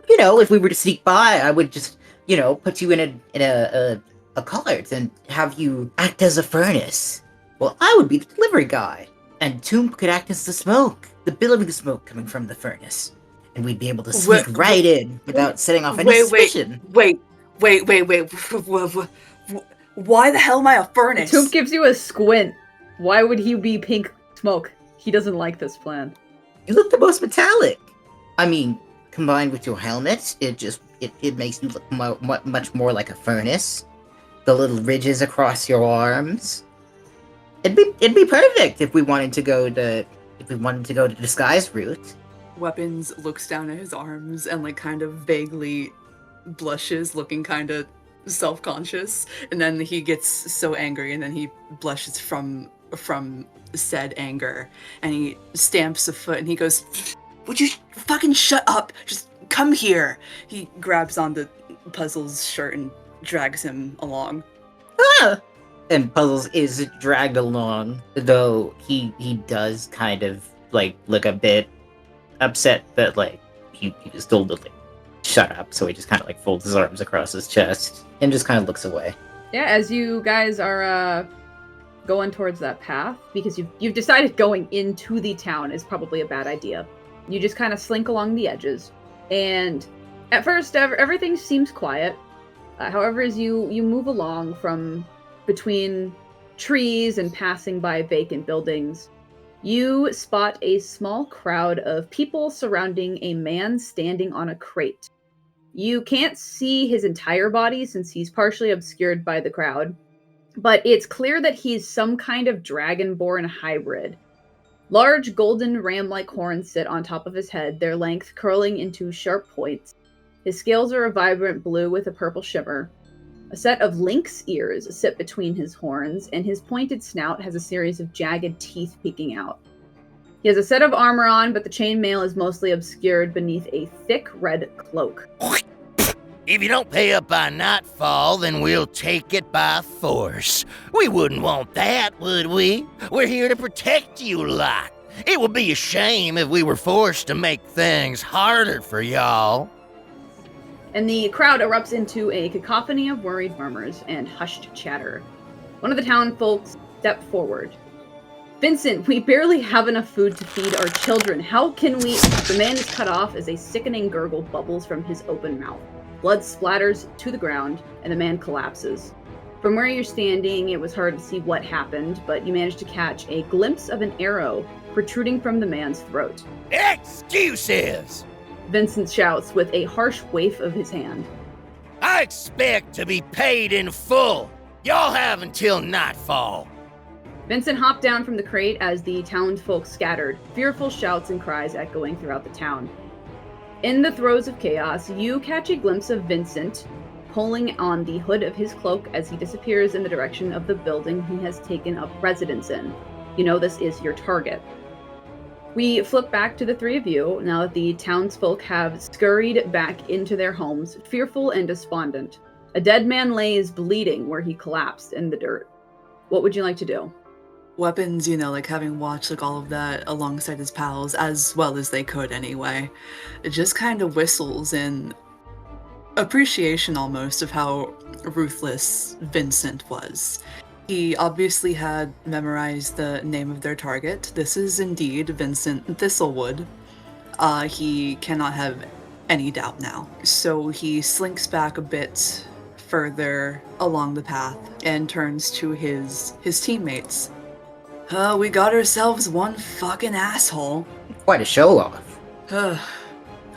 If we were to sneak by, I would just, put you in a cart and have you act as a furnace. Well, I would be the delivery guy, and Toomp could act as the smoke, the billowing smoke coming from the furnace, and we'd be able to sneak right in without setting off any suspicion. Wait. Why the hell am I a furnace? Toomp gives you a squint. Why would he be pink smoke? He doesn't like this plan. You look the most metallic. I mean, combined with your helmet, it makes you look much more like a furnace. The little ridges across your arms. It'd be perfect if we wanted to go the disguise route. Weapons looks down at his arms and like kind of vaguely blushes, looking kind of self-conscious, and then he gets so angry and then he blushes from said anger, and he stamps a foot and he goes, "Would you fucking shut up? Just come here." He grabs onto Puzzle's shirt and drags him along. Ah! And Puzzles is dragged along, though he does kind of like look a bit upset that like he was told to like shut up, so he just kind of like folds his arms across his chest and just kind of looks away. Yeah, as you guys are going towards that path, because you've decided going into the town is probably a bad idea. You just kind of slink along the edges, and at first everything seems quiet. However, as you move along from between trees and passing by vacant buildings, you spot a small crowd of people surrounding a man standing on a crate. You can't see his entire body since he's partially obscured by the crowd, but it's clear that he's some kind of dragonborn hybrid. Large golden ram-like horns sit on top of his head, their length curling into sharp points. His scales are a vibrant blue with a purple shimmer. A set of lynx ears sit between his horns, and his pointed snout has a series of jagged teeth peeking out. He has a set of armor on, but the chainmail is mostly obscured beneath a thick red cloak. If you don't pay up by nightfall, then we'll take it by force. We wouldn't want that, would we? We're here to protect you lot. It would be a shame if we were forced to make things harder for y'all. And the crowd erupts into a cacophony of worried murmurs and hushed chatter. One of the town folks step forward. "Vincent, we barely have enough food to feed our children. How can we..." The man is cut off as a sickening gurgle bubbles from his open mouth. Blood splatters to the ground, and the man collapses. From where you're standing, it was hard to see what happened, but you managed to catch a glimpse of an arrow protruding from the man's throat. Excuses! Vincent shouts with a harsh wave of his hand. I expect to be paid in full. Y'all have until nightfall. Vincent hopped down from the crate as the townsfolk scattered, fearful shouts and cries echoing throughout the town. In the throes of chaos, you catch a glimpse of Vincent pulling on the hood of his cloak as he disappears in the direction of the building he has taken up residence in. You know this is your target. We flip back to the three of you now that the townsfolk have scurried back into their homes, fearful and despondent. A dead man lays bleeding where he collapsed in the dirt. What would you like to do? Weapons, you know, like having watched like all of that alongside his pals as well as they could anyway, it just kind of whistles in appreciation almost of how ruthless Vincent was. He obviously had memorized the name of their target. This is indeed Vincent Thistlewood. He cannot have any doubt now. So he slinks back a bit further along the path and turns to his teammates. We got ourselves one fucking asshole. Quite a show-off.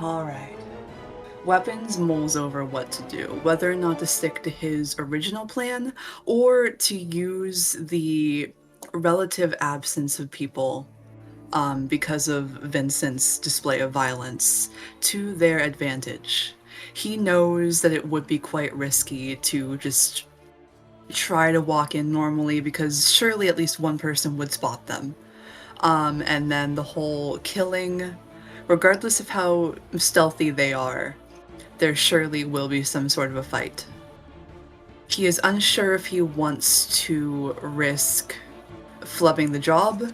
Alright. Weapons mulls over what to do, whether or not to stick to his original plan, or to use the relative absence of people because of Vincent's display of violence to their advantage. He knows that it would be quite risky to just try to walk in normally because surely at least one person would spot them. And then the whole killing, regardless of how stealthy they are, there surely will be some sort of a fight. He is unsure if he wants to risk flubbing the job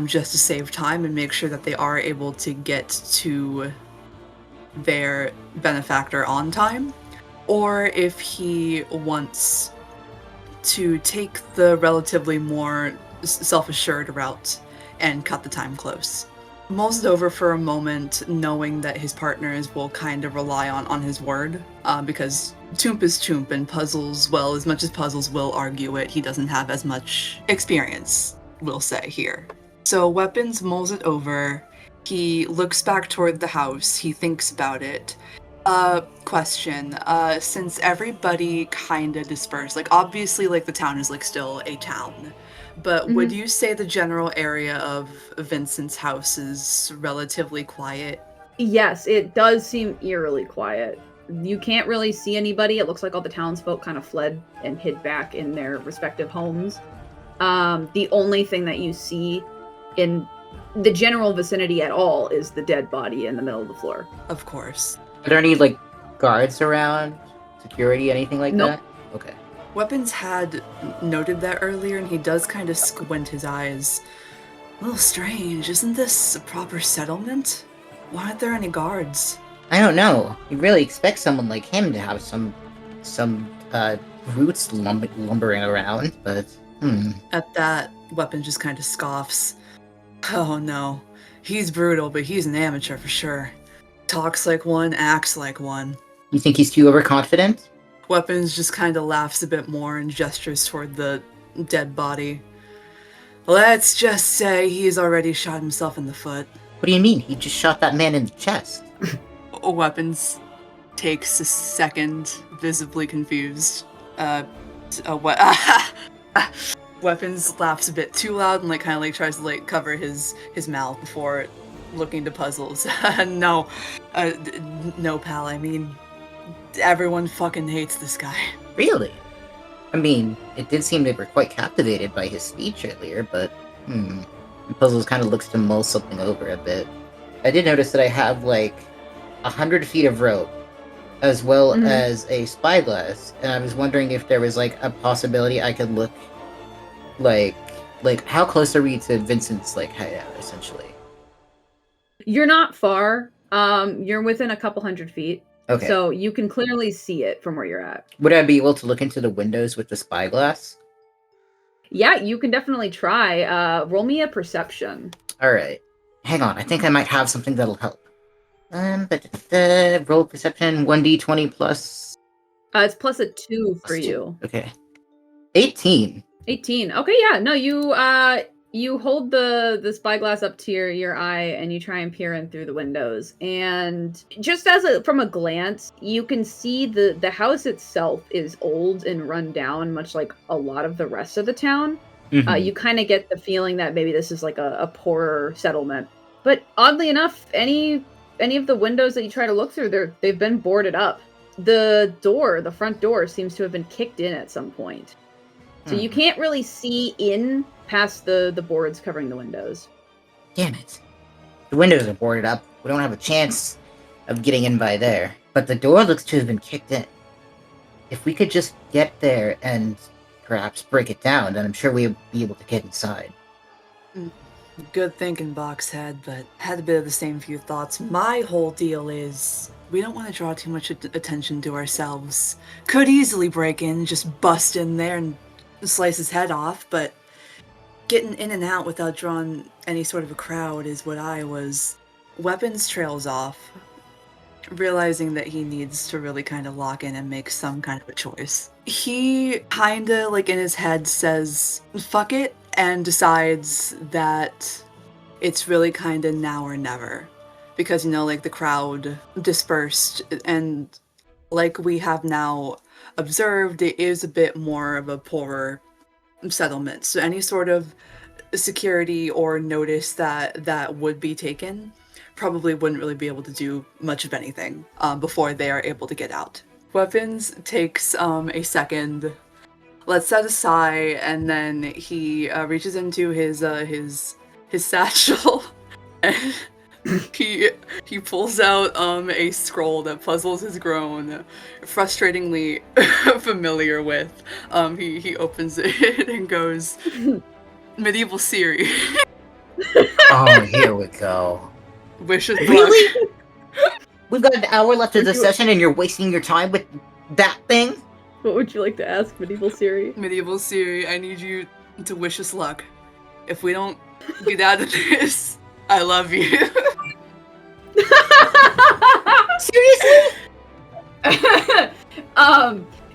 just to save time and make sure that they are able to get to their benefactor on time, or if he wants to take the relatively more self-assured route and cut the time close. Mulls it over for a moment, knowing that his partners will kind of rely on his word, because Toomp is Toomp, and Puzzles, well, as much as Puzzles will argue it, he doesn't have as much experience, we'll say, here. So Weapons mulls it over. He looks back toward the house. He thinks about it. Question. Since everybody kinda dispersed, like, obviously, like, the town is, like, still a town. But would you say the general area of Vincent's house is relatively quiet? Yes, it does seem eerily quiet. You can't really see anybody. It looks like all the townsfolk kind of fled and hid back in their respective homes. The only thing that you see in the general vicinity at all is the dead body in the middle of the floor. Of course. Are there any, like, guards around? Security, anything like Nope. that? Okay. Weapons had noted that earlier, and he does kind of squint his eyes. A little strange. Isn't this a proper settlement? Why aren't there any guards? I don't know. You really expect someone like him to have some roots lumbering around, but At that, Weapons just kind of scoffs. Oh no. He's brutal, but he's an amateur for sure. Talks like one, acts like one. You think he's too overconfident? Weapons just kind of laughs a bit more and gestures toward the dead body. Let's just say he's already shot himself in the foot. What do you mean? He just shot that man in the chest. Weapons takes a second, visibly confused. Weapons laughs a bit too loud and like kind of like tries to like cover his mouth before looking to Puzzles. No, pal. I mean, everyone fucking hates this guy. Really? I mean, it did seem they were quite captivated by his speech earlier, but And Puzzles kind of looks to mull something over a bit. I did notice that I have like 100 feet of rope, as well as a spyglass, and I was wondering if there was like a possibility I could look like how close are we to Vincent's like hideout, essentially? You're not far. You're within a couple hundred feet. Okay. So you can clearly see it from where you're at. Would I be able to look into the windows with the spyglass? Yeah, you can definitely try. Roll me a perception. Alright. Hang on, I think I might have something that'll help. Roll perception, 1d20 plus... It's plus a 2 for plus 2. you. Okay. 18. 18. Okay, yeah. No, you hold the spyglass up to your eye and you try and peer in through the windows. And just from a glance, you can see the house itself is old and run down, much like a lot of the rest of the town. You kind of get the feeling that maybe this is like a poorer settlement. But oddly enough, any of the windows that you try to look through, they've been boarded up. The front door seems to have been kicked in at some point. So you can't really see in past the boards covering the windows. Damn it. The windows are boarded up. We don't have a chance of getting in by there. But the door looks to have been kicked in. If we could just get there and perhaps break it down, then I'm sure we'll be able to get inside. Good thinking, Boxhead, but had a bit of the same few thoughts. My whole deal is we don't want to draw too much attention to ourselves. Could easily break in, just bust in there and slice his head off, but getting in and out without drawing any sort of a crowd is what I was. Weapons trails off, realizing that he needs to really kind of lock in and make some kind of a choice. He kinda, like in his head, says, fuck it, and decides that it's really kinda now or never. Because, like the crowd dispersed, and like we have now observed, it is a bit more of a poorer settlement. So any sort of security or notice that would be taken probably wouldn't really be able to do much of anything before they are able to get out. Weapons takes a second, lets that aside, and then he reaches into his satchel and he pulls out a scroll that Puzzles has grown frustratingly familiar with. He opens it and goes, Medieval Siri. Oh, here we go. Wishes Really? We've got an hour left of the session and you're wasting your time with that thing? What would you like to ask, Medieval Siri? Medieval Siri, I need you to wish us luck. If we don't get out of this, I love you. Seriously?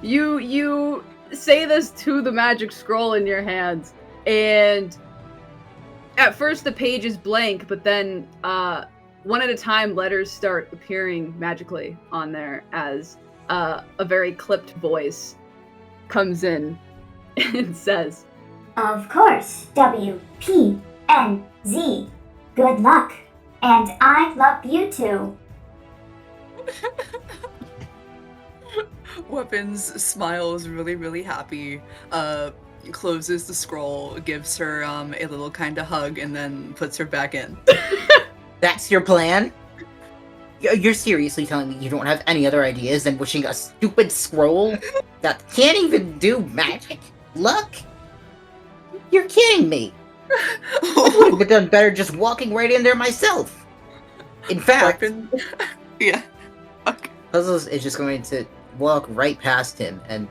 You say this to the magic scroll in your hands, and at first the page is blank, but then one at a time letters start appearing magically on there as a very clipped voice comes in and says, Of course, WPNZ. Good luck. And I love you too. Weapons smiles really, really happy, closes the scroll, gives her a little kind of hug, and then puts her back in. That's your plan? You're seriously telling me you don't have any other ideas than wishing a stupid scroll that can't even do magic? Luck? You're kidding me! I would have done better just walking right in there myself! In fact, Weapon? Yeah. Okay. Puzzles is just going to walk right past him and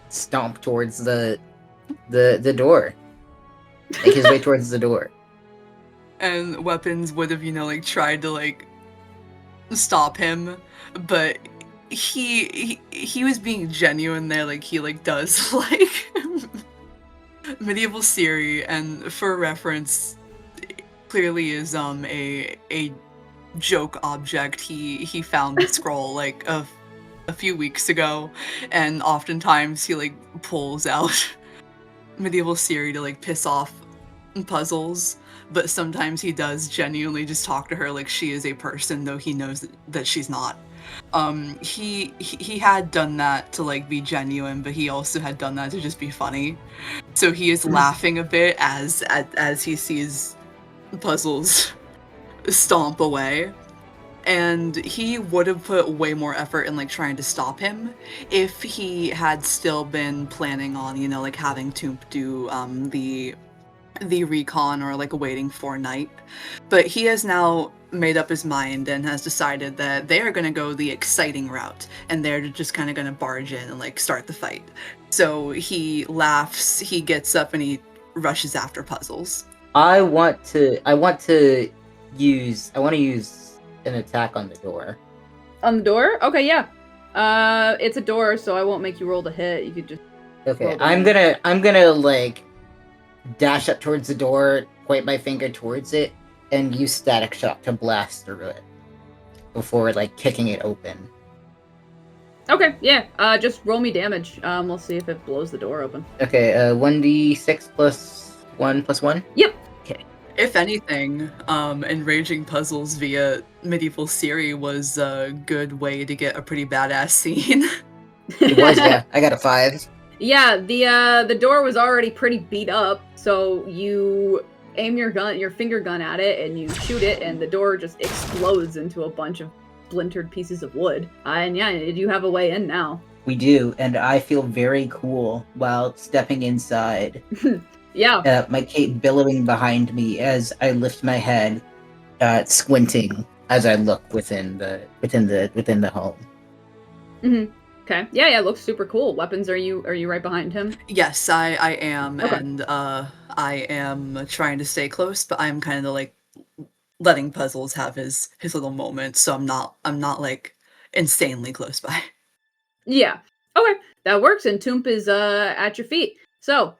stomp towards the door. Make his way towards the door. And Weapons would have, tried to, stop him, but he was being genuine there, he does, Medieval Siri, and for reference, clearly is, a joke object. He found the scroll, a few weeks ago, and oftentimes he, pulls out Medieval Siri to, piss off Puzzles, but sometimes he does genuinely just talk to her like she is a person, though he knows that she's not. He had done that to be genuine, but he also had done that to just be funny. So he is laughing a bit as he sees Puzzles stomp away. And he would have put way more effort in trying to stop him if he had still been planning on, having Toomp do the recon or waiting for night. But he has now made up his mind and has decided that they are going to go the exciting route, and they're just kind of going to barge in and start the fight. So he laughs, he gets up, and he rushes after Puzzles. I want to use an attack on the door. On the door? Okay, yeah. It's a door, so I won't make you roll to hit. You could just... Okay, I'm gonna dash up towards the door, point my finger towards it, and use static shock to blast through it before kicking it open. Okay, yeah. Just roll me damage. We'll see if it blows the door open. Okay, 1d6 plus 1 plus 1? Yep. Okay. If anything, enraging Puzzles via Medieval Siri was a good way to get a pretty badass scene. It was, yeah. I got a 5. Yeah, the door was already pretty beat up, so you aim your finger gun at it, and you shoot it, and the door just explodes into a bunch of splintered pieces of wood. And yeah, you have a way in now. We do, and I feel very cool while stepping inside. Yeah. My cape billowing behind me as I lift my head, squinting as I look within the home. Mm-hmm. Okay. Yeah, it looks super cool. Weapons, are you right behind him? Yes, I am, Okay. and I am trying to stay close, but I'm kind of letting Puzzles have his little moment, so I'm not insanely close by. Yeah. Okay, that works, and Toomp is at your feet. So,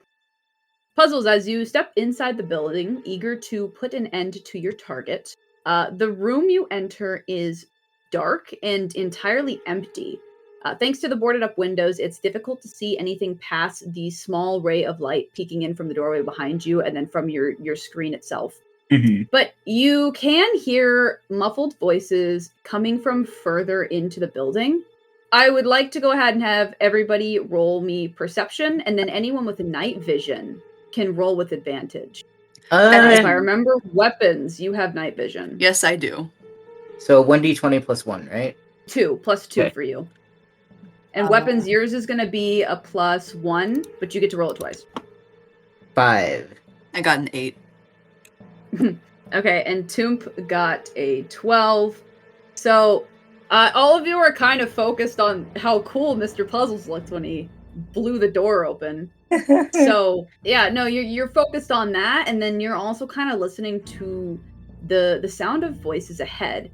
Puzzles, as you step inside the building, eager to put an end to your target, the room you enter is dark and entirely empty. Thanks to the boarded up windows, it's difficult to see anything past the small ray of light peeking in from the doorway behind you and then from your screen itself. Mm-hmm. But you can hear muffled voices coming from further into the building. I would like to go ahead and have everybody roll me perception, and then anyone with night vision can roll with advantage. And if I remember weapons, you have night vision. Yes, I do. So 1d20 plus 1, right? 2, plus 2 Okay. for you. And weapons, yours is going to be a plus 1, but you get to roll it twice. 5. I got an 8. Okay, and Toomp got a 12. So, all of you are kind of focused on how cool Mr. Puzzles looked when he blew the door open. So, yeah, no, you're focused on that, and then you're also kind of listening to the sound of voices ahead.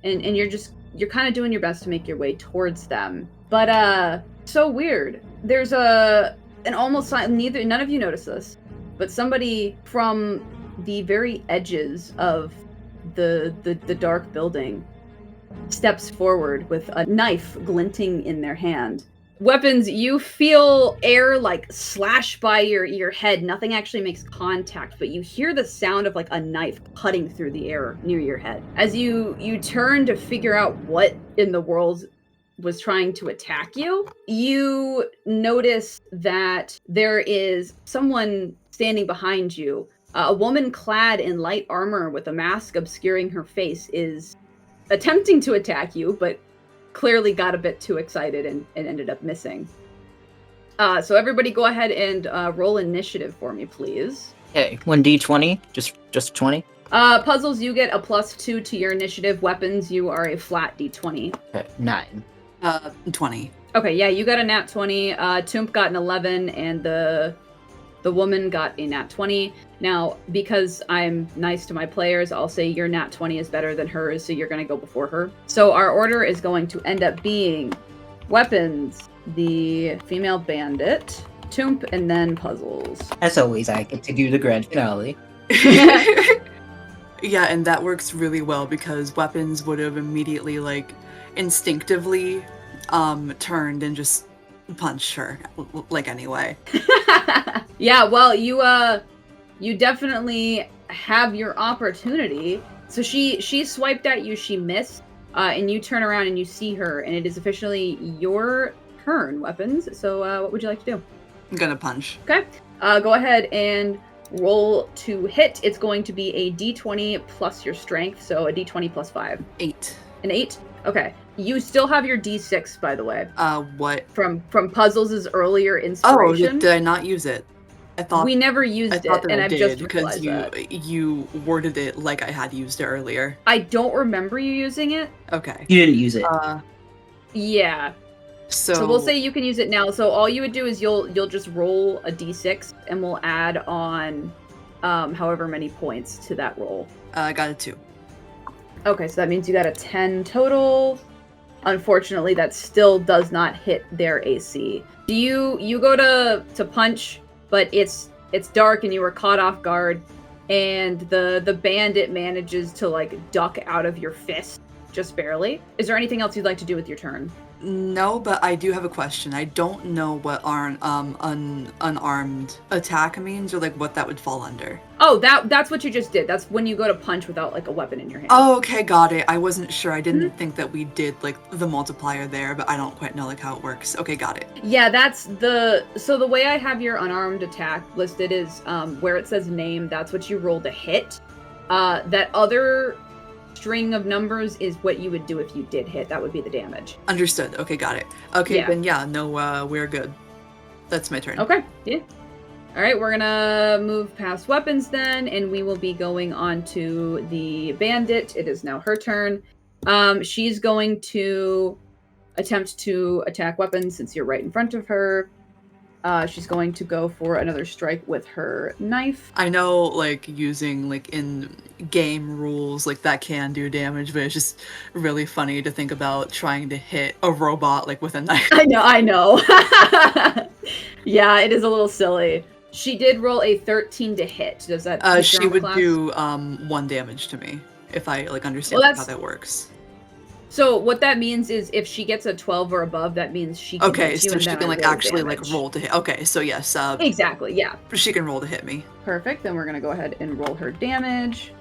And you're just you're kind of doing your best to make your way towards them. But so weird. There's an almost none of you notice this, but somebody from the very edges of the dark building steps forward with a knife glinting in their hand. Weapons, you feel air like slash by your head. Nothing actually makes contact, but you hear the sound of like a knife cutting through the air near your head. As you turn to figure out what in the world was trying to attack you, you notice that there is someone standing behind you. A woman clad in light armor with a mask obscuring her face is attempting to attack you, but clearly got a bit too excited and ended up missing. So everybody go ahead and roll initiative for me, please. Okay, 1d20, just 20. Puzzles, you get a +2 to your initiative. Weapons, you are a flat d20. Okay, 9. 20. Okay, yeah, you got a nat 20. Toomp got an 11, and the woman got a nat 20. Now, because I'm nice to my players, I'll say your nat 20 is better than hers, so you're going to go before her. So our order is going to end up being Weapons, the female bandit, Toomp, and then Puzzles. As always, I get to do the grand finale. Yeah, and that works really well because Weapons would have immediately, like, instinctively turned and just punched her, like, anyway. Yeah, well, you definitely have your opportunity. So she swiped at you, she missed, and you turn around and you see her, and it is officially your turn, Weapons. So what would you like to do? I'm gonna punch. Okay. Go ahead and roll to hit. It's going to be a d20 plus your strength, so a d20 plus 5. 8. An 8? Okay. You still have your d6, by the way. What? From Puzzles' earlier inspiration. Oh, did I not use it? I thought we never used it, and I've just because realized you worded it like I had used it earlier. I don't remember you using it. Okay. You didn't use it. Yeah. So we'll say you can use it now. So all you would do is you'll just roll a d6, and we'll add on however many points to that roll. I got a 2. Okay, so that means you got a 10 total. Unfortunately, that still does not hit their AC. Do you go to punch, but it's dark and you were caught off guard, and the bandit manages to like duck out of your fist just barely. Is there anything else you'd like to do with your turn? No, but I do have a question. I don't know what unarmed attack means, or like what that would fall under. Oh, that's what you just did. That's when you go to punch without like a weapon in your hand. Oh, okay, got it. I wasn't sure. I didn't think that we did like the multiplier there, but I don't quite know like how it works. Okay, got it. Yeah, so the way I have your unarmed attack listed is where it says name, that's what you roll to hit. That other string of numbers is what you would do if you did hit. That would be the damage. Understood. Okay, got it. Okay, Yeah. then yeah, no, we're good. That's my turn. Okay, yeah. All right, we're gonna move past weapons then, and we will be going on to the bandit. It is now her turn. She's going to attempt to attack weapons since you're right in front of her. She's going to go for another strike with her knife. I know, like, using, like, in game rules, like, that can do damage, but it's just really funny to think about trying to hit a robot, like, with a knife. I know. Yeah, it is a little silly. She did roll a 13 to hit. Does that hit She your would class? do 1 damage to me, if I, like, understand Well, how that works. So what that means is if she gets a 12 or above, that means she can Okay, hit you so and she then can, I like, roll actually, damage. like, roll to hit. Okay, so yes, Exactly, yeah. she can roll to hit me. Perfect. Then we're going to go ahead and roll her damage.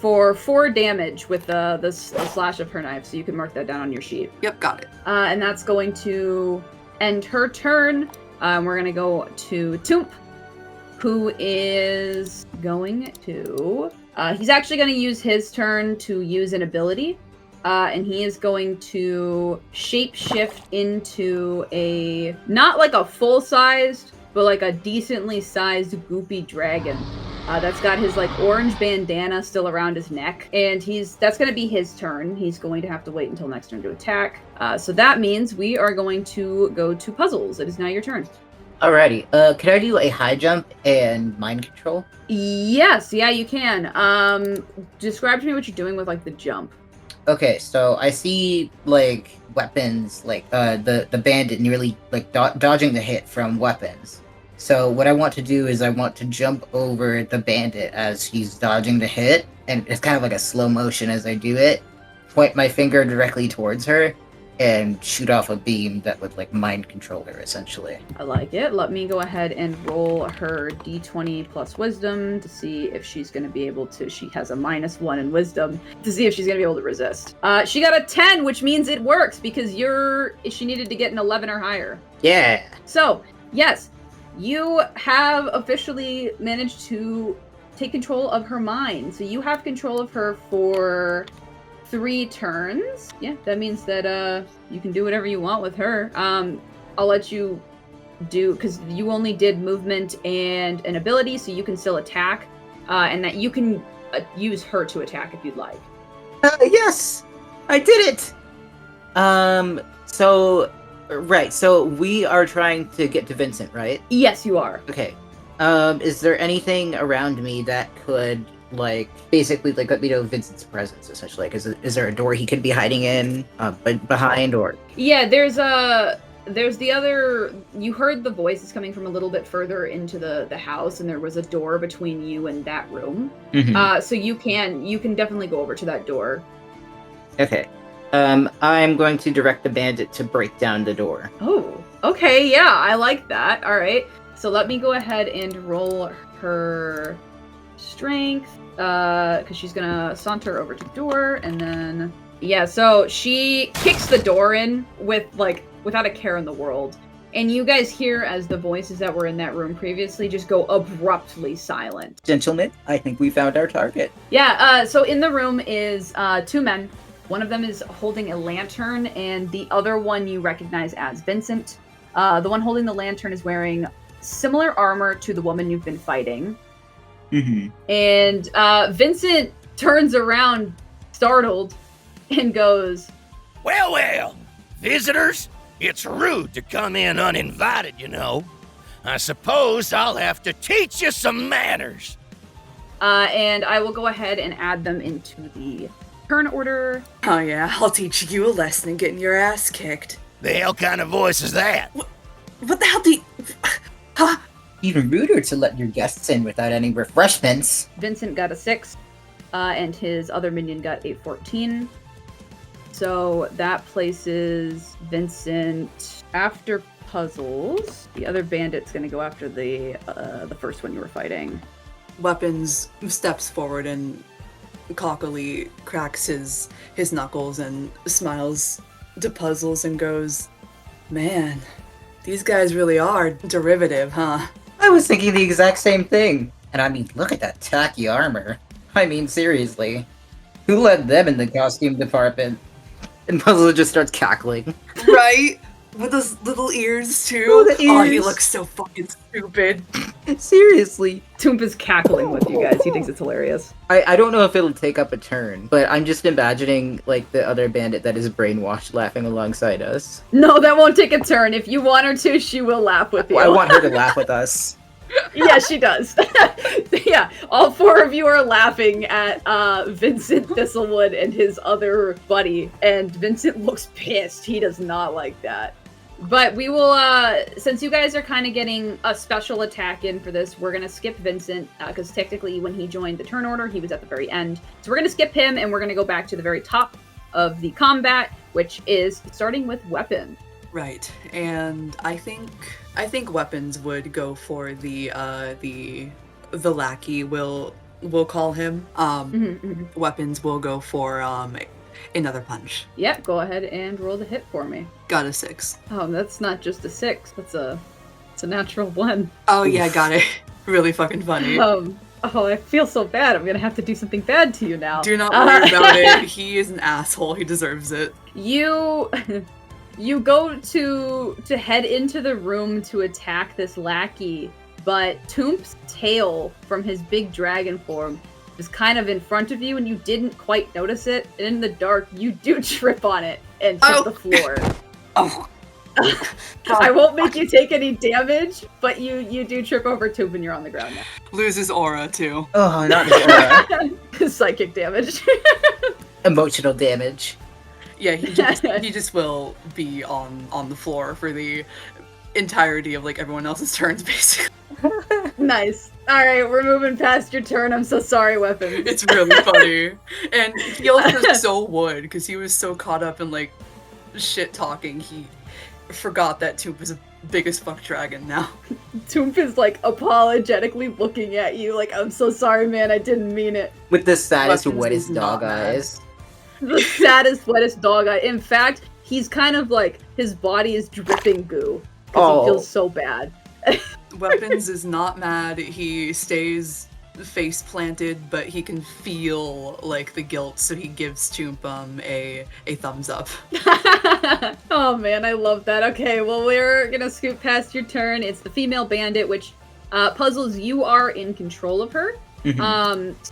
For 4 damage with the slash of her knife, so you can mark that down on your sheet. Yep, got it. And that's going to end her turn. We're going to go to Toomp, who is going to... he's actually going to use his turn to use an ability. And he is going to shapeshift into a, not like a full-sized, but like a decently sized goopy dragon. That's got his like orange bandana still around his neck. And that's going to be his turn. He's going to have to wait until next turn to attack. So that means we are going to go to Puzzles. It is now your turn. Alrighty, can I do a high jump and mind control? Yes, yeah, you can. Describe to me what you're doing with like the jump. Okay, so I see like weapons, like the bandit nearly like dodging the hit from weapons. So what I want to do is I want to jump over the bandit as he's dodging the hit, and it's kind of like a slow motion as I do it. Point my finger directly towards her, and shoot off a beam that would like mind control her essentially. I like it. Let me go ahead and roll her d20 plus wisdom to see if she's going to be able to. She has a -1 in wisdom to see if she's going to be able to resist. She got a 10, which means it works because she needed to get an 11 or higher. Yeah. So, yes, you have officially managed to take control of her mind. So you have control of her for 3 turns. Yeah, that means that you can do whatever you want with her. I'll let you do, because you only did movement and an ability, so you can still attack, and that you can use her to attack if you'd like. Yes, I did it. So we are trying to get to Vincent, right? Yes, you are. Okay. Is there anything around me that could like basically like let me know Vincent's presence essentially? Like, is there a door he could be hiding in behind, or? Yeah, there's the other. You heard the voices coming from a little bit further into the house, and there was a door between you and that room. Mm-hmm. So you can definitely go over to that door. Okay. I'm going to direct the bandit to break down the door. Oh, okay, yeah, I like that. All right, so let me go ahead and roll her strength, because she's gonna saunter over to the door, and then yeah, so she kicks the door in without a care in the world, and you guys hear as the voices that were in that room previously just go abruptly silent. Gentlemen, I think we found our target. Yeah, so in the room is 2 men. One of them is holding a lantern, and the other one you recognize as Vincent. The one holding the lantern is wearing similar armor to the woman you've been fighting. Mm-hmm. And Vincent turns around, startled, and goes, Well, visitors, it's rude to come in uninvited, you know. I suppose I'll have to teach you some manners. And I will go ahead and add them into the turn order. Oh yeah, I'll teach you a lesson in getting your ass kicked. The hell kind of voice is that? What the hell do you... Huh? Even ruder to let your guests in without any refreshments. Vincent got a 6, and his other minion got a 14. So that places Vincent after puzzles. The other bandit's going to go after the first one you were fighting. Weapons steps forward and cockily cracks his knuckles and smiles to Puzzles and goes, "Man, these guys really are derivative, huh?" I was thinking the exact same thing. And I mean, look at that tacky armor. I mean, seriously. Who let them in the costume department? And Puzzle just starts cackling. Right? With those little ears, too. Oh, the Oh, he ears. looks so fucking stupid. Seriously. Toomp is cackling with you guys. He thinks it's hilarious. I don't know if it'll take up a turn, but I'm just imagining, like, the other bandit that is brainwashed laughing alongside us. No, that won't take a turn. If you want her to, she will laugh with you. I want her to laugh with us. Yeah, she does. Yeah, all 4 of you are laughing at Vincent Thistlewood and his other buddy, and Vincent looks pissed. He does not like that. But we will, since you guys are kind of getting a special attack in for this, we're going to skip Vincent, because technically when he joined the turn order, he was at the very end. So we're going to skip him, and we're going to go back to the very top of the combat, which is starting with weapon. Right, and I think weapons would go for the lackey. We'll call him. Weapons will go for another punch. Yeah, go ahead and roll the hit for me. Got a 6. Oh, that's not just a 6. It's a natural 1. Oh yeah, got it. Really fucking funny. Oh, I feel so bad. I'm gonna have to do something bad to you now. Do not worry about it. He is an asshole. He deserves it. You go to head into the room to attack this lackey, but Toomp's tail from his big dragon form is kind of in front of you, and you didn't quite notice it. And in the dark, you do trip on it and hit the floor. Oh. I won't make you take any damage, but you do trip over Toomp and you're on the ground now. Loses aura too. Oh, not the aura. Psychic damage. Emotional damage. Yeah, he just will be on the floor for the entirety of like everyone else's turns, basically. Nice. All right, we're moving past your turn. I'm so sorry, weapons. It's really funny, and he also so would because he was so caught up in like shit talking. He forgot that Toomp was a big as fuck dragon now. Toomp is like apologetically looking at you, like, I'm so sorry, man. I didn't mean it. With the saddest, Weapons wettest is not dog mad. eyes. The saddest, wettest dog eye. In fact, he's kind of like his body is dripping goo because he feels so bad. Weapons is not mad. He stays face planted, but he can feel like the guilt, so he gives Toomp a thumbs up. Oh man, I love that. Okay, well, we're gonna scoot past your turn. It's the female bandit, which Puzzles, you are in control of her.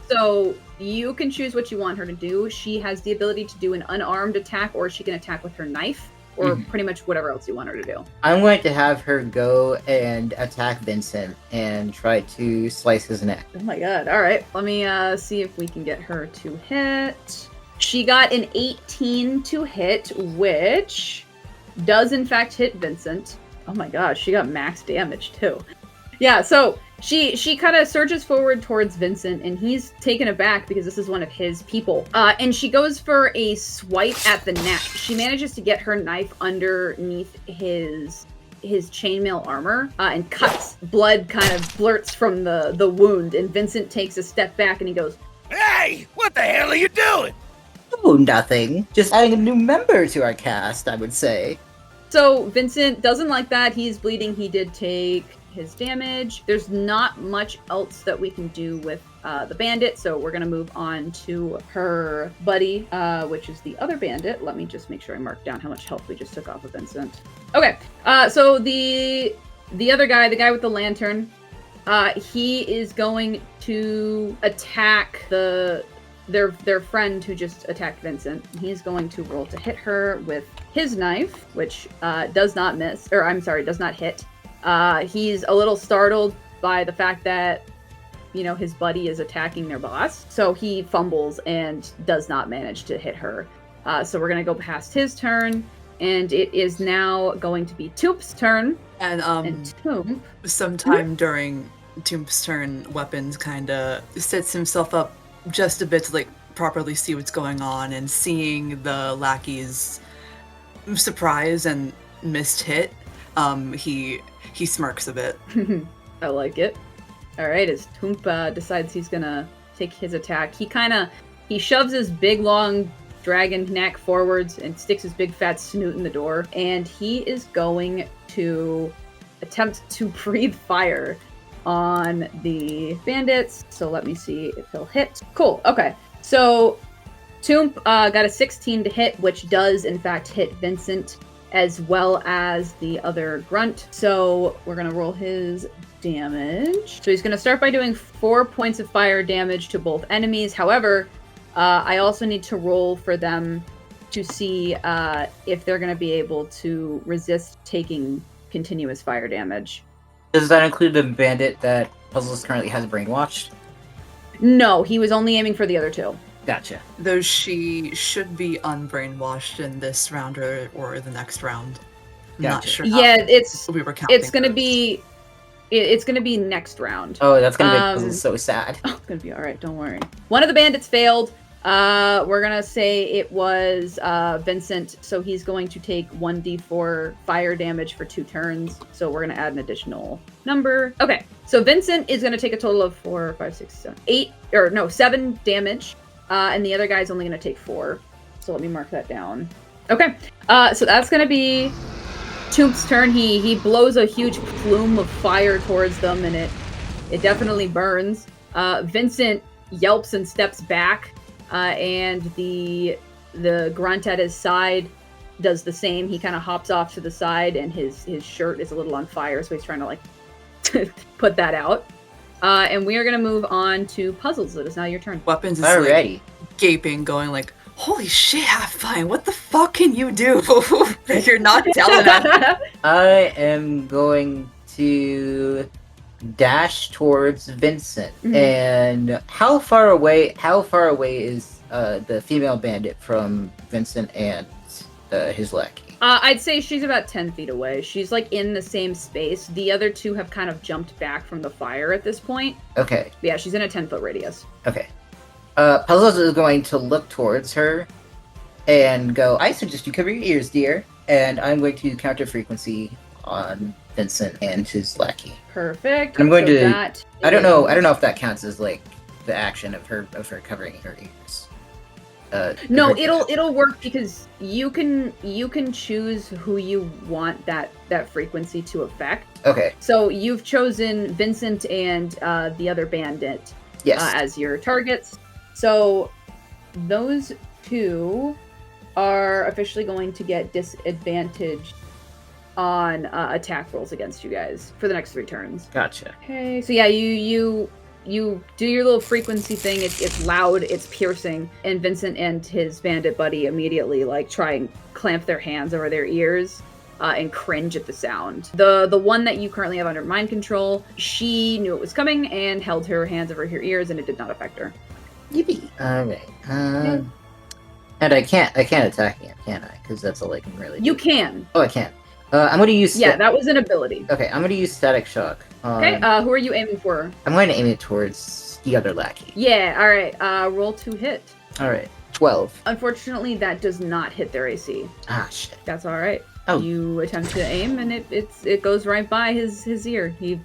So you can choose what you want her to do. She has the ability to do an unarmed attack, or she can attack with her knife, or pretty much whatever else you want her to do. I'm going to have her go and attack Vincent and try to slice his neck. Oh my god. All right, let me see if we can get her to hit. She got an 18 to hit, which does in fact hit Vincent. Oh my gosh, she got max damage too. Yeah, so she kind of surges forward towards Vincent, and he's taken aback because this is one of his people. And she goes for a swipe at the neck. She manages to get her knife underneath his chainmail armor and cuts. Blood kind of blurts from the wound, and Vincent takes a step back and he goes, Hey, what the hell are you doing? Oh, nothing. Just adding a new member to our cast, I would say. So Vincent doesn't like that. He's bleeding. He did take his damage. There's not much else that we can do with the bandit, so we're gonna move on to her buddy, which is the other bandit. Let me just make sure I mark down how much health we just took off of Vincent. Okay, so the other guy, the guy with the lantern, he is going to attack their friend who just attacked Vincent. He's going to roll to hit her with his knife, which does not hit. He's a little startled by the fact that, you know, his buddy is attacking their boss. So he fumbles and does not manage to hit her. So we're going to go past his turn, and it is now going to be Toomp's turn. And Toomp, sometime during Toomp's turn, Weapons kind of sets himself up just a bit to like properly see what's going on, and seeing the lackey's surprise and missed hit, he smirks a bit. I like it. All right, as Toomp decides he's gonna take his attack, he shoves his big long dragon neck forwards and sticks his big fat snoot in the door, and he is going to attempt to breathe fire on the bandits. So let me see if he'll hit. Cool. Okay. So Toomp got a 16 to hit, which does in fact hit Vincent as well as the other grunt. So we're gonna roll his damage. So he's gonna start by doing 4 points of fire damage to both enemies. However, I also need to roll for them to see if they're gonna be able to resist taking continuous fire damage. Does that include the bandit that Puzzles currently has brainwashed? No, he was only aiming for the other two. Gotcha. Though she should be unbrainwashed in this round or the next round. I'm not Gotcha. sure. Yeah, We were counting. it's gonna those. be it's gonna be next round. Oh, that's gonna make Puzzles so sad. Oh, it's gonna be all right. Don't worry. One of the bandits failed. We're gonna say it was Vincent, so he's going to take 1d4 fire damage for 2 turns. So we're gonna add an additional number. Okay, so Vincent is gonna take a total of 4, 5, 6, 7, 7 damage, and the other guy's only gonna take 4. So let me mark that down. Okay, so that's gonna be Toomp's turn. He blows a huge plume of fire towards them, and it definitely burns. Vincent yelps and steps back. And the grunt at his side does the same. He kind of hops off to the side, and his shirt is a little on fire, so he's trying to like put that out. And we are gonna move on to Puzzles. It is now your turn. Weapons is Alrighty. like gaping, going like, "Holy shit, Half-Fine, what the fuck can you do? You're not telling us." I am going to dash towards Vincent. Mhm. And how far away is the female bandit from Vincent and his lackey? I'd say she's about 10 feet away. She's like in the same space. The other two have kind of jumped back from the fire at this point. Okay. Yeah, she's in a 10-foot radius. Okay. Puzzles is going to look towards her and go, I suggest you cover your ears, dear. And I'm going to counter frequency on Vincent and his lackey. Perfect. I'm going to. That I don't know if that counts as like the action of her covering her ears. No, it'll work because you can choose who you want that frequency to affect. Okay. So you've chosen Vincent and the other bandit Yes. as your targets. So those two are officially going to get disadvantaged on attack rolls against you guys for the next 3 turns. Gotcha. Okay, so yeah, you do your little frequency thing. It's loud, it's piercing, and Vincent and his bandit buddy immediately like try and clamp their hands over their ears and cringe at the sound. The one that you currently have under mind control, she knew it was coming and held her hands over her ears, and it did not affect her. Yippee. Alright. And I can't attack him, can I? Because that's all I can really do. You can. Oh, I can. I'm going to use... Yeah, that was an ability. Okay, I'm going to use Static Shock. Okay, who are you aiming for? I'm going to aim it towards the other lackey. Yeah, alright, roll to hit. Alright, 12. Unfortunately, that does not hit their AC. Ah, shit. That's alright. Oh. You attempt to aim, and it goes right by his ear. He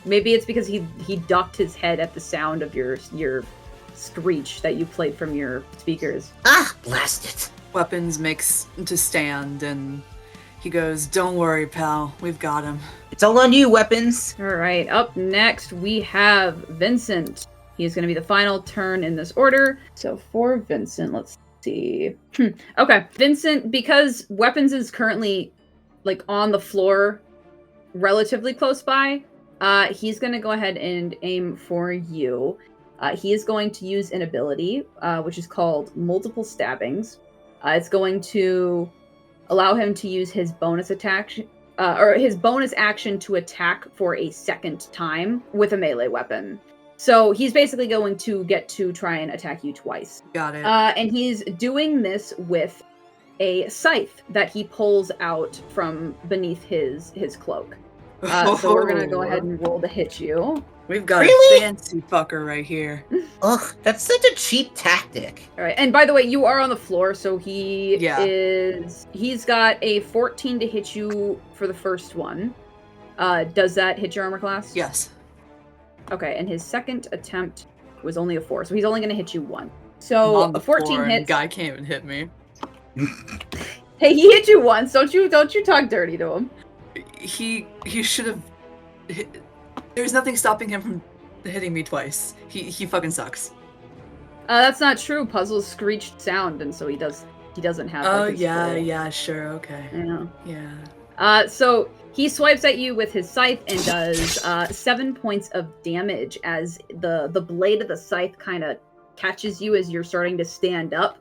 maybe it's because he ducked his head at the sound of your screech that you played from your speakers. Ah, blast it. Weapons makes to stand, and he goes, "Don't worry, pal. We've got him." It's all on you, weapons. All right, up next we have Vincent. He's going to be the final turn in this order. So for Vincent, let's see. Okay, Vincent, because weapons is currently like on the floor relatively close by, he's going to go ahead and aim for you. He is going to use an ability, which is called Multiple Stabbings. It's going to allow him to use his bonus attack, or his bonus action to attack for a second time with a melee weapon. So he's basically going to get to try and attack you twice. Got it. And he's doing this with a scythe that he pulls out from beneath his cloak. So we're going to go ahead and roll to hit you. We've got Really? a fancy fucker right here. Ugh, that's such a cheap tactic. All right, and by the way, you are on the floor, so he's got a 14 to hit you for the first one. Does that hit your armor class? Yes. Okay, and his second attempt was only a 4, so he's only going to hit you 1. I'm So on a the 14 floor, and hits. guy can't even hit me. Hey, he hit you once. Don't you talk dirty to him. He should have. There's nothing stopping him from hitting me twice. He fucking sucks. That's not true. Puzzles screeched sound, and so he doesn't have. Oh like, his yeah, full- yeah, sure, okay. Yeah. Yeah. So he swipes at you with his scythe and does 7 points of damage as the blade of the scythe kind of catches you as you're starting to stand up,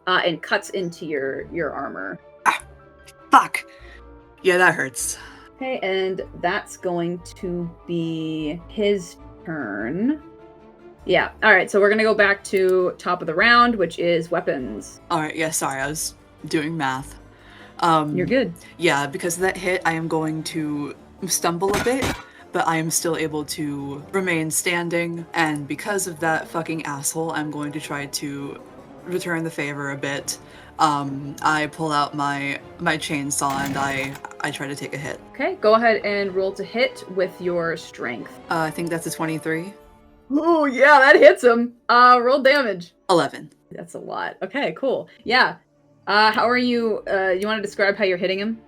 and cuts into your armor. Fuck. Yeah, that hurts. Okay, and that's going to be his turn. Yeah. All right. So we're gonna go back to top of the round, which is weapons. All right. Yeah. Sorry, I was doing math. You're good. Yeah, because of that hit, I am going to stumble a bit, but I am still able to remain standing. And because of that fucking asshole, I'm going to try to return the favor a bit. I pull out my chainsaw and I try to take a hit. Okay. Go ahead and roll to hit with your strength. I think that's a 23. Oh yeah, that hits him. Roll damage. 11. That's a lot. Okay. Cool. Yeah. How are you? You want to describe how you're hitting him?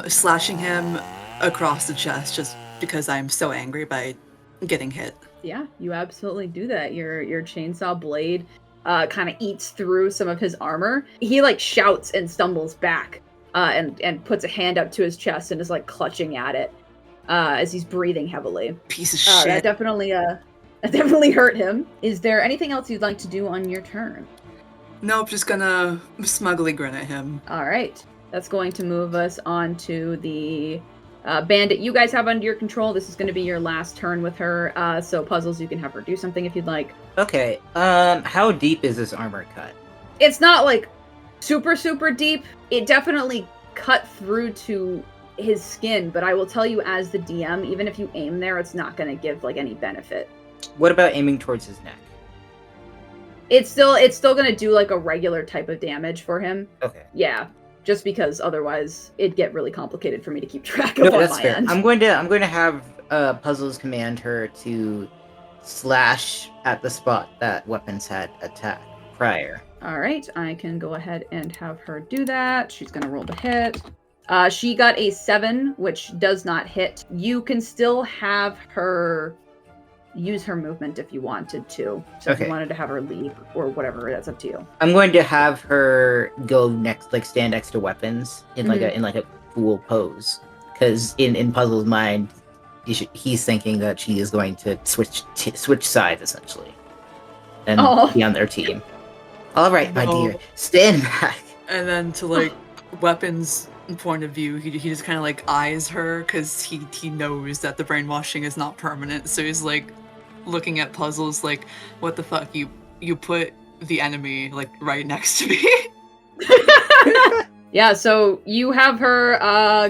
Slashing him across the chest just because I'm so angry by getting hit. Yeah, you absolutely do that. Your chainsaw blade kind of eats through some of his armor. He like shouts and stumbles back, and puts a hand up to his chest and is like clutching at it as he's breathing heavily. Piece of shit. That definitely hurt him. Is there anything else you'd like to do on your turn? Nope, just gonna smugly grin at him. All right, that's going to move us on to the Bandit, you guys have under your control. This is going to be your last turn with her. So Puzzles, you can have her do something if you'd like. Okay. How deep is this armor cut? It's not like super, super deep. It definitely cut through to his skin, but I will tell you as the DM, even if you aim there, it's not going to give like any benefit. What about aiming towards his neck? It's still going to do like a regular type of damage for him. Okay. Yeah. Just because otherwise it'd get really complicated for me to keep track No, of on that's my fair. end. I'm going to have Puzzles command her to slash at the spot that weapons had attacked prior. All right, I can go ahead and have her do that. She's going to roll to hit. She got a 7, which does not hit. You can still have her use her movement if you wanted to. So if Okay. you wanted to have her leap or whatever, that's up to you. I'm going to have her go next, like stand next to weapons in like a cool pose, because in Puzzle's mind, he's thinking that she is going to switch sides essentially, and be on their team. All right, my dear, stand back. And then to like weapons point of view, he just kind of like eyes her because he knows that the brainwashing is not permanent. So he's like looking at Puzzles like, what the fuck, you put the enemy like right next to me. Yeah, so you have her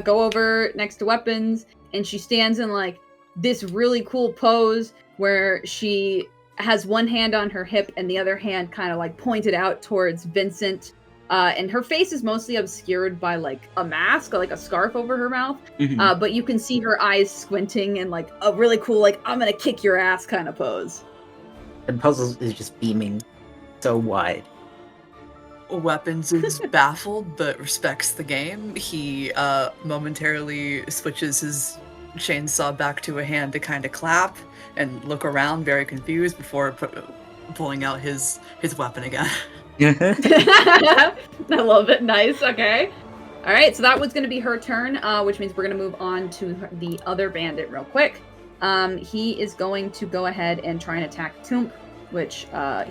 go over next to weapons, and she stands in like this really cool pose where she has one hand on her hip and the other hand kind of like pointed out towards Vincent. And her face is mostly obscured by like a mask or like a scarf over her mouth. But you can see her eyes squinting in like a really cool, like, I'm gonna kick your ass kind of pose. And Puzzles is just beaming so wide. Weapons is baffled but respects the game. He momentarily switches his chainsaw back to a hand to kind of clap and look around very confused before pulling out his weapon again. I love it. Nice. Okay. All right. So that was going to be her turn, which means we're going to move on to the other bandit real quick. He is going to go ahead and try and attack Toomp, which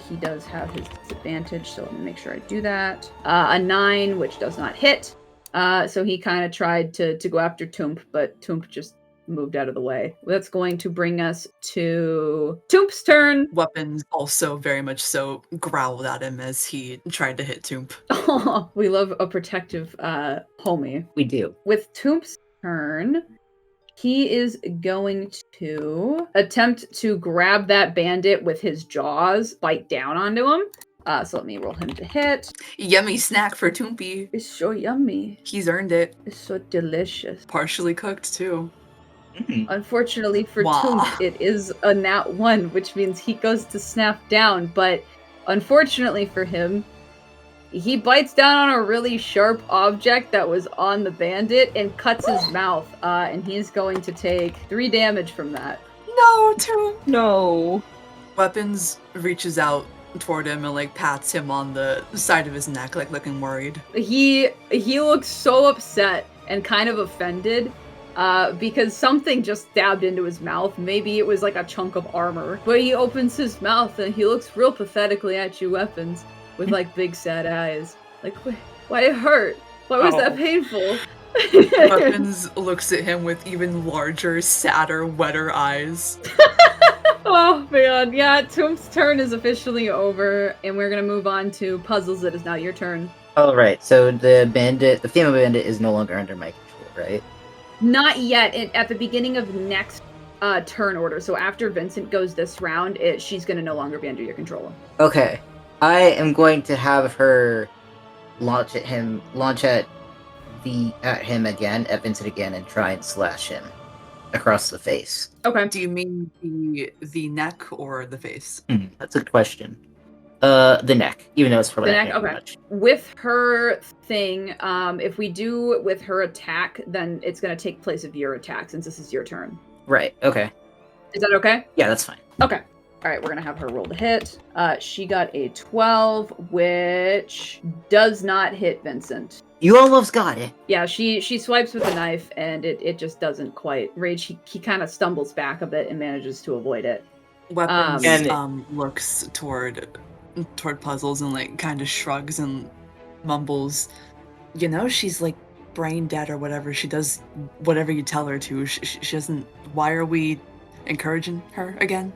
he does have his disadvantage. So let me make sure I do that. A 9, which does not hit. So he kind of tried to go after Toomp, but Toomp just moved out of the way. That's going to bring us to Toomp's turn. Weapons also very much so growled at him as he tried to hit Toomp. Oh, we love a protective homie. We do. With Toomp's turn, he is going to attempt to grab that bandit with his jaws, bite down onto him. So let me roll him to hit. Yummy snack for Toompy. It's so yummy. He's earned it. It's so delicious. Partially cooked too. Unfortunately for Wow. Toomp, it is a nat 1, which means he goes to snap down, but unfortunately for him, he bites down on a really sharp object that was on the bandit and cuts his mouth, and he's going to take 3 damage from that. No, Toomp. No. Weapons reaches out toward him and like pats him on the side of his neck, like looking worried. He looks so upset and kind of offended, because something just stabbed into his mouth. Maybe it was like a chunk of armor. But he opens his mouth and he looks real pathetically at you, Weapons, with like big sad eyes. Like, why it hurt? Why was that painful? Weapons looks at him with even larger, sadder, wetter eyes. Oh man, yeah, Toomp's turn is officially over, and we're gonna move on to Puzzles. It is now your turn. All right. So the female bandit is no longer under my control, right? Not yet. At the beginning of next turn order, so after Vincent goes this round, she's gonna no longer be under your control. Okay. I am going to have her launch at him again, at Vincent again, and try and slash him across the face. Okay. Do you mean the neck or the face? That's a good question. The neck, even though it's probably The not neck, gonna do okay. much. With her thing, if we do with her attack, then it's gonna take place of your attack since this is your turn. Right. Okay. Is that okay? Yeah, that's fine. Okay. All right, we're gonna have her roll to hit. She got a 12, which does not hit Vincent. You almost got it. Yeah, she swipes with a knife, and it just doesn't quite Rage. He kind of stumbles back a bit and manages to avoid it. Weapons And- looks toward Puzzles and like kind of shrugs and mumbles, you know, she's like brain dead or whatever. She does whatever you tell her to. She doesn't. Why are we encouraging her again?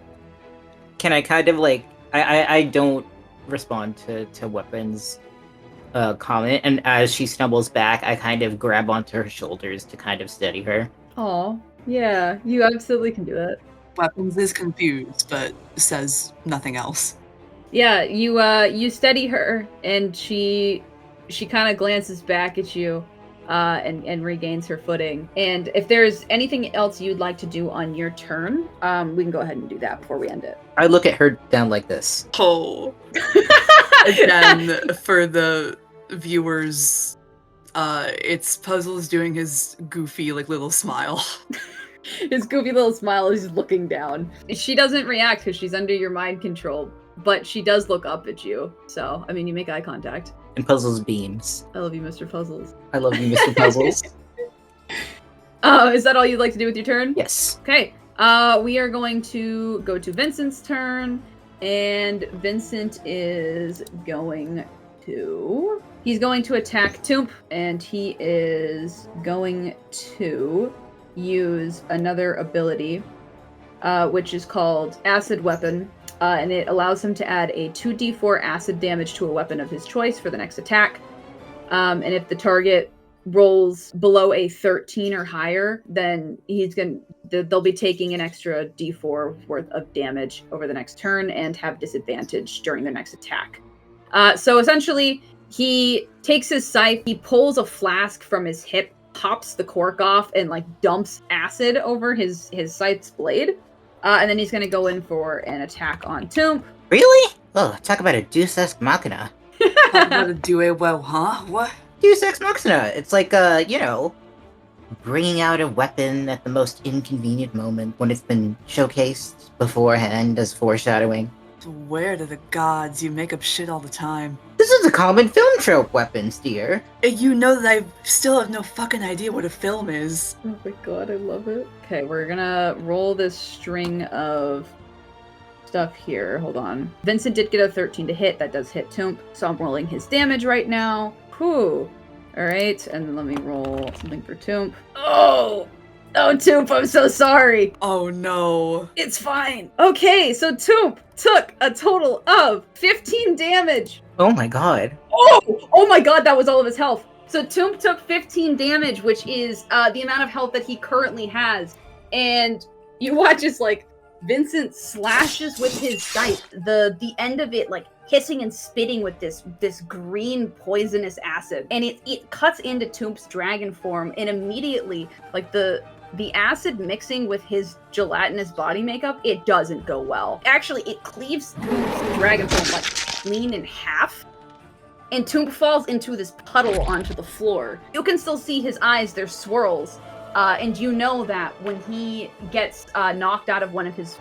Can I kind of like I don't respond to Weapon's comment, and as she stumbles back, I kind of grab onto her shoulders to kind of steady her. Oh, yeah, you absolutely can do that. Weapons is confused, but says nothing else. Yeah, you steady her, and she kind of glances back at you, and regains her footing. And if there's anything else you'd like to do on your turn, we can go ahead and do that before we end it. I look at her down like this. Oh. Again, for the viewers, it's Puzzles doing his goofy, like, little smile. His goofy little smile is looking down. She doesn't react because she's under your mind control, but she does look up at you. So, I mean, you make eye contact. And Puzzles beams. I love you, Mr. Puzzles. I love you, Mr. Puzzles. Is that all you'd like to do with your turn? Yes. Okay. We are going to go to Vincent's turn, and Vincent is going to... He's going to attack Toomp, and he is going to use another ability, which is called Acid Weapon, and it allows him to add a 2d4 acid damage to a weapon of his choice for the next attack. And if the target rolls below a 13 or higher, then they'll be taking an extra d4 worth of damage over the next turn and have disadvantage during their next attack. So essentially, he takes his scythe, he pulls a flask from his hip, pops the cork off, and like dumps acid over his scythe's blade. And then he's going to go in for an attack on Toomp. Really? Oh, talk about a Deus Ex Machina. How about a duo, well, huh? What? Deus Ex Machina. It's like, bringing out a weapon at the most inconvenient moment when it's been showcased beforehand as foreshadowing. Swear to the gods, you make up shit all the time. This is a common film trope, weapons, dear. You know that I still have no fucking idea what a film is. Oh my god, I love it. Okay, we're gonna roll this string of stuff here. Hold on. Vincent did get a 13 to hit. That does hit Toomp. So I'm rolling his damage right now. Whew. Alright, and let me roll something for Toomp. Oh, Toomp, I'm so sorry. Oh no. It's fine. Okay, so Toomp took a total of 15 damage. Oh my god. Oh my god, that was all of his health. So Toomp took 15 damage, which is the amount of health that he currently has. And you watch as, like, Vincent slashes with his scythe, the end of it, like, hissing and spitting with this green poisonous acid. And it cuts into Toomp's dragon form, and immediately, like, the acid mixing with his gelatinous body makeup, it doesn't go well. Actually, it cleaves Toomp's dragon form, like, clean in half. And Toomp falls into this puddle onto the floor. You can still see his eyes, they're swirls. And you know that when he gets knocked out of one of his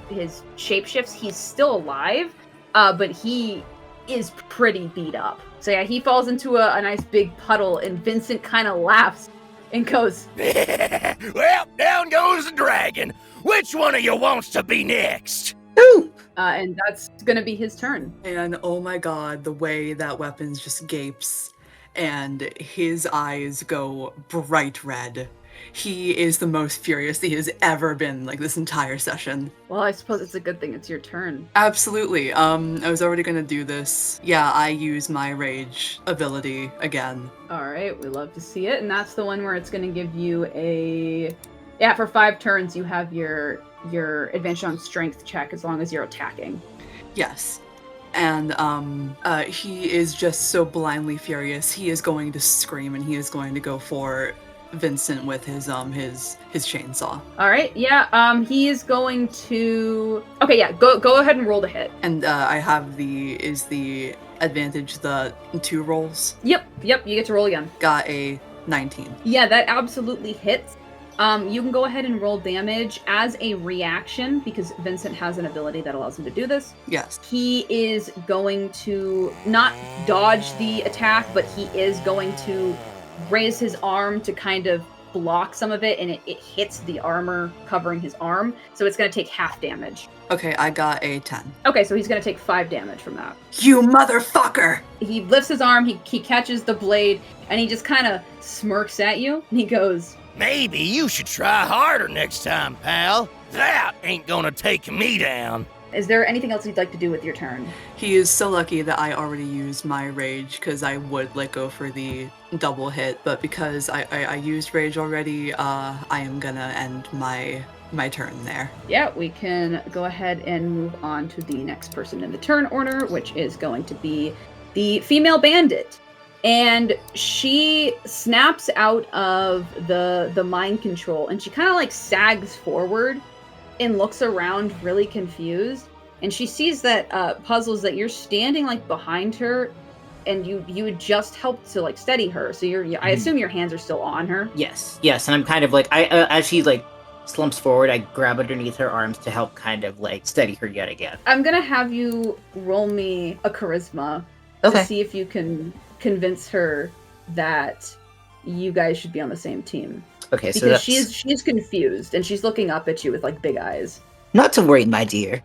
shapeshifts, he's still alive, but he is pretty beat up. So yeah, he falls into a nice big puddle, and Vincent kind of laughs and goes, Well, down goes the dragon. Which one of you wants to be next? Ooh! and that's gonna be his turn. And oh my god, the way that Weapons just gapes and his eyes go bright red. He is the most furious he has ever been, like, this entire session. Well, I suppose it's a good thing it's your turn. Absolutely. I was already gonna do this. Yeah, I use my rage ability again. Alright, we love to see it, and that's the one where it's gonna give you a... Yeah, for 5 turns you have your advantage on strength check as long as you're attacking. Yes. And he is just so blindly furious. He is going to scream, and he is going to go for Vincent with his chainsaw. All right, yeah. He is going to. Okay, yeah. Go ahead and roll the hit. And I have the advantage the 2 rolls. Yep. You get to roll again. Got a 19. Yeah, that absolutely hits. You can go ahead and roll damage as a reaction because Vincent has an ability that allows him to do this. Yes. He is going to not dodge the attack, but he is going to raise his arm to kind of block some of it, and it hits the armor covering his arm, so it's going to take half damage. Okay, I got a 10. Okay, so he's going to take 5 damage from that. You motherfucker! He lifts his arm, he catches the blade, and he just kind of smirks at you, and he goes, Maybe you should try harder next time, pal. That ain't gonna take me down. is there anything else you'd like to do with your turn? He is so lucky that I already used my rage, because I would let go for the double hit, but because I used rage already, I am gonna end my turn there. Yeah, we can go ahead and move on to the next person in the turn order, which is going to be the female bandit. And she snaps out of the mind control, and she kind of like sags forward and looks around really confused. And she sees that Puzzles, that you're standing like behind her, and you had just helped to like steady her. So I assume your hands are still on her. Yes, and I'm kind of like, as she like slumps forward, I grab underneath her arms to help kind of like steady her yet again. I'm gonna have you roll me a charisma Okay. to see if you can convince her that you guys should be on the same team. Okay, so Because that's... she's confused, and she's looking up at you with like big eyes. Not to worry, my dear.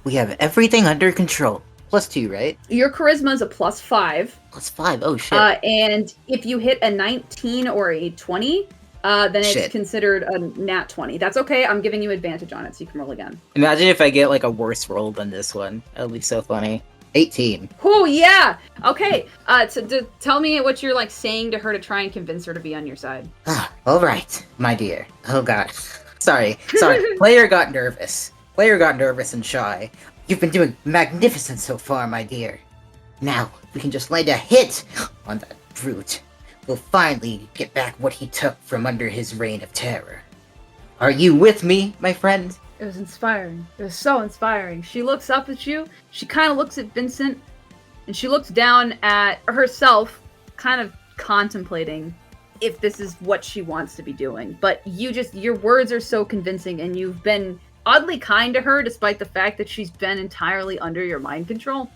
We have everything under control. +2, right? Your charisma is a +5. +5, oh shit. And if you hit a 19 or a 20, then it's Shit. considered a nat 20. That's okay, I'm giving you advantage on it, so you can roll again. Imagine if I get like a worse roll than this one. That'll be so funny. 18. Oh yeah! Okay, tell me what you're like saying to her to try and convince her to be on your side. Alright, my dear. Oh god. Sorry. Player got nervous and shy. You've been doing magnificent so far, my dear. Now, we can just land a hit on that brute. We'll finally get back what he took from under his reign of terror. Are you with me, my friend? It was inspiring. It was so inspiring. She looks up at you, she kind of looks at Vincent, and she looks down at herself, kind of contemplating if this is what she wants to be doing. But your words are so convincing, and you've been oddly kind to her despite the fact that she's been entirely under your mind control.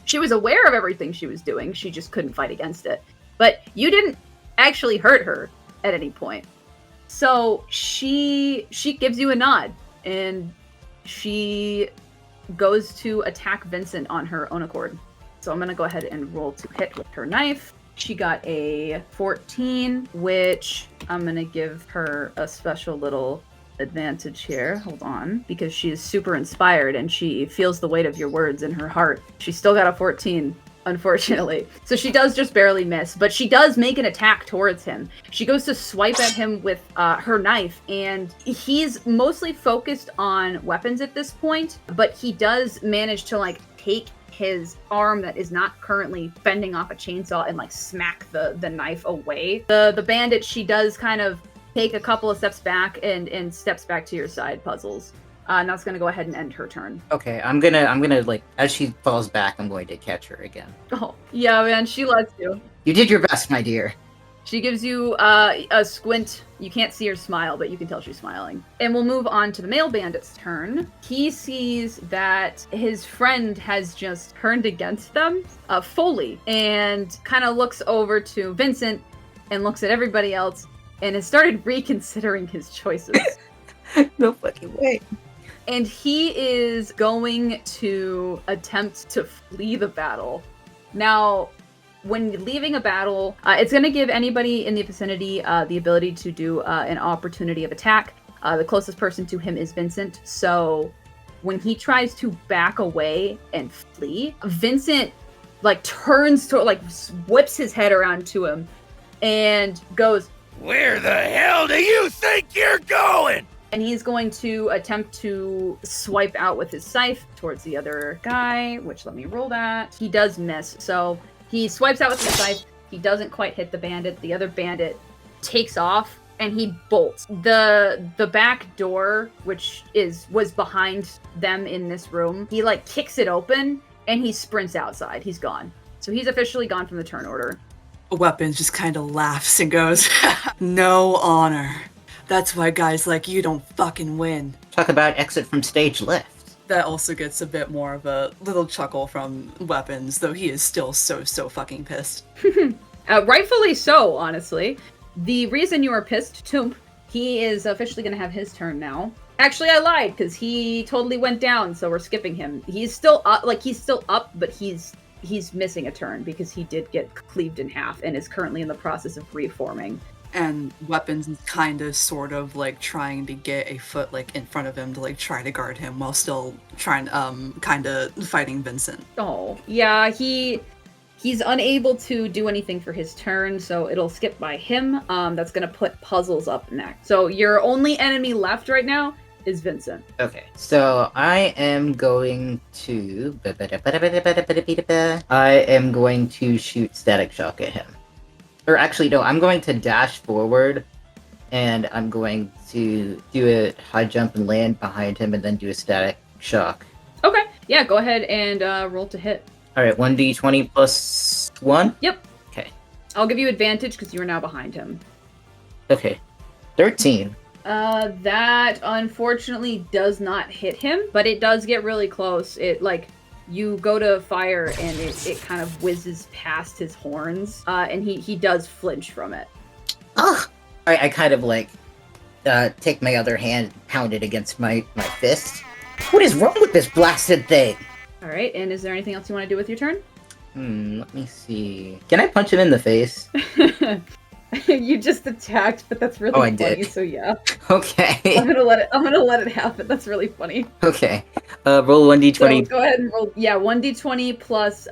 She was aware of everything she was doing, she just couldn't fight against it. But you didn't actually hurt her at any point. So she gives you a nod, and she goes to attack Vincent on her own accord. So I'm going to go ahead and roll to hit with her knife. She got a 14, which I'm going to give her a special little advantage here. Hold on. Because she is super inspired and she feels the weight of your words in her heart. She still got a 14. Unfortunately. So she does just barely miss, but she does make an attack towards him. She goes to swipe at him with her knife, and he's mostly focused on weapons at this point, but he does manage to like take his arm that is not currently fending off a chainsaw and like smack the knife away. The bandit, she does kind of take a couple of steps back and steps back to your side, Puzzles. And that's going to go ahead and end her turn. Okay, I'm gonna like, as she falls back, I'm going to catch her again. Oh, yeah, man, she lets you. You did your best, my dear. She gives you a squint. You can't see her smile, but you can tell she's smiling. And we'll move on to the male bandit's turn. He sees that his friend has just turned against them fully, and kind of looks over to Vincent and looks at everybody else and has started reconsidering his choices. No fucking way. And he is going to attempt to flee the battle. Now, when leaving a battle, it's going to give anybody in the vicinity the ability to do an opportunity of attack. The closest person to him is Vincent. So when he tries to back away and flee, Vincent like turns to like whips his head around to him and goes, Where the hell do you think you're going? and he's going to attempt to swipe out with his scythe towards the other guy, which let me roll that. He does miss. So he swipes out with his scythe. He doesn't quite hit the bandit. The other bandit takes off and he bolts. The back door, which was behind them in this room, he like kicks it open and he sprints outside. He's gone. So he's officially gone from the turn order. Weapons just kind of laughs and goes, no honor. That's why guys like you don't fucking win. Talk about exit from stage left. That also gets a bit more of a little chuckle from Weapons, though he is still so fucking pissed. Rightfully so, honestly. The reason you are pissed, Toomp, he is officially going to have his turn now. Actually, I lied, because he totally went down, so we're skipping him. He's still up, but he's missing a turn, because he did get cleaved in half, and is currently in the process of reforming. And Weapons is kind of sort of like trying to get a foot like in front of him to like try to guard him while still trying kind of fighting Vincent. Oh, yeah, he's unable to do anything for his turn, so it'll skip by him. That's gonna put Puzzles up next. So your only enemy left right now is Vincent. Okay, so I am going to shoot Static Shock at him. Or actually, no, I'm going to dash forward, and I'm going to do a high jump and land behind him, and then do a Static Shock. Okay, yeah, go ahead and roll to hit. Alright, 1d20 plus 1? Yep. Okay. I'll give you advantage because you are now behind him. Okay. 13. That unfortunately does not hit him, but it does get really close. It, like, you go to fire and it kind of whizzes past his horns, and he does flinch from it. Ugh! Alright, I kind of, like, take my other hand, pound it against my fist. What is wrong with this blasted thing? Alright, and is there anything else you want to do with your turn? Let me see. Can I punch him in the face? You just attacked, but that's really I funny, did. so yeah. Okay. I'm gonna let it happen. That's really funny. Okay. Roll 1d20. So go ahead and roll 1d20 plus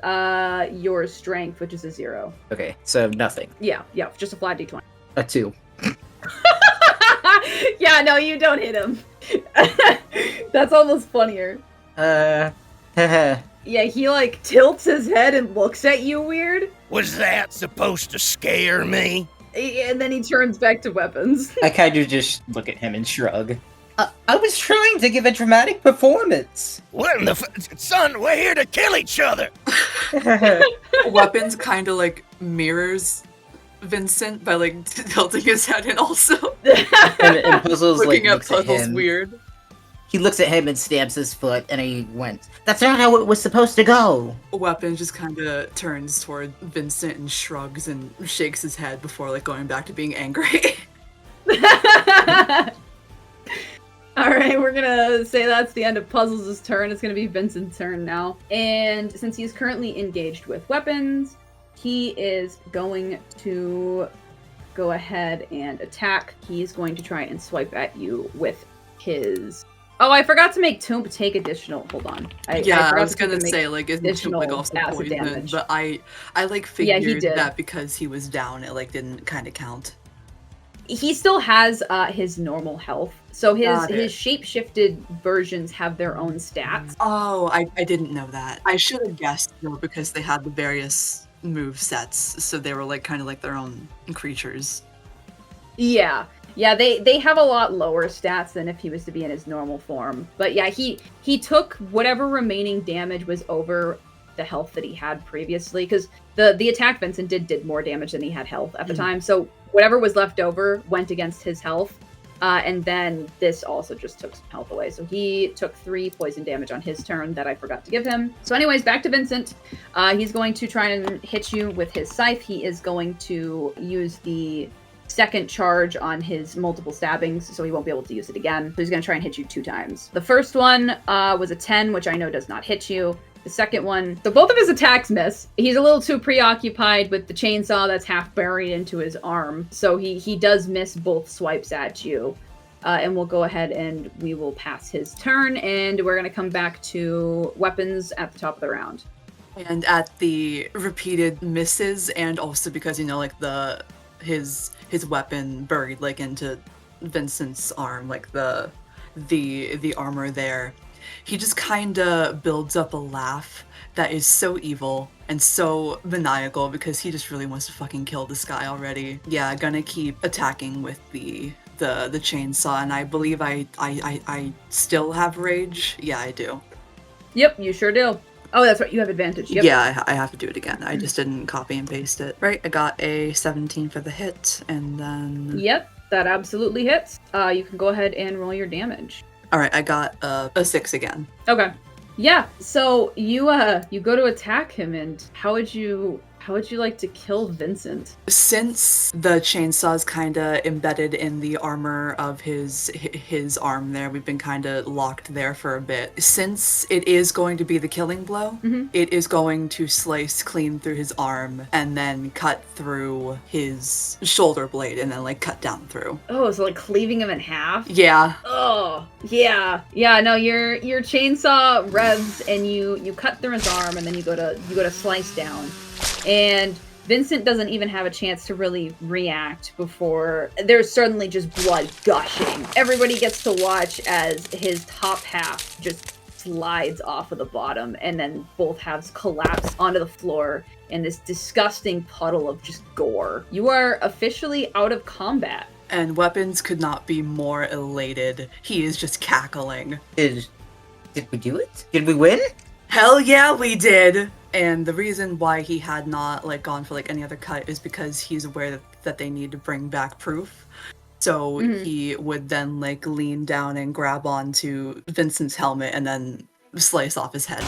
your strength, which is a 0. Okay, so nothing. Yeah, just a flat d20. A 2. Yeah, no, you don't hit him. That's almost funnier. Yeah, he like tilts his head and looks at you weird. Was that supposed to scare me? And then he turns back to Weapons. I kind of just look at him and shrug. I was trying to give a dramatic performance. What in the son, we're here to kill each other! Weapons kind of like mirrors Vincent by like tilting his head and also and Puzzles looking like at looks at Puzzles him. weird. He looks at him and stamps his foot, and he went, "That's not how it was supposed to go." Weapons just kind of turns toward Vincent and shrugs and shakes his head before like going back to being angry. Alright, we're gonna say that's the end of Puzzles' turn. It's gonna be Vincent's turn now. And since he's currently engaged with Weapons, he is going to go ahead and attack. He's going to try and swipe at you with his... Oh, I forgot to make Toomp take additional... Hold on. I was gonna say, like, isn't Toomp like also poisoned? damage. But I like figured he did. that because he was down, it like didn't kind of count. He still has his normal health. So his shape-shifted versions have their own stats. Oh, I didn't know that. I should have guessed though because they had the various move sets, so they were like kind of like their own creatures. Yeah, they have a lot lower stats than if he was to be in his normal form. But yeah, he took whatever remaining damage was over the health that he had previously, because the attack Vincent did more damage than he had health at the time. So whatever was left over went against his health, and then this also just took some health away. So he took 3 poison damage on his turn that I forgot to give him. So anyways, back to Vincent. He's going to try and hit you with his scythe. He is going to use the second charge on his multiple stabbings, so he won't be able to use it again. So he's going to try and hit you 2 times. The first one was a 10, which I know does not hit you. The second one, so both of his attacks miss. He's a little too preoccupied with the chainsaw that's half buried into his arm, so he does miss both swipes at you. And we'll go ahead and we will pass his turn, and we're going to come back to Weapons at the top of the round. And at the repeated misses, and also because, you know, like his weapon buried like into Vincent's arm, like the armor there, he just kind of builds up a laugh that is so evil and so maniacal because he just really wants to fucking kill this guy already. Yeah, gonna keep attacking with the chainsaw, and I believe I still have rage. Yeah, I do. Yep, you sure do. Oh, that's right, you have advantage. Yep. Yeah, I have to do it again. I just didn't copy and paste it. Right, I got a 17 for the hit, and then... Yep, that absolutely hits. You can go ahead and roll your damage. Alright, I got a 6 again. Okay. Yeah, so you go to attack him, and how would you how would you like to kill Vincent? Since the chainsaw's kind of embedded in the armor of his arm there, we've been kind of locked there for a bit. Since it is going to be the killing blow, it is going to slice clean through his arm and then cut through his shoulder blade and then like cut down through. Oh, so like cleaving him in half? Yeah. Oh, yeah. Yeah, no, your chainsaw revs and you cut through his arm and then you go to slice down. And Vincent doesn't even have a chance to really react before there's suddenly just blood gushing. Everybody gets to watch as his top half just slides off of the bottom and then both halves collapse onto the floor in this disgusting puddle of just gore. You are officially out of combat. And Weapons could not be more elated. He is just cackling. Did we do it? Did we win? Hell yeah, we did! And the reason why he had not like gone for like any other cut is because he's aware that they need to bring back proof. So he would then like lean down and grab onto Vincent's helmet and then slice off his head.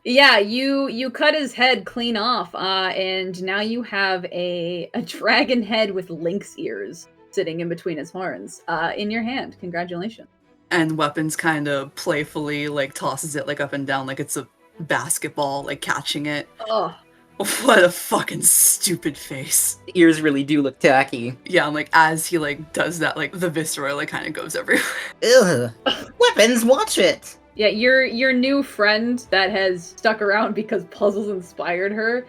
Yeah, you cut his head clean off, and now you have a dragon head with lynx ears sitting in between his horns in your hand. Congratulations. And Weapons kind of playfully like tosses it like up and down like it's a basketball, like catching it. Oh. What a fucking stupid face. The ears really do look tacky. Yeah, and like as he like does that, like the viscera like kind of goes everywhere. Ugh. Weapons, watch it! Yeah, your new friend that has stuck around because puzzles inspired her,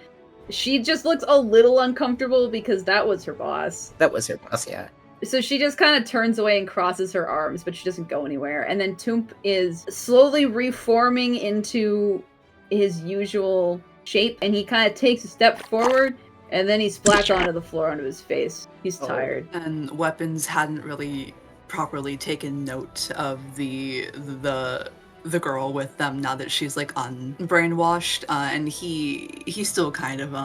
she just looks a little uncomfortable because that was her boss. That was her boss, yeah. So she just kind of turns away and crosses her arms, but she doesn't go anywhere. And then Toomp is slowly reforming into his usual shape, and he kind of takes a step forward, and then he splats onto the floor onto his face. He's tired. And Weapons hadn't really properly taken note of the girl with them now that she's like unbrainwashed, and he still kind of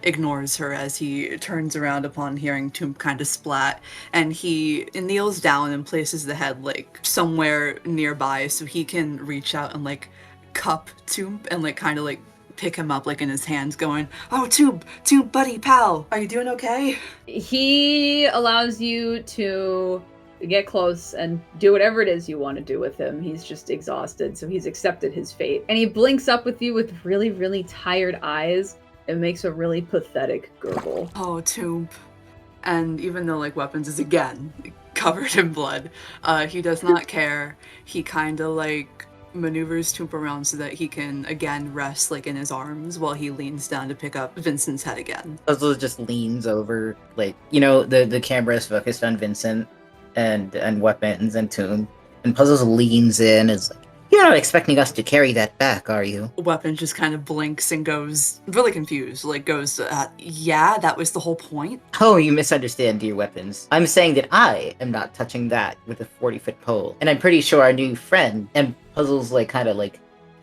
ignores her as he turns around upon hearing Toomp kind of splat, and he kneels down and places the head like somewhere nearby so he can reach out and like cup Toomp and like kind of like pick him up like in his hands going, "Oh, Toomp, buddy, pal, are you doing okay?" He allows you to get close and do whatever it is you want to do with him. He's just exhausted, so he's accepted his fate. And he blinks up with you with really, really tired eyes and makes a really pathetic gurgle. Oh, Toomp. And even though like Weapons is again covered in blood, he does not care. He kind of like maneuvers Toomp around so that he can again rest like in his arms while he leans down to pick up Vincent's head again. Puzzles just leans over, like, you know, the camera is focused on Vincent and Weapons and Toomp, and Puzzles leans in and is like, "You're not expecting us to carry that back, are you?" Weapons just kind of blinks and goes really confused, like goes, "Yeah, that was the whole point." Oh, you misunderstand, dear Weapons. I'm saying that I am not touching that with a 40-foot pole, and I'm pretty sure our new friend, and Puzzles like kind of like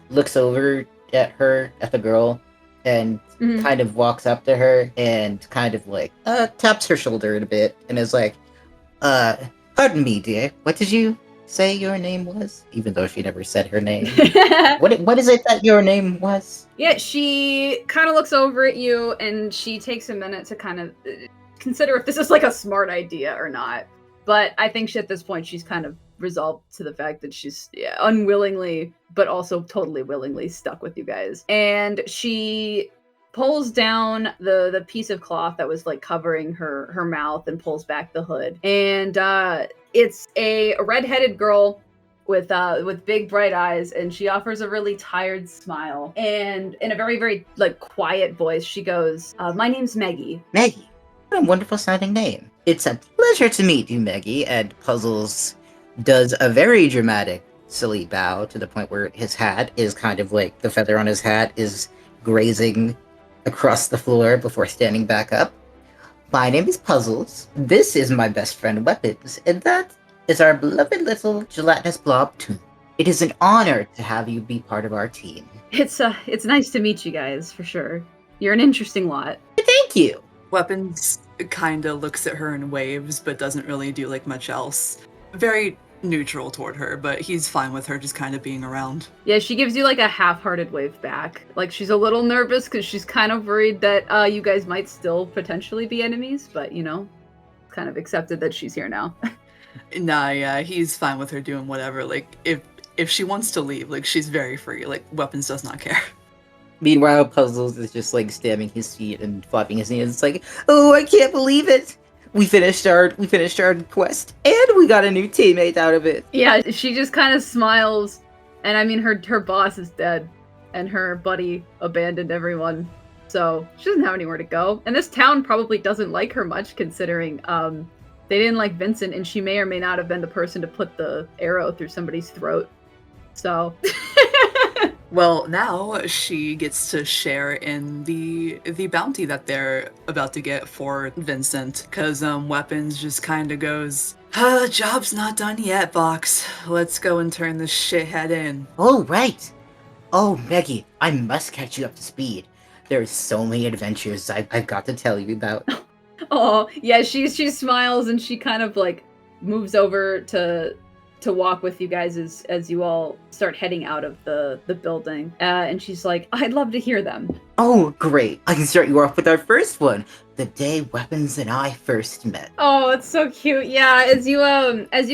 looks over at her, at the girl, and kind of walks up to her and kind of like taps her shoulder a bit and is like, "Pardon me, dear. What did you say your name was?" Even though she never said her name. What is it that your name was? Yeah, she kind of looks over at you and she takes a minute to kind of consider if this is like a smart idea or not. But I think at this point she's kind of resolved to the fact that she's unwillingly, but also totally willingly stuck with you guys. And she pulls down the piece of cloth that was like covering her mouth and pulls back the hood. And it's a redheaded girl with big bright eyes, and she offers a really tired smile. And in a very, very like quiet voice, she goes, "My name's Maggie." Maggie. What a wonderful sounding name. It's a pleasure to meet you, Maggie. And Puzzles does a very dramatic, silly bow to the point where his hat is kind of like the feather on his hat is grazing across the floor before standing back up. "My name is Puzzles. This is my best friend Weapons, and that is our beloved little gelatinous blob Toomp. It is an honor to have you be part of our team." It's nice to meet you guys, for sure. You're an interesting lot. Thank you. Weapons kind of looks at her and waves, but doesn't really do like much else. Very neutral toward her, but he's fine with her just kind of being around. Yeah, she gives you like a half-hearted wave back. Like she's a little nervous because she's kind of worried that you guys might still potentially be enemies, but you know, kind of accepted that she's here now. Nah, yeah, he's fine with her doing whatever. Like, if she wants to leave, like, she's very free. Like, Weapons does not care. Meanwhile, Puzzles is just like stamping his feet and flapping his hands. It's like, oh, I can't believe it! We finished our quest, and we got a new teammate out of it. Yeah, she just kind of smiles, and I mean, her boss is dead, and her buddy abandoned everyone, so she doesn't have anywhere to go. And this town probably doesn't like her much, considering they didn't like Vincent, and she may or may not have been the person to put the arrow through somebody's throat. So. Well, now she gets to share in the bounty that they're about to get for Vincent, because Weapons just kind of goes, job's not done yet, Box. Let's go and turn this shithead in. Oh, right. Oh, Maggie, I must catch you up to speed. There's so many adventures I've got to tell you about. Oh, yeah, she smiles and she kind of like moves over to walk with you guys as you all start heading out of the building. And she's like, I'd love to hear them. Oh, great. I can start you off with our first one. The day Weapons and I first met. Oh, it's so cute. Yeah, as you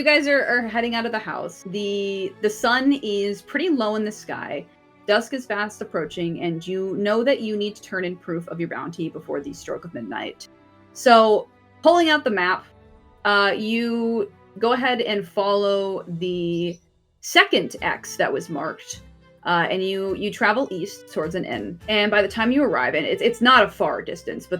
guys are heading out of the house, the sun is pretty low in the sky. Dusk is fast approaching, and you know that you need to turn in proof of your bounty before the stroke of midnight. So, pulling out the map, you go ahead and follow the second X that was marked, and you travel east towards an inn. And by the time you arrive, and it's not a far distance, but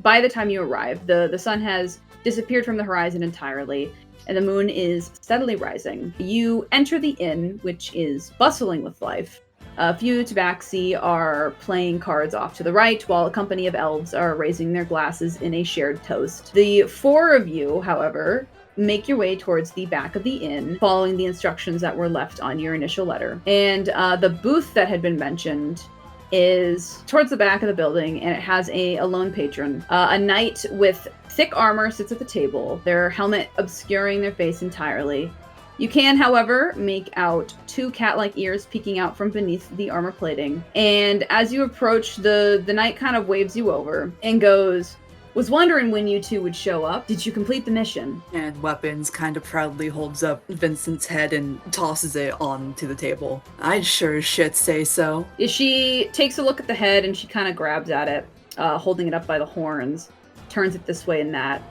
by the time you arrive, the sun has disappeared from the horizon entirely, and the moon is steadily rising. You enter the inn, which is bustling with life. A few tabaxi are playing cards off to the right, while a company of elves are raising their glasses in a shared toast. The four of you, however, make your way towards the back of the inn, following the instructions that were left on your initial letter. And the booth that had been mentioned is towards the back of the building, and it has a lone patron. A knight with thick armor sits at the table, their helmet obscuring their face entirely. You can, however, make out two cat-like ears peeking out from beneath the armor plating. And as you approach, the knight kind of waves you over and goes, "Was wondering when you two would show up. Did you complete the mission?" And Weapons kind of proudly holds up Vincent's head and tosses it onto the table. I'd sure as shit say so. She takes a look at the head and she kind of grabs at it, holding it up by the horns, turns it this way and that,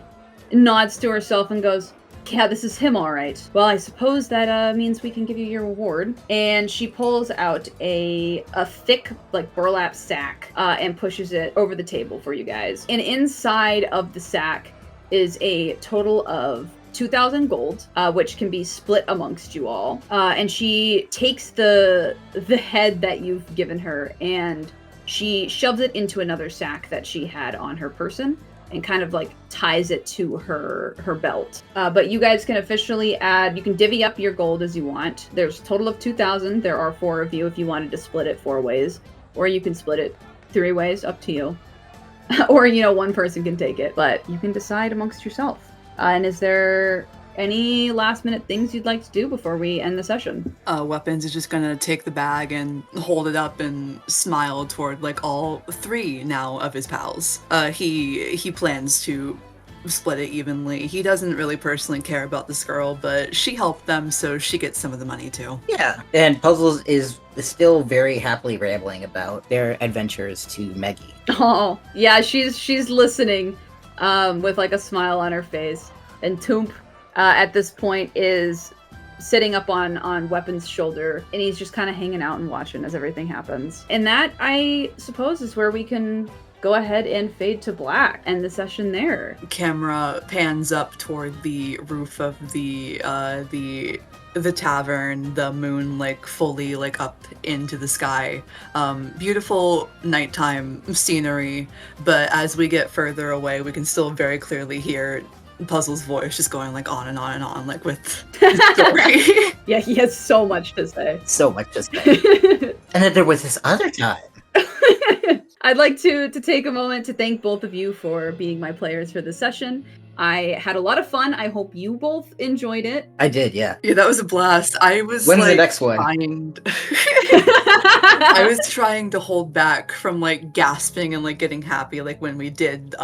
nods to herself and goes, "Yeah, this is him all right. Well, I suppose that means we can give you your reward." And she pulls out a thick, like, burlap sack and pushes it over the table for you guys. And inside of the sack is a total of 2,000 gold, which can be split amongst you all. And she takes the head that you've given her and she shoves it into another sack that she had on her person, and kind of like ties it to her belt. But you guys can officially you can divvy up your gold as you want. There's a total of 2,000. There are 4 of you if you wanted to split it 4 ways, or you can split it 3 ways, up to you. Or, one person can take it, but you can decide amongst yourself. And is there any last minute things you'd like to do before we end the session? Weapons is just gonna take the bag and hold it up and smile toward like all 3 now of his pals. He plans to split it evenly. He doesn't really personally care about this girl, but she helped them, so she gets some of the money too. Yeah, and Puzzles is still very happily rambling about their adventures to Maggie. Oh, yeah, she's listening with like a smile on her face. And Toomp at this point is sitting up on Weapon's shoulder, and he's just kind of hanging out and watching as everything happens. And that, I suppose, is where we can go ahead and fade to black, end the session there. Camera pans up toward the roof of the tavern, the moon like fully like up into the sky. Beautiful nighttime scenery, but as we get further away, we can still very clearly hear Puzzle's voice just going like on and on and on, like with his story. Yeah, he has so much to say. So much to say. And then there was this other time. I'd like to take a moment to thank both of you for being my players for this session. I had a lot of fun. I hope you both enjoyed it. I did, yeah. Yeah, that was a blast. I was When's the like next one? I was trying to hold back from like gasping and like getting happy like when we did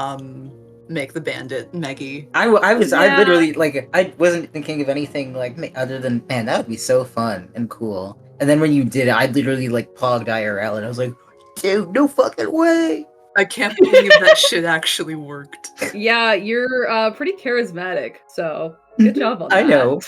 make the bandit Meggie. I literally, like, I wasn't thinking of anything, like, other than, man, that would be so fun and cool. And then when you did it, I literally, like, paused IRL, and I was like, dude, no fucking way! I can't believe that shit actually worked. Yeah, you're pretty charismatic, so good job on that. I know.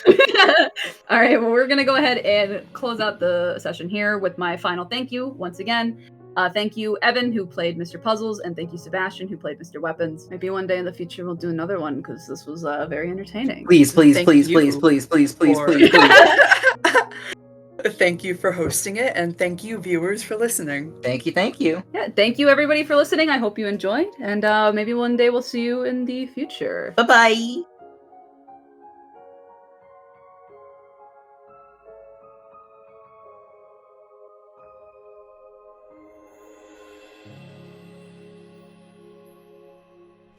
All right, well, we're going to go ahead and close out the session here with my final thank you. Once again, thank you, Evan, who played Mr. Puzzles, and thank you, Sebastian, who played Mr. Weapons. Maybe one day in the future we'll do another one, because this was very entertaining. Please, please, Thank please, you please, please, please, please, for- please, please. Thank you for hosting it, and thank you, viewers, for listening. Thank you, thank you. Yeah, thank you, everybody, for listening. I hope you enjoyed, and maybe one day we'll see you in the future. Bye-bye.